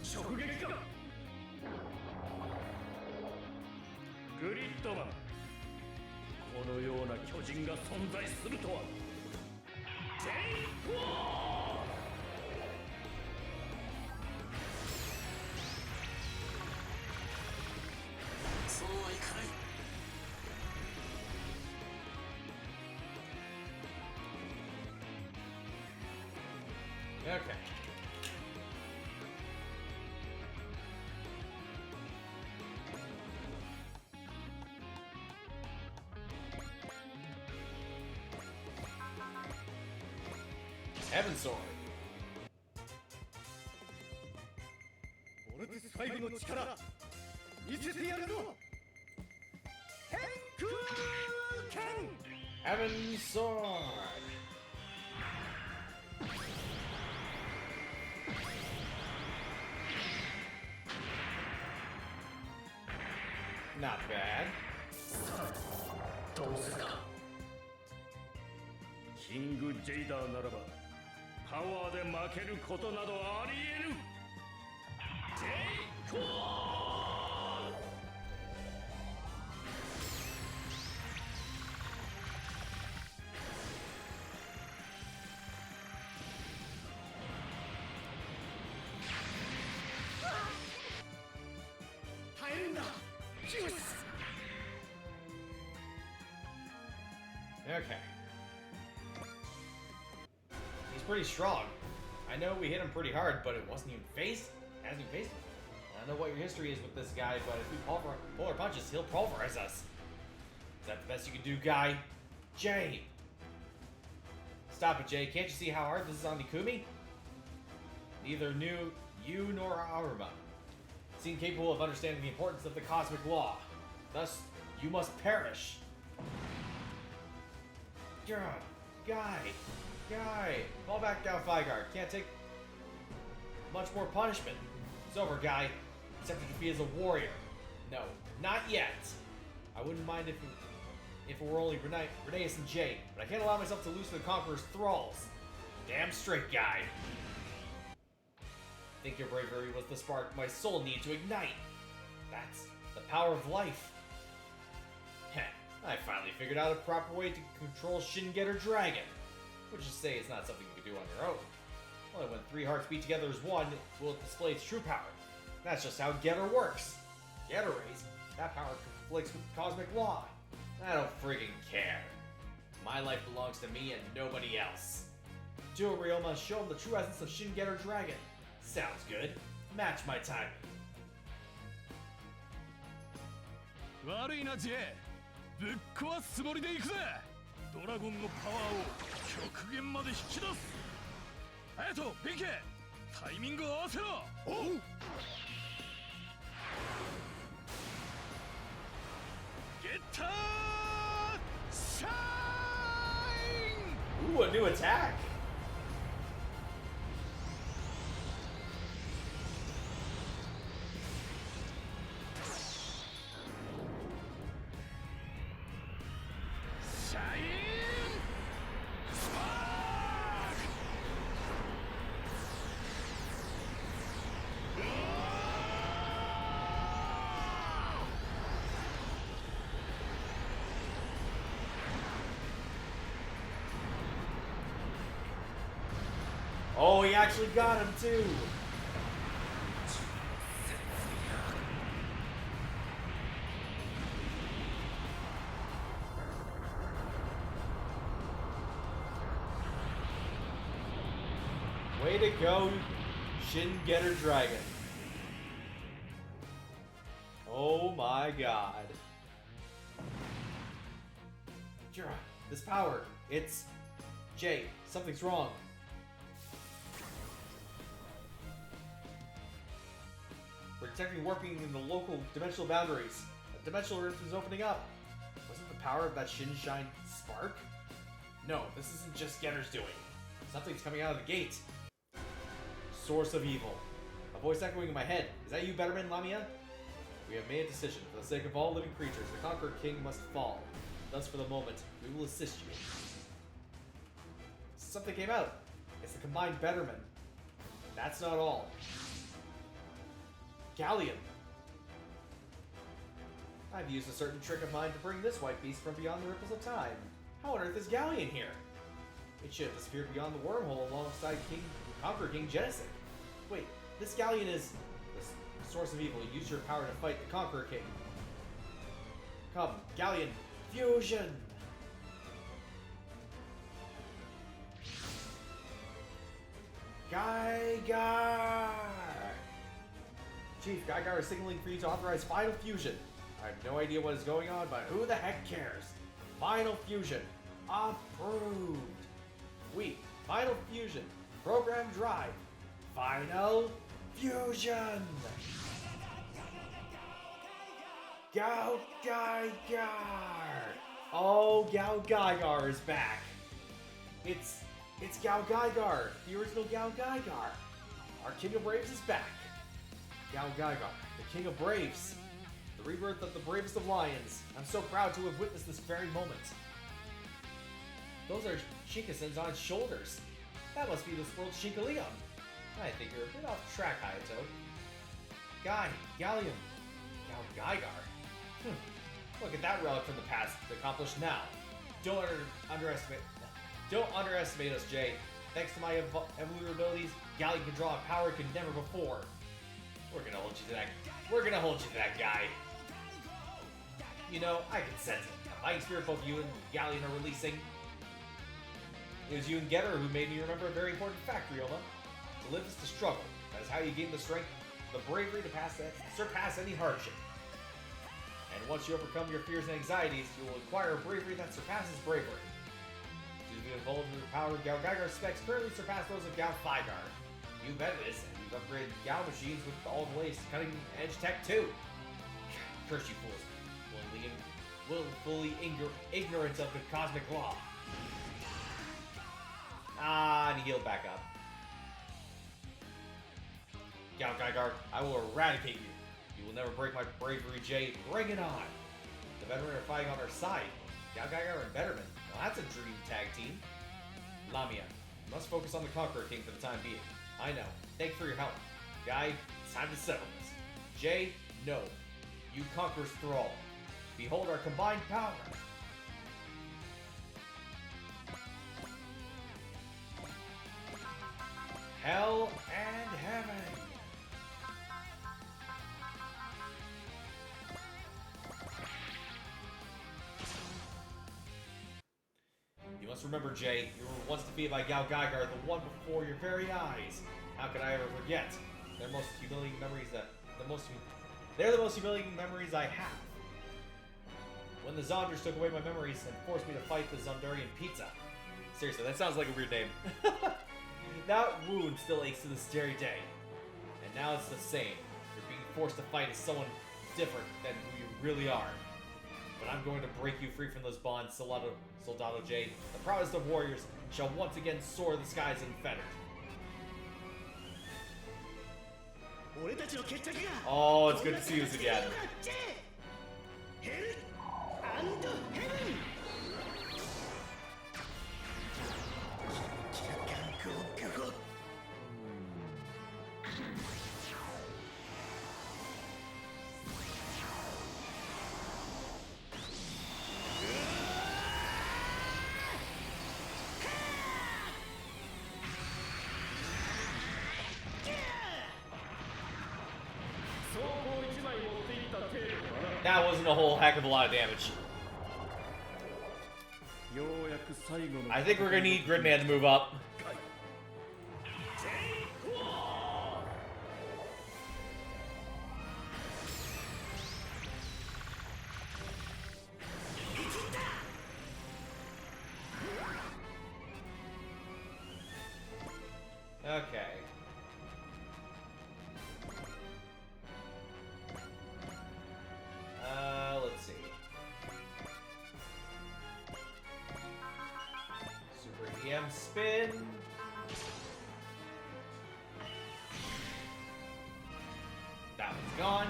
直撃か。グリッドマン、このような巨人が存在するとは。テイクオフ。そうはいかない Okay. Heaven Sword. ボルテス5の力見せてやるぞ。変空剣 Heaven Sword. Not bad. どうするか。キング・ジェイダーならばパワーで負けることなどありえぬ。テイクオフ。耐えるんだ。よし。 Okay. He's pretty strong. I know we hit him pretty hard, but it wasn't even phased. Hasn't even phased him. I don't know what your history is with this guy, but if we pull our punches, he'll pulverize us. Is that the best you can do, guy? Jay! Stop it, Jay. Can't you see how hard this is on Nikumi? Neither knew you nor Aruma. seem capable of understanding the importance of the cosmic law. Thus, you must perish. Guy, fall back down, Fygar. Can't take much more punishment. It's over, Guy. Accept your defeat as a warrior. No, not yet. I wouldn't mind if it were only Reneus and Jay, but I can't allow myself to loosen the Conqueror's thralls. Damn straight, Guy. I think your bravery was the spark my soul needed to ignite. That's the power of life. Heh, I finally figured out a proper way to control Shin-Getter Dragon. Which is to say, it's not something you can do on your own. Only when 3 hearts beat together as one will it display its true power. That's just how Getter works. Getter rays, that power conflicts with cosmic law. I don't friggin' care. My life belongs to me and nobody else. Do it, Ryoma. Show him the true essence of Shin-Getter Dragon. Sounds good. Match my timing. 悪いなジェイ、ぶっ壊すつもりで行くぜ。ドラゴンのパワーを極限まで引き出す。隼人、ピケ、タイミングを合わせろ。おう。ゲッターシャイン。 Ooh, a new attack. Oh, he actually got him too. Way to go, Shin-Getter Dragon. Oh my god. Jira, this power, it's... Jay, something's wrong. We're detecting warping in the local dimensional boundaries. A dimensional rift is opening up. Wasn't the power of that Shin-Shine spark? No, this isn't just Getter's doing. Something's coming out of the gate. Source of evil. A voice echoing in my head. Is that you, Betterman, Lamia? We have made a decision. For the sake of all living creatures, the Conqueror King must fall. Thus, for the moment, we will assist you. Something came out. It's the combined Betterman. That's not all. Galleon. I've used a certain trick of mine to bring this white beast from beyond the ripples of time. How on earth is Galleon here? It should have disappeared beyond the wormhole alongside Conqueror King Genesic. Wait, this Galleon is the source of evil. Use your power to fight the Conqueror King. Come, Galleon, fusion! Geigar! Chief, Geigar is signaling for you to authorize Final Fusion. I have no idea what is going on, but who the heck cares? Final Fusion. Approved. Final Fusion. Program Drive. Final Fusion. Gao Geigar. Oh, Gao Geigar is back. It's Gao Geigar, the original Gao Geigar. Our King of Braves is back. Gao Geigar, the King of Braves. The rebirth of the bravest of lions. I'm so proud to have witnessed this very moment. Those are Shinkasen's on its shoulders. That must be this world's Shinkaleon. I think you're a bit off track, Hayato. Galleon, Gao Geigar. Look at that relic from the past, accomplished now. Don't underestimate us, Jay. Thanks to my evolutionary abilities, Galleon can draw a power it could never before. We're gonna hold you to that. We're gonna hold you to that guy. You know, I can sense it. The fighting spirit both you and Galleon are releasing. It was you and Getter who made me remember a very important fact, Ryoma. To live is to struggle. That is how you gain the strength, the bravery to surpass any hardship. And once you overcome your fears and anxieties, you will acquire a bravery that surpasses bravery. Due to the evolvement of the power of Gao Geigar, specs currently surpass those of Gao Fygar. You bet it is. And we've upgraded Gao machines with all the latest cutting edge tech too. Curse you fools. Willfully ignorant of the cosmic law. Ah, and he healed back up. Gao Gaigar, I will eradicate you. You will never break my bravery, Jay. Bring it on. The veteran are fighting on our side. Gao Gaigar and Betterman. Well, that's a dream tag team. Lamia, you must focus on the Conqueror King for the time being. I know. Thank you for your help. Guy, it's time to settle this. Jay, no. You Conqueror's thrall. Behold our combined power. Hell and heaven. You must remember, Jay, you were once defeated by Gao Gaigar, the one before your very eyes. How could I ever forget? They're the most humiliating memories I have. When the Zonders took away my memories and forced me to fight the Zondarian Pizza. Seriously, that sounds like a weird name. That wound still aches to this very day. And now it's the same. You're being forced to fight as someone different than who you really are. But I'm going to break you free from those bonds, Soldado J. The proudest of warriors shall once again soar the skies unfettered. Oh, it's good to see you again. That wasn't a whole heck of a lot of damage. I think we're gonna need Gridman to move up. Okay. Let's see. Super EM spin. That one's gone.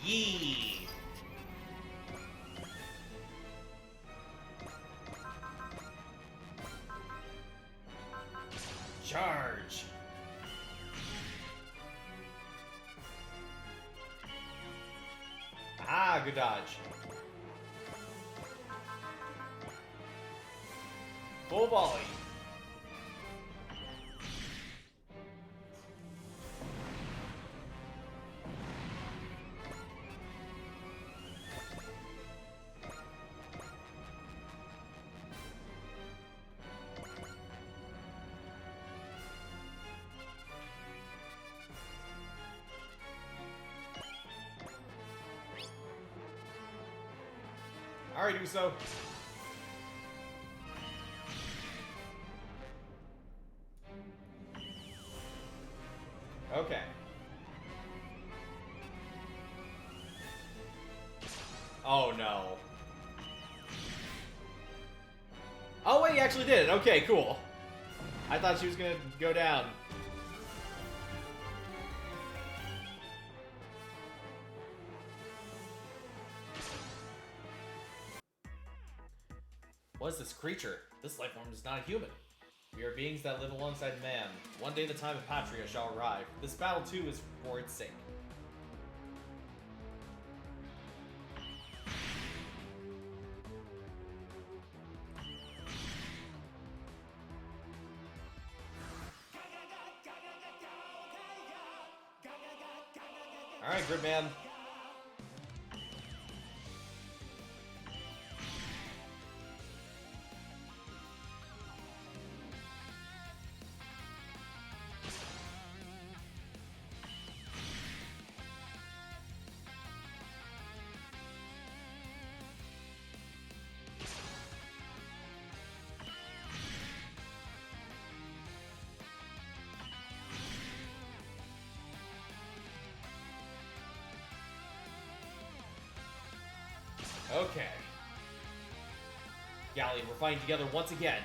Yee. Charge. Ah, good dodge. Full volley. Alright, do so. Okay. Oh no. Oh wait, he actually did it. Okay, cool. I thought she was gonna go down. What is this creature? This life form is not a human. We are beings that live alongside man. One day the time of Patria shall arrive. This battle too is for its sake. Alright, Gridman. Okay. Galleon, we're fighting together once again.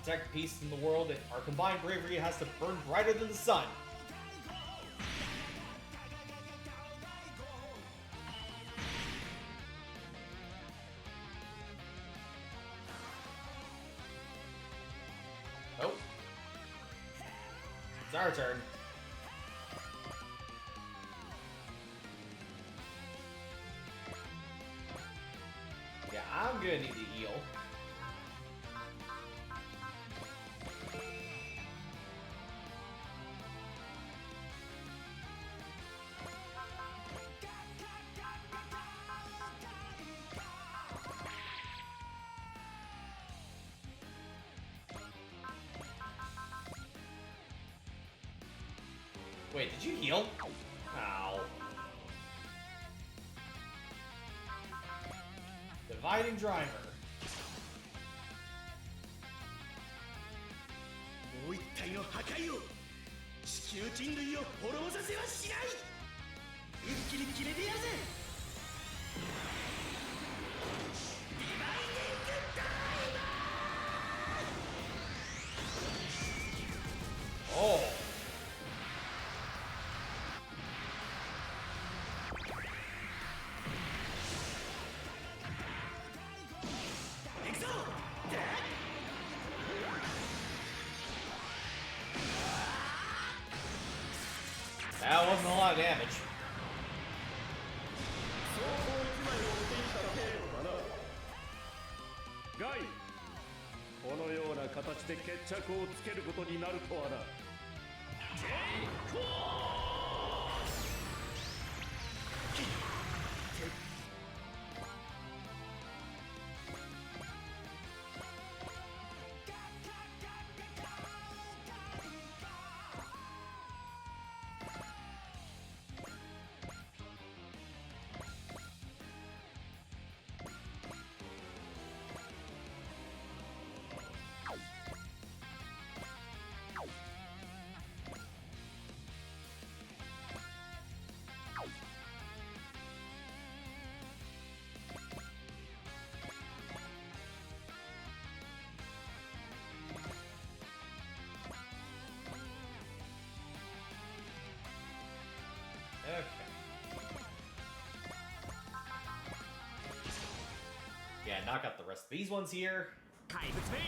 Protect peace in the world, and our combined bravery has to burn brighter than the sun. Oh. It's our turn. Yeah, I'm gonna need the eel. Wait, did you heal? Ow. Dividing driver. もう一体の破壊を地球人類を滅ぼさせはしない。一気に決めてやるぜ。ディバイニングタイム。 Oh. That wasn't a lot of damage. ガイ、このような形で決着をつけることになるとはな。Okay. Yeah, knock out the rest of these ones here. 怪物め、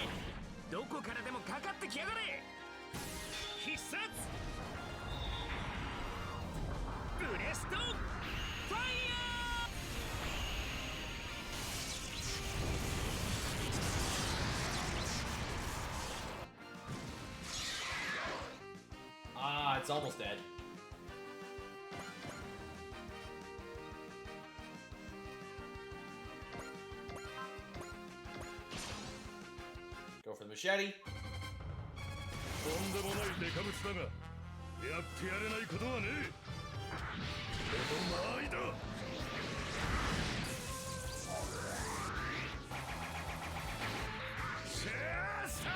どこからでもかかってきやがれ。必殺ブレストファイヤー。Ah, it's almost dead. Go for the machete. とんでもないデカブツだが、やってやれないことはねえ。この間愛だ。シェーサー。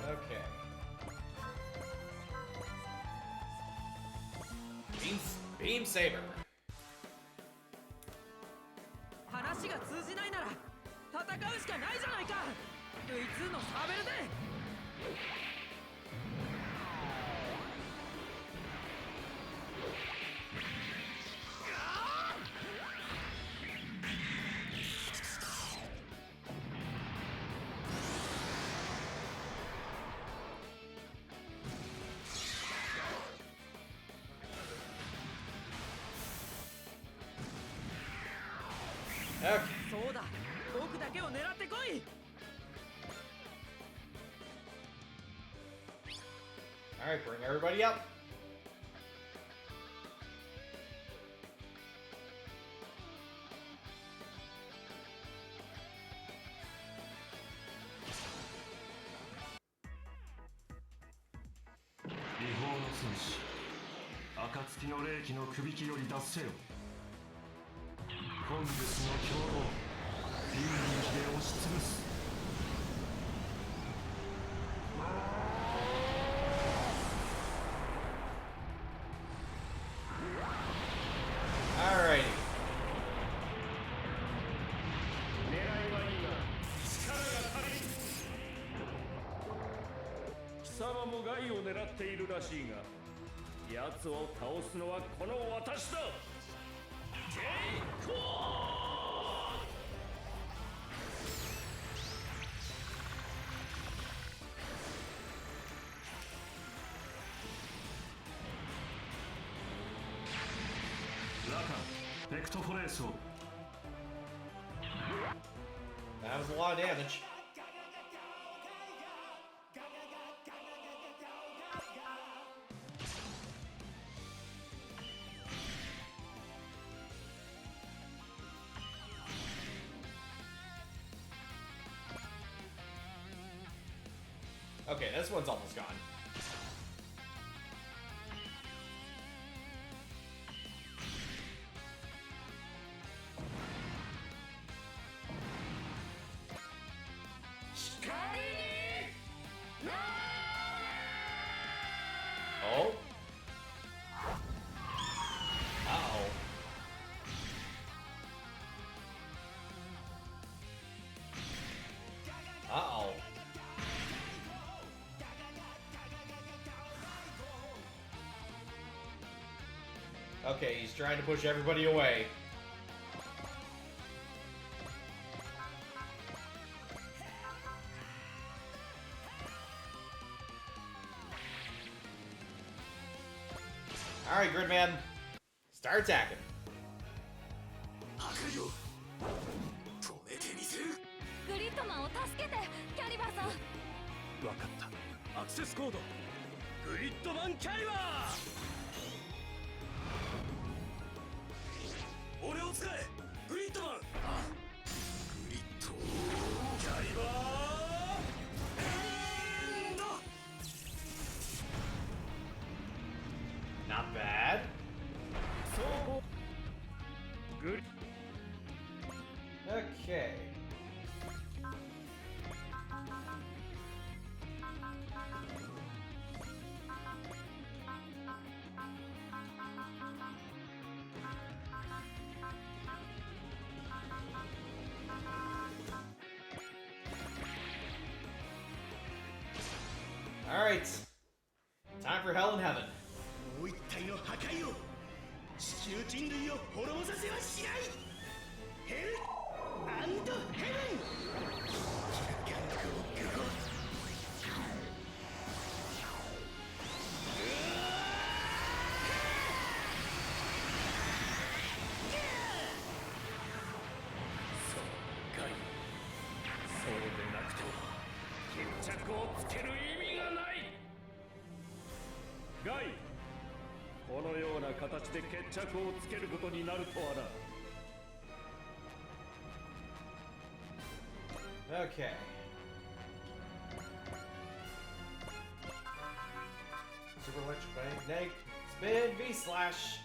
Okay. Beam Saber. 話が通じないなら戦うしかないじゃないか。ルイ2のサーベルで。Okay. そうだ、僕だけを狙ってこい。 Alright, bring everybody up.暁の霊気のくびきより脱せよ。本日の共同、輪廻で押しつぶす。側も害を狙っているらしいが、奴を倒すのはこの私だ。テイクオン。ラカ、ベクトフォレースを。 That was a lot of damage. Okay, this one's almost gone. Oh. Uh-oh. Uh-oh. Okay, he's trying to push everybody away. Alright, Gridman. Start attacking. 破壊を止めてみせる。グリッドマンを助けてキャリバーさん。分かった。アクセスコードグリッドマンキャリバー。俺を使えグリッドマン。グリッドキャリバーエンド。 Not bad. グリ Okay. All right. Time for Hell in Heaven. もう一体の破壊を地球人類を滅ぼさせはしない。ヘルアンドヘブン。そうでなくて決着をつける意味がない。ガイ、このような形で決着をつけることになるとはな。 Okay. Super electromagnetic spin V slash.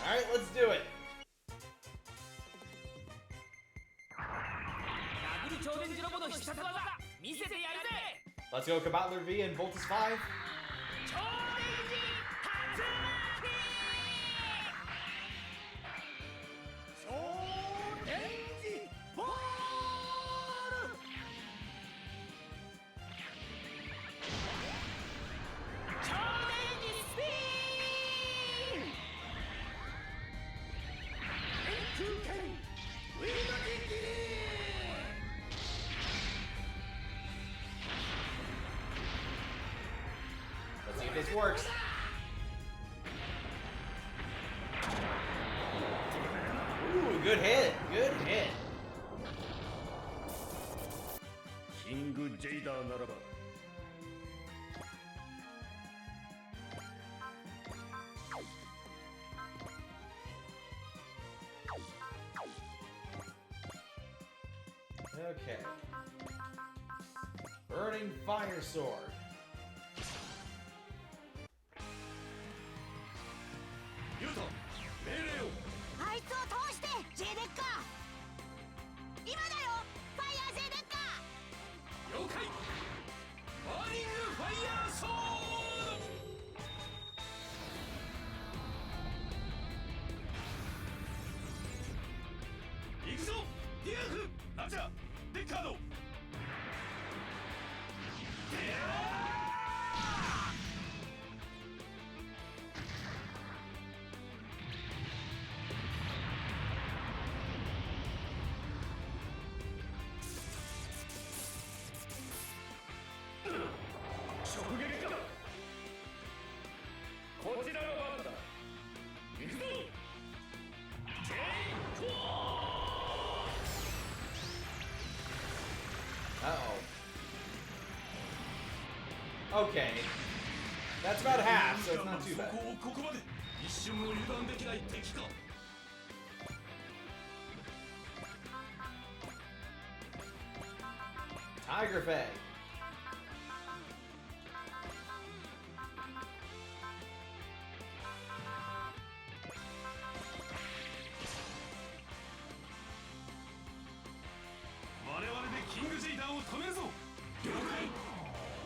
All right, let's do it. ダブル超電磁ロボの必殺技見せてやるぜ。 Let's go, Kabatler V and Voltus 5. 超電磁発超電磁ボール。超電磁スピン。空間ウィルドキッキリ。 Let's see if this works. Ooh, good hit. Good hit. キング・ジェイダーならば Okay. Burning Fire Sword. Uh-oh. Okay. That's about half, so it's not too bad. ここまで一瞬も油断できない敵か Tiger Fang.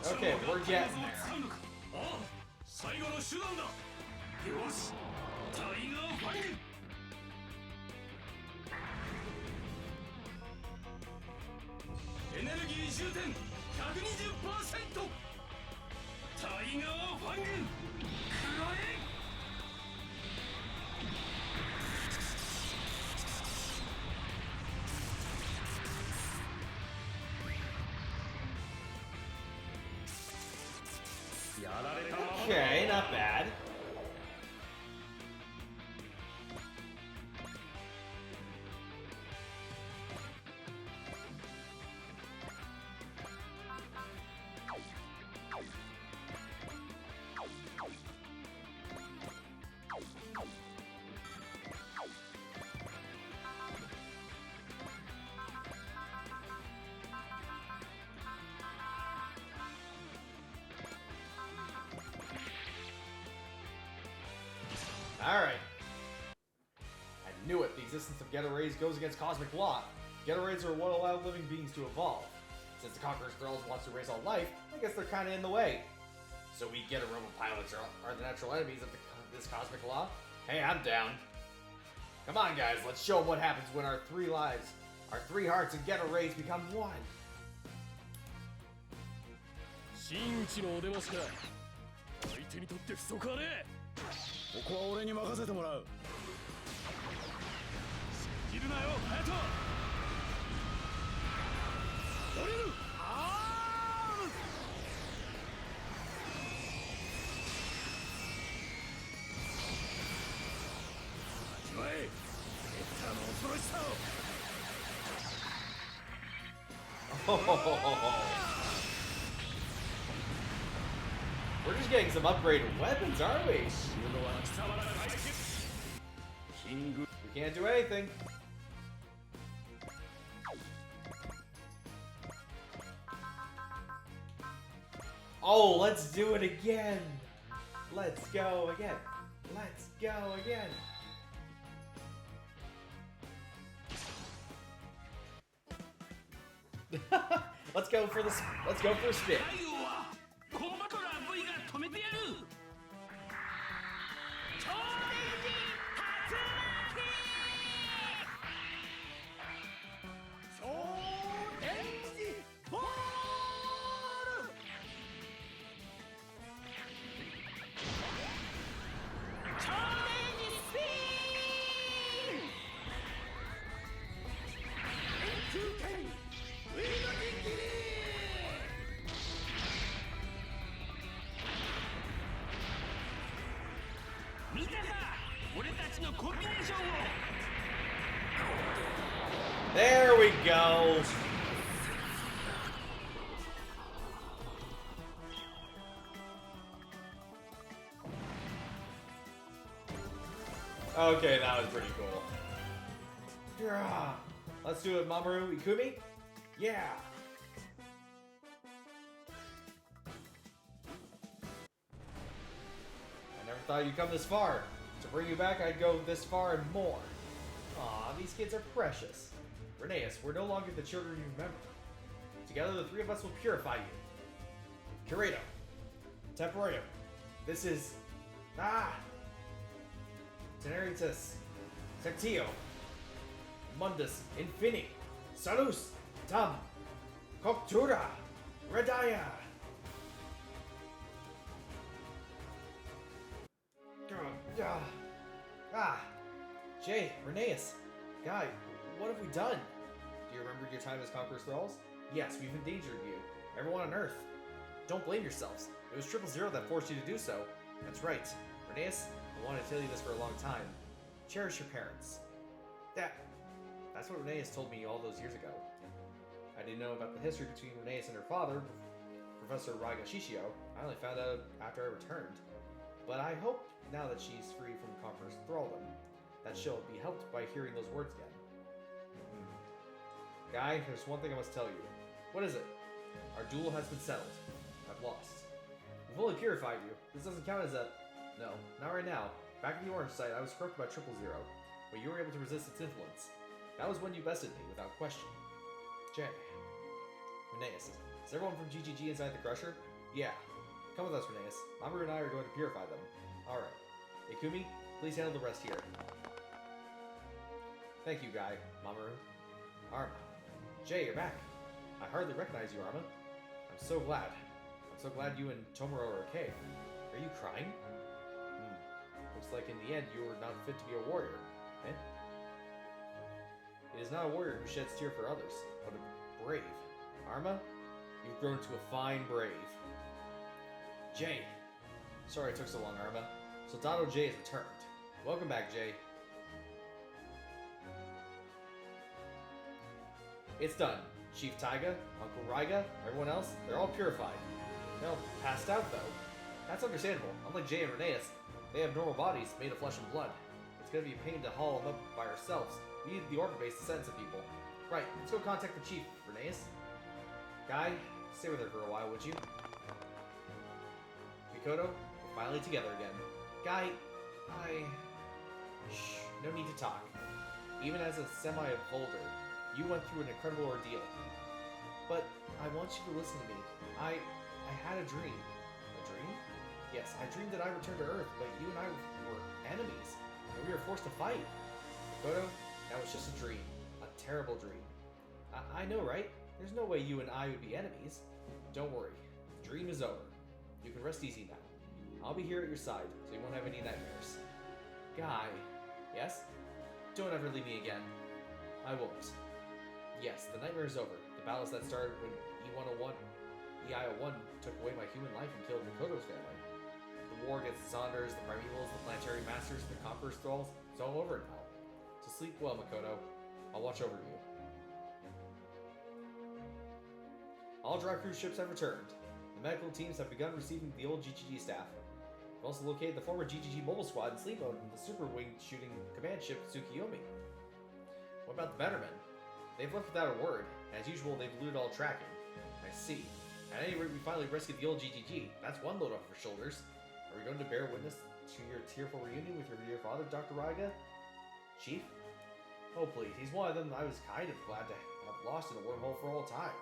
Okay, we're getting there. ああ最後の手段だよしタイガーファングエネルギー充填 120% タイガーファングくらえ Okay, not bad. Alright. I knew it. The existence of Ghetto Rays goes against cosmic law. Ghetto Rays are what allow living beings to evolve. Since the Conqueror's Girls wants to raise all life, I guess they're kinda in the way. So we Ghetto Robo pilots are the natural enemies of this cosmic law? Hey, I'm down. Come on, guys, let's show them what happens when our 3 lives, our 3 hearts and Ghetto Rays become one. 真打ちのお出ましか相手にとって不足はねえここは俺に任せてもらう信じるなよ隼人降りるアーム味わえネクターの恐ろしさを We're just getting some upgraded weapons, aren't we? We can't do anything. Oh, let's do it again. Let's go again. Let's go again. Let's go for this. Let's go for a spin. コンバトラー V が止めてやる超電磁竜巻超電磁ボール超電磁スピン空間 V の電気に見たか俺たちのコンビネーションを There we go. Okay, that was pretty cool. Yeah. Let's do it, Mamoru Ikumi. Yeah. I never thought you'd come this far. To bring you back, I'd go this far and more. Aw, these kids are precious. Rheneas, we're no longer the children you remember. Together, the 3 of us will purify you. Curato. Temporario. This is... Teneritas. Sectio. Mundus. Infini. Salus. Tam. Coctura. Redaya. Jay, Rheneas. Guy, what have we done? Do you remember your time as Conqueror's Thralls? Yes, we've endangered you. Everyone on Earth. Don't blame yourselves. It was 000 that forced you to do so. That's right. Rheneas, I wanted to tell you this for a long time. Cherish your parents. That's what Rheneas told me all those years ago. I didn't know about the history between Reneus and her father, Professor Raiga Shishio. I only found out after I returned. But I hope now that she's free from Conqueror's thraldom, that she'll be helped by hearing those words again. Guy, there's one thing I must tell you. What is it? Our duel has been settled. I've lost. We've only purified you. This doesn't count as a... No, not right now. Back at the Orange site, I was corrupted by 000, but you were able to resist its influence. That was when you bested me, without question. Jay. Reneus, is everyone from GGG inside the Crusher? Yeah. Come with us, Reneus. Mamoru and I are going to purify them. Alright. Ikumi, please handle the rest here. Thank you, Guy. Mamoru. Arma. Jay, you're back. I hardly recognize you, Arma. I'm so glad. I'm so glad you and Tomoro are okay. Are you crying? Looks like in the end you were not fit to be a warrior. Eh? It is not a warrior who sheds tears for others, but a brave. Arma, you've grown to a fine brave. Jay. Sorry it took so long, Arma. Soldado Jay has returned. Welcome back, Jay. It's done. Chief Taiga, Uncle Raiga, everyone else, they're all purified. They're all passed out, though. That's understandable. Unlike Jay and Reneus, they have normal bodies made of flesh and blood. It's gonna be a pain to haul them up by ourselves. We need the orbit base to send some people. Right, let's go contact the chief, Reneus. Guy, stay with her for a while, would you? Mikoto, we're finally together again. Guy, Shh, no need to talk. Even as a semi-volder, you went through an incredible ordeal. But I want you to listen to me. I had a dream. A dream? Yes, I dreamed that I returned to Earth, but you and I were enemies, and we were forced to fight. Mikoto, that was just a dream. A terrible dream. I know, right? There's no way you and I would be enemies. Don't worry. The dream is over. You can rest easy now. I'll be here at your side, so you won't have any nightmares. Guy. Yes? Don't ever leave me again. I won't. Yes, the nightmare is over. The battles that started when EI-01 took away my human life and killed Mikoto's family. The war against the Saunders, the Primevals, the Planetary Masters, the Conqueror's Thralls, it's all over now. So sleep well, Mikoto. I'll watch over you. All dry cruise ships have returned. The medical teams have begun receiving the old GGG staff. We've also located the former GGG mobile squad in sleep mode in the super wing shooting command ship Tsukiyomi. What about the Bettermen? They've left without a word. As usual, they've eluded all tracking. I see. At any rate, we finally rescued the old GGG. That's one load off our shoulders. Are we going to bear witness to your tearful reunion with your dear father, Dr. Raiga? Chief? Oh, please. He's one of them I was kind of glad to have lost in a wormhole for all time.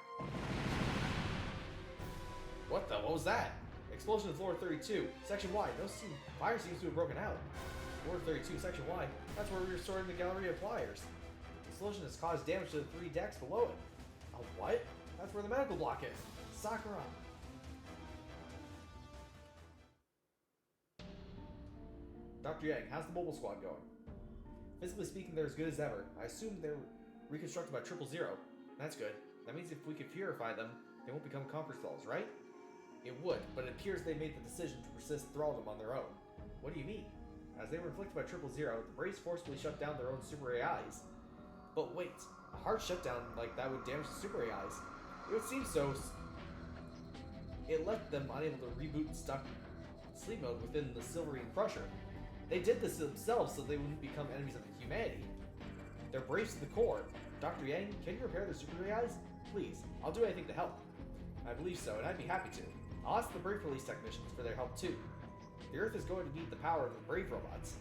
What the? What was that? Explosion in floor 32, section Y. No fire seems to have broken out. Floor 32, section Y. That's where we were storing the gallery of pliers. The explosion has caused damage to the 3 decks below it. A what? That's where the medical block is. Sakura. Dr. Yang, how's the mobile squad going? Physically speaking, they're as good as ever. I assume they were reconstructed by 000. That's good. That means if we can purify them, they won't become Conqueror Thralls, right? It would, but it appears they made the decision to persist thraldom on their own. What do you mean? As they were inflicted by 000, the Braves forcibly shut down their own super AIs. But wait, a hard shutdown like that would damage the super AIs. It would seem so. It left them unable to reboot and stuck sleep mode within the Silverine Crusher. They did this themselves so they wouldn't become enemies of humanity. They're Braves to the core. Dr. Yang, can you repair their super AIs? Please, I'll do anything to help. I believe so, and I'd be happy to. I'll ask the Brave Release technicians for their help too. The Earth is going to need the power of the Brave robots.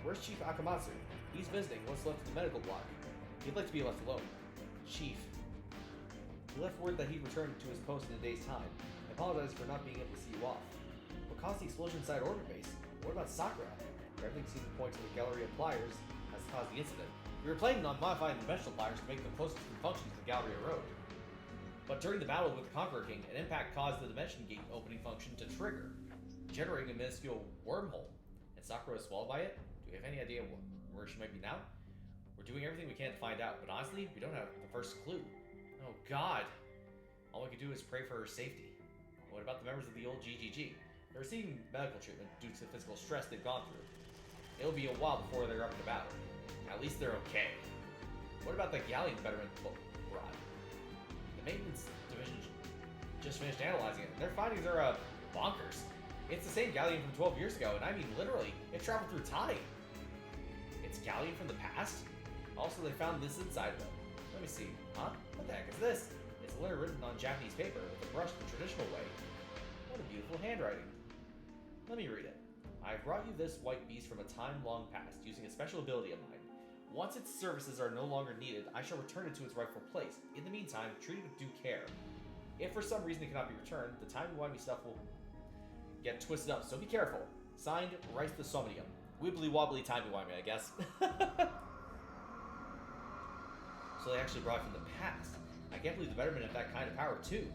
Where's Chief Akamatsu? He's visiting what's left of the medical block. He'd like to be left alone. Chief. He left word that he'd return to his post in a day's time. I apologize for not being able to see you off. What caused the explosion inside orbit base? What about Sakura? Everything seemed to point to the gallery of pliers as caused the incident. We were planning on modifying the dimensional pliers to make them closest in function to the Galleria Road. But during the battle with the Conqueror King, an impact caused the dimension gate opening function to trigger, generating a minuscule wormhole. And Sakura was swallowed by it? Do we have any idea where she might be now? We're doing everything we can to find out, but honestly, we don't have the first clue. Oh god! All we can do is pray for her safety. What about the members of the old GGG? They're receiving medical treatment due to the physical stress they've gone through. It'll be a while before they're up and about. At least they're okay. What about the Galleon Betterment rod? The maintenance division just finished analyzing it, and their findings are bonkers. It's the same galleon from 12 years ago, and I mean literally, it traveled through time. It's galleon from the past? Also, they found this inside of it. Let me see. Huh? What the heck is this? It's a letter written on Japanese paper with a brush the traditional way. What a beautiful handwriting. Let me read it. I have brought you this white beast from a time long past, using a special ability of mine. Once its services are no longer needed, I shall return it to its rightful place. In the meantime, treat it with due care. If for some reason it cannot be returned, the timey-wimey stuff will get twisted up, so be careful. Signed, Rice the Somnium. Wibbly-wobbly timey-wimey, I guess. So they actually brought it from the past. I can't believe the Betterment have that kind of power, too.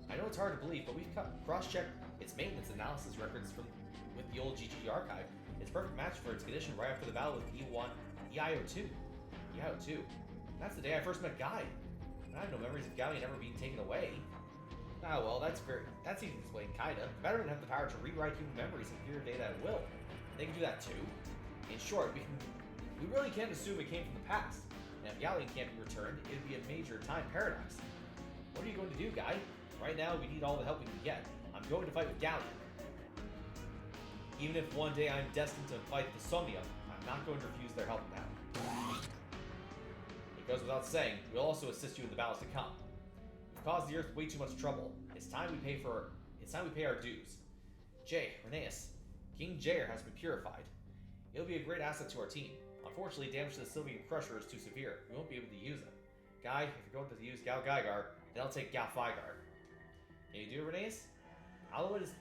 I know it's hard to believe, but we've cross-checked its maintenance analysis records with the old GGG archive. It's a perfect match for its condition right after the battle with EIO2. EIO2? That's the day I first met Guy. I have no memories of Galleon ever being taken away. Ah, well, that's easy to explain, kinda. The Betterment have the power to rewrite human memories and clear data at will. They can do that, too. In short, we really can't assume it came from the past. And if Galleon can't be returned, it'd be a major time paradox. What are you going to do, Guy? Right now, we need all the help we can get. I'm going to fight with Galleon. Even if one day I'm destined to fight the Somnium, I'm not going to refuse their help now. It goes without saying, we'll also assist you in the battles to come. We've caused the Earth way too much trouble. It's time we pay our dues. Jay, Rheneas, King Jair has been purified. It'll be a great asset to our team. Unfortunately, damage to the Sylvian Crusher is too severe. We won't be able to use it. Guy, if you're going to use Gal Gygar, then I'll take Gal Fygar. Can you do it, Rheneas? Alouette is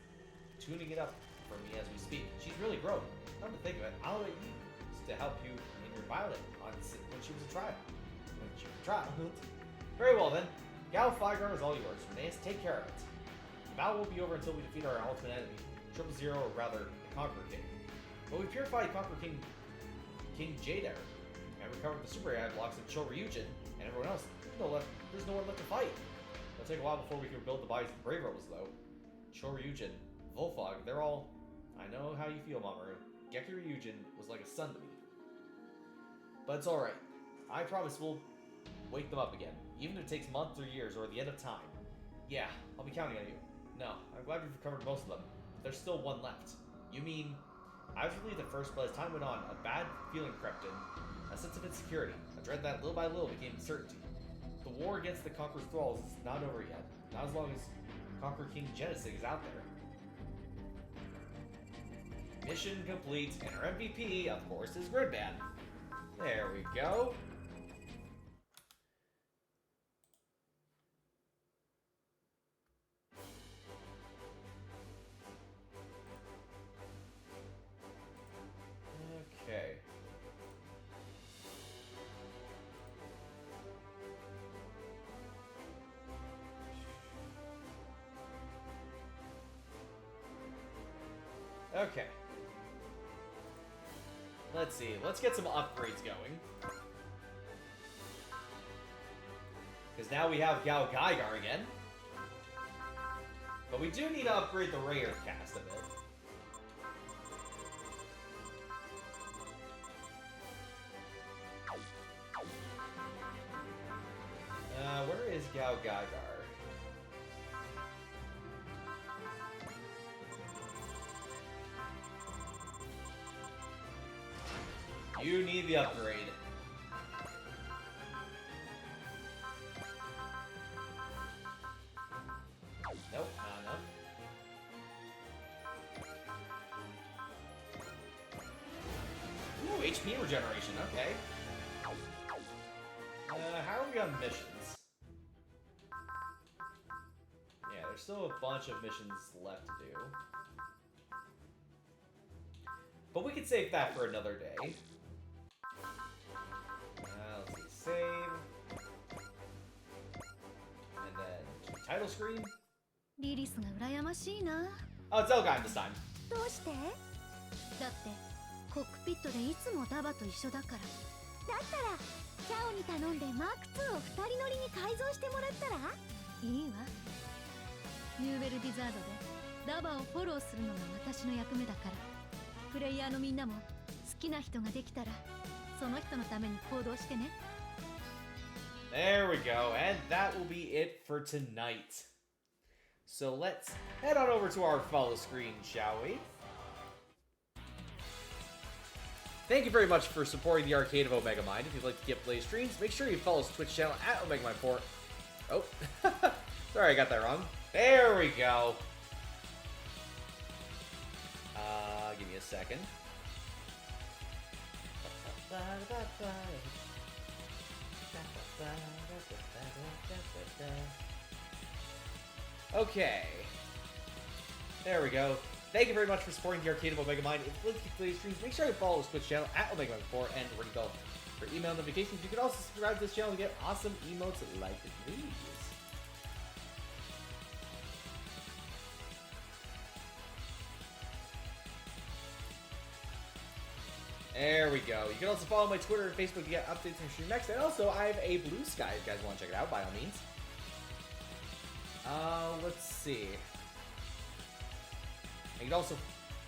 tuning it up for me as we speak. She's really grown. Come to think of it, Alouette used to help you in your Violet when she was a child. Very well then. Gal Fygar is all yours. Rheneas, take care of it. The battle won't be over until we defeat our ultimate enemy, 000, or rather, the Conqueror King. But we purified Conqueror King Jader, and recovered the Super AI blocks of Choryujin, and everyone else. There's no one left to fight. It'll take a while before we can build the bodies of Brave Rebels, though. Choryujin, Volfog, they're all... I know how you feel, Mamoru. Geku Ryujin was like a son to me. But it's alright. I promise we'll wake them up again, even if it takes months or years or the end of time. Yeah, I'll be counting on you. No, I'm glad we've recovered most of them. There's still one left. You mean... I was relieved at first, but as time went on, a bad feeling crept in. A sense of insecurity, a dread that little by little became certainty. The war against the Conqueror's thralls is not over yet. Not as long as Conqueror King Genesig is out there. Mission complete, and our MVP, of course, is Gridman. There we go. Okay. Okay. Let's see. Let's get some upgrades going. Because now we have Gal Gygar again. But we do need to upgrade the Ray Earth cast a bit. Where is Gal Gygar? You need the upgrade. Nope, not enough. Ooh, HP regeneration, okay. How are we on missions? Yeah, there's still a bunch of missions left to do. But we could save that for another day. Let's see, save. And then title screen. リリスが羨ましいな。 Oh, it's Elgine this time. どうして？だってコックピットでいつもダバと一緒だから。だったらキャオに頼んでマーク2を2人乗りに改造してもらったら？いいわ。ニューベルディザードでダバをフォローするのが私の役目だから。プレイヤーのみんなも好きな人ができたらその人のために行動してね。There we go, and that will be it for tonight. So let's head on over to our follow screen, shall we? Thank you very much for supporting the arcade of Omega Mind. If you'd like to get play streams, make sure you follow his Twitch channel at Omega Mind 4. Oh, sorry, I got that wrong. There we go. Give me a second. Okay. There we go. Thank you very much for supporting the arcade of Omega Mind. If you'd like to play streams, make sure you follow his Twitch channel at Omega Mind 4 and ring the bell for email notifications. You can also subscribe to this channel to get awesome emotes like these. There we go. You can also follow my Twitter and Facebook to get updates from Stream Next. And also, I have a Blue Sky if you guys want to check it out, by all means. Let's see. And you can also,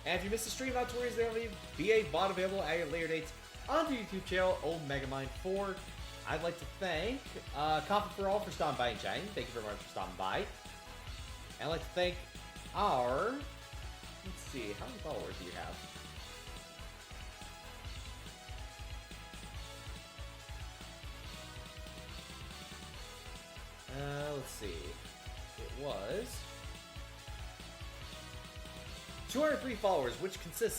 and if you missed the stream, not to worry, there will be a VOD available at a later date on the YouTube channel, Omega Mind 4. I'd like to thank Coffee for All for stopping by and chatting. Thank you very much for stopping by. And I'd like to thank our, let's see, how many followers do you have? Let's see. It was 203 followers, which includes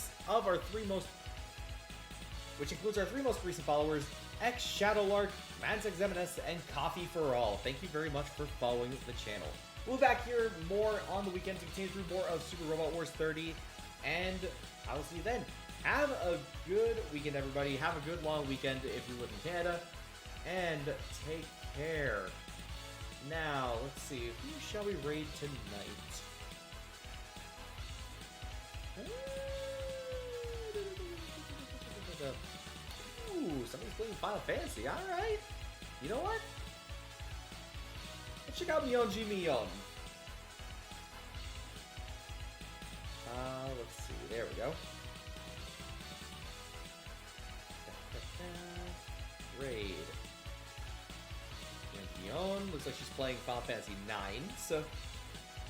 our three most recent followers: X Shadowlark, Mansex MNS, and Coffee for All. Thank you very much for following the channel. We'll be back here more on the weekend to continue through more of Super Robot Wars 30, and I will see you then. Have a good weekend, everybody. Have a good long weekend if you live in Canada, and take care. Now, let's see, who shall we raid tonight? Ooh, somebody's playing Final Fantasy, alright. You know what? Let's check out Mion G Mion. Let's see, there we go. Raid. Mion, looks like she's playing Final Fantasy 9, so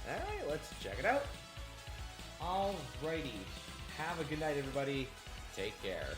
alright, let's check it out. Alrighty. Have a good night, everybody. Take care.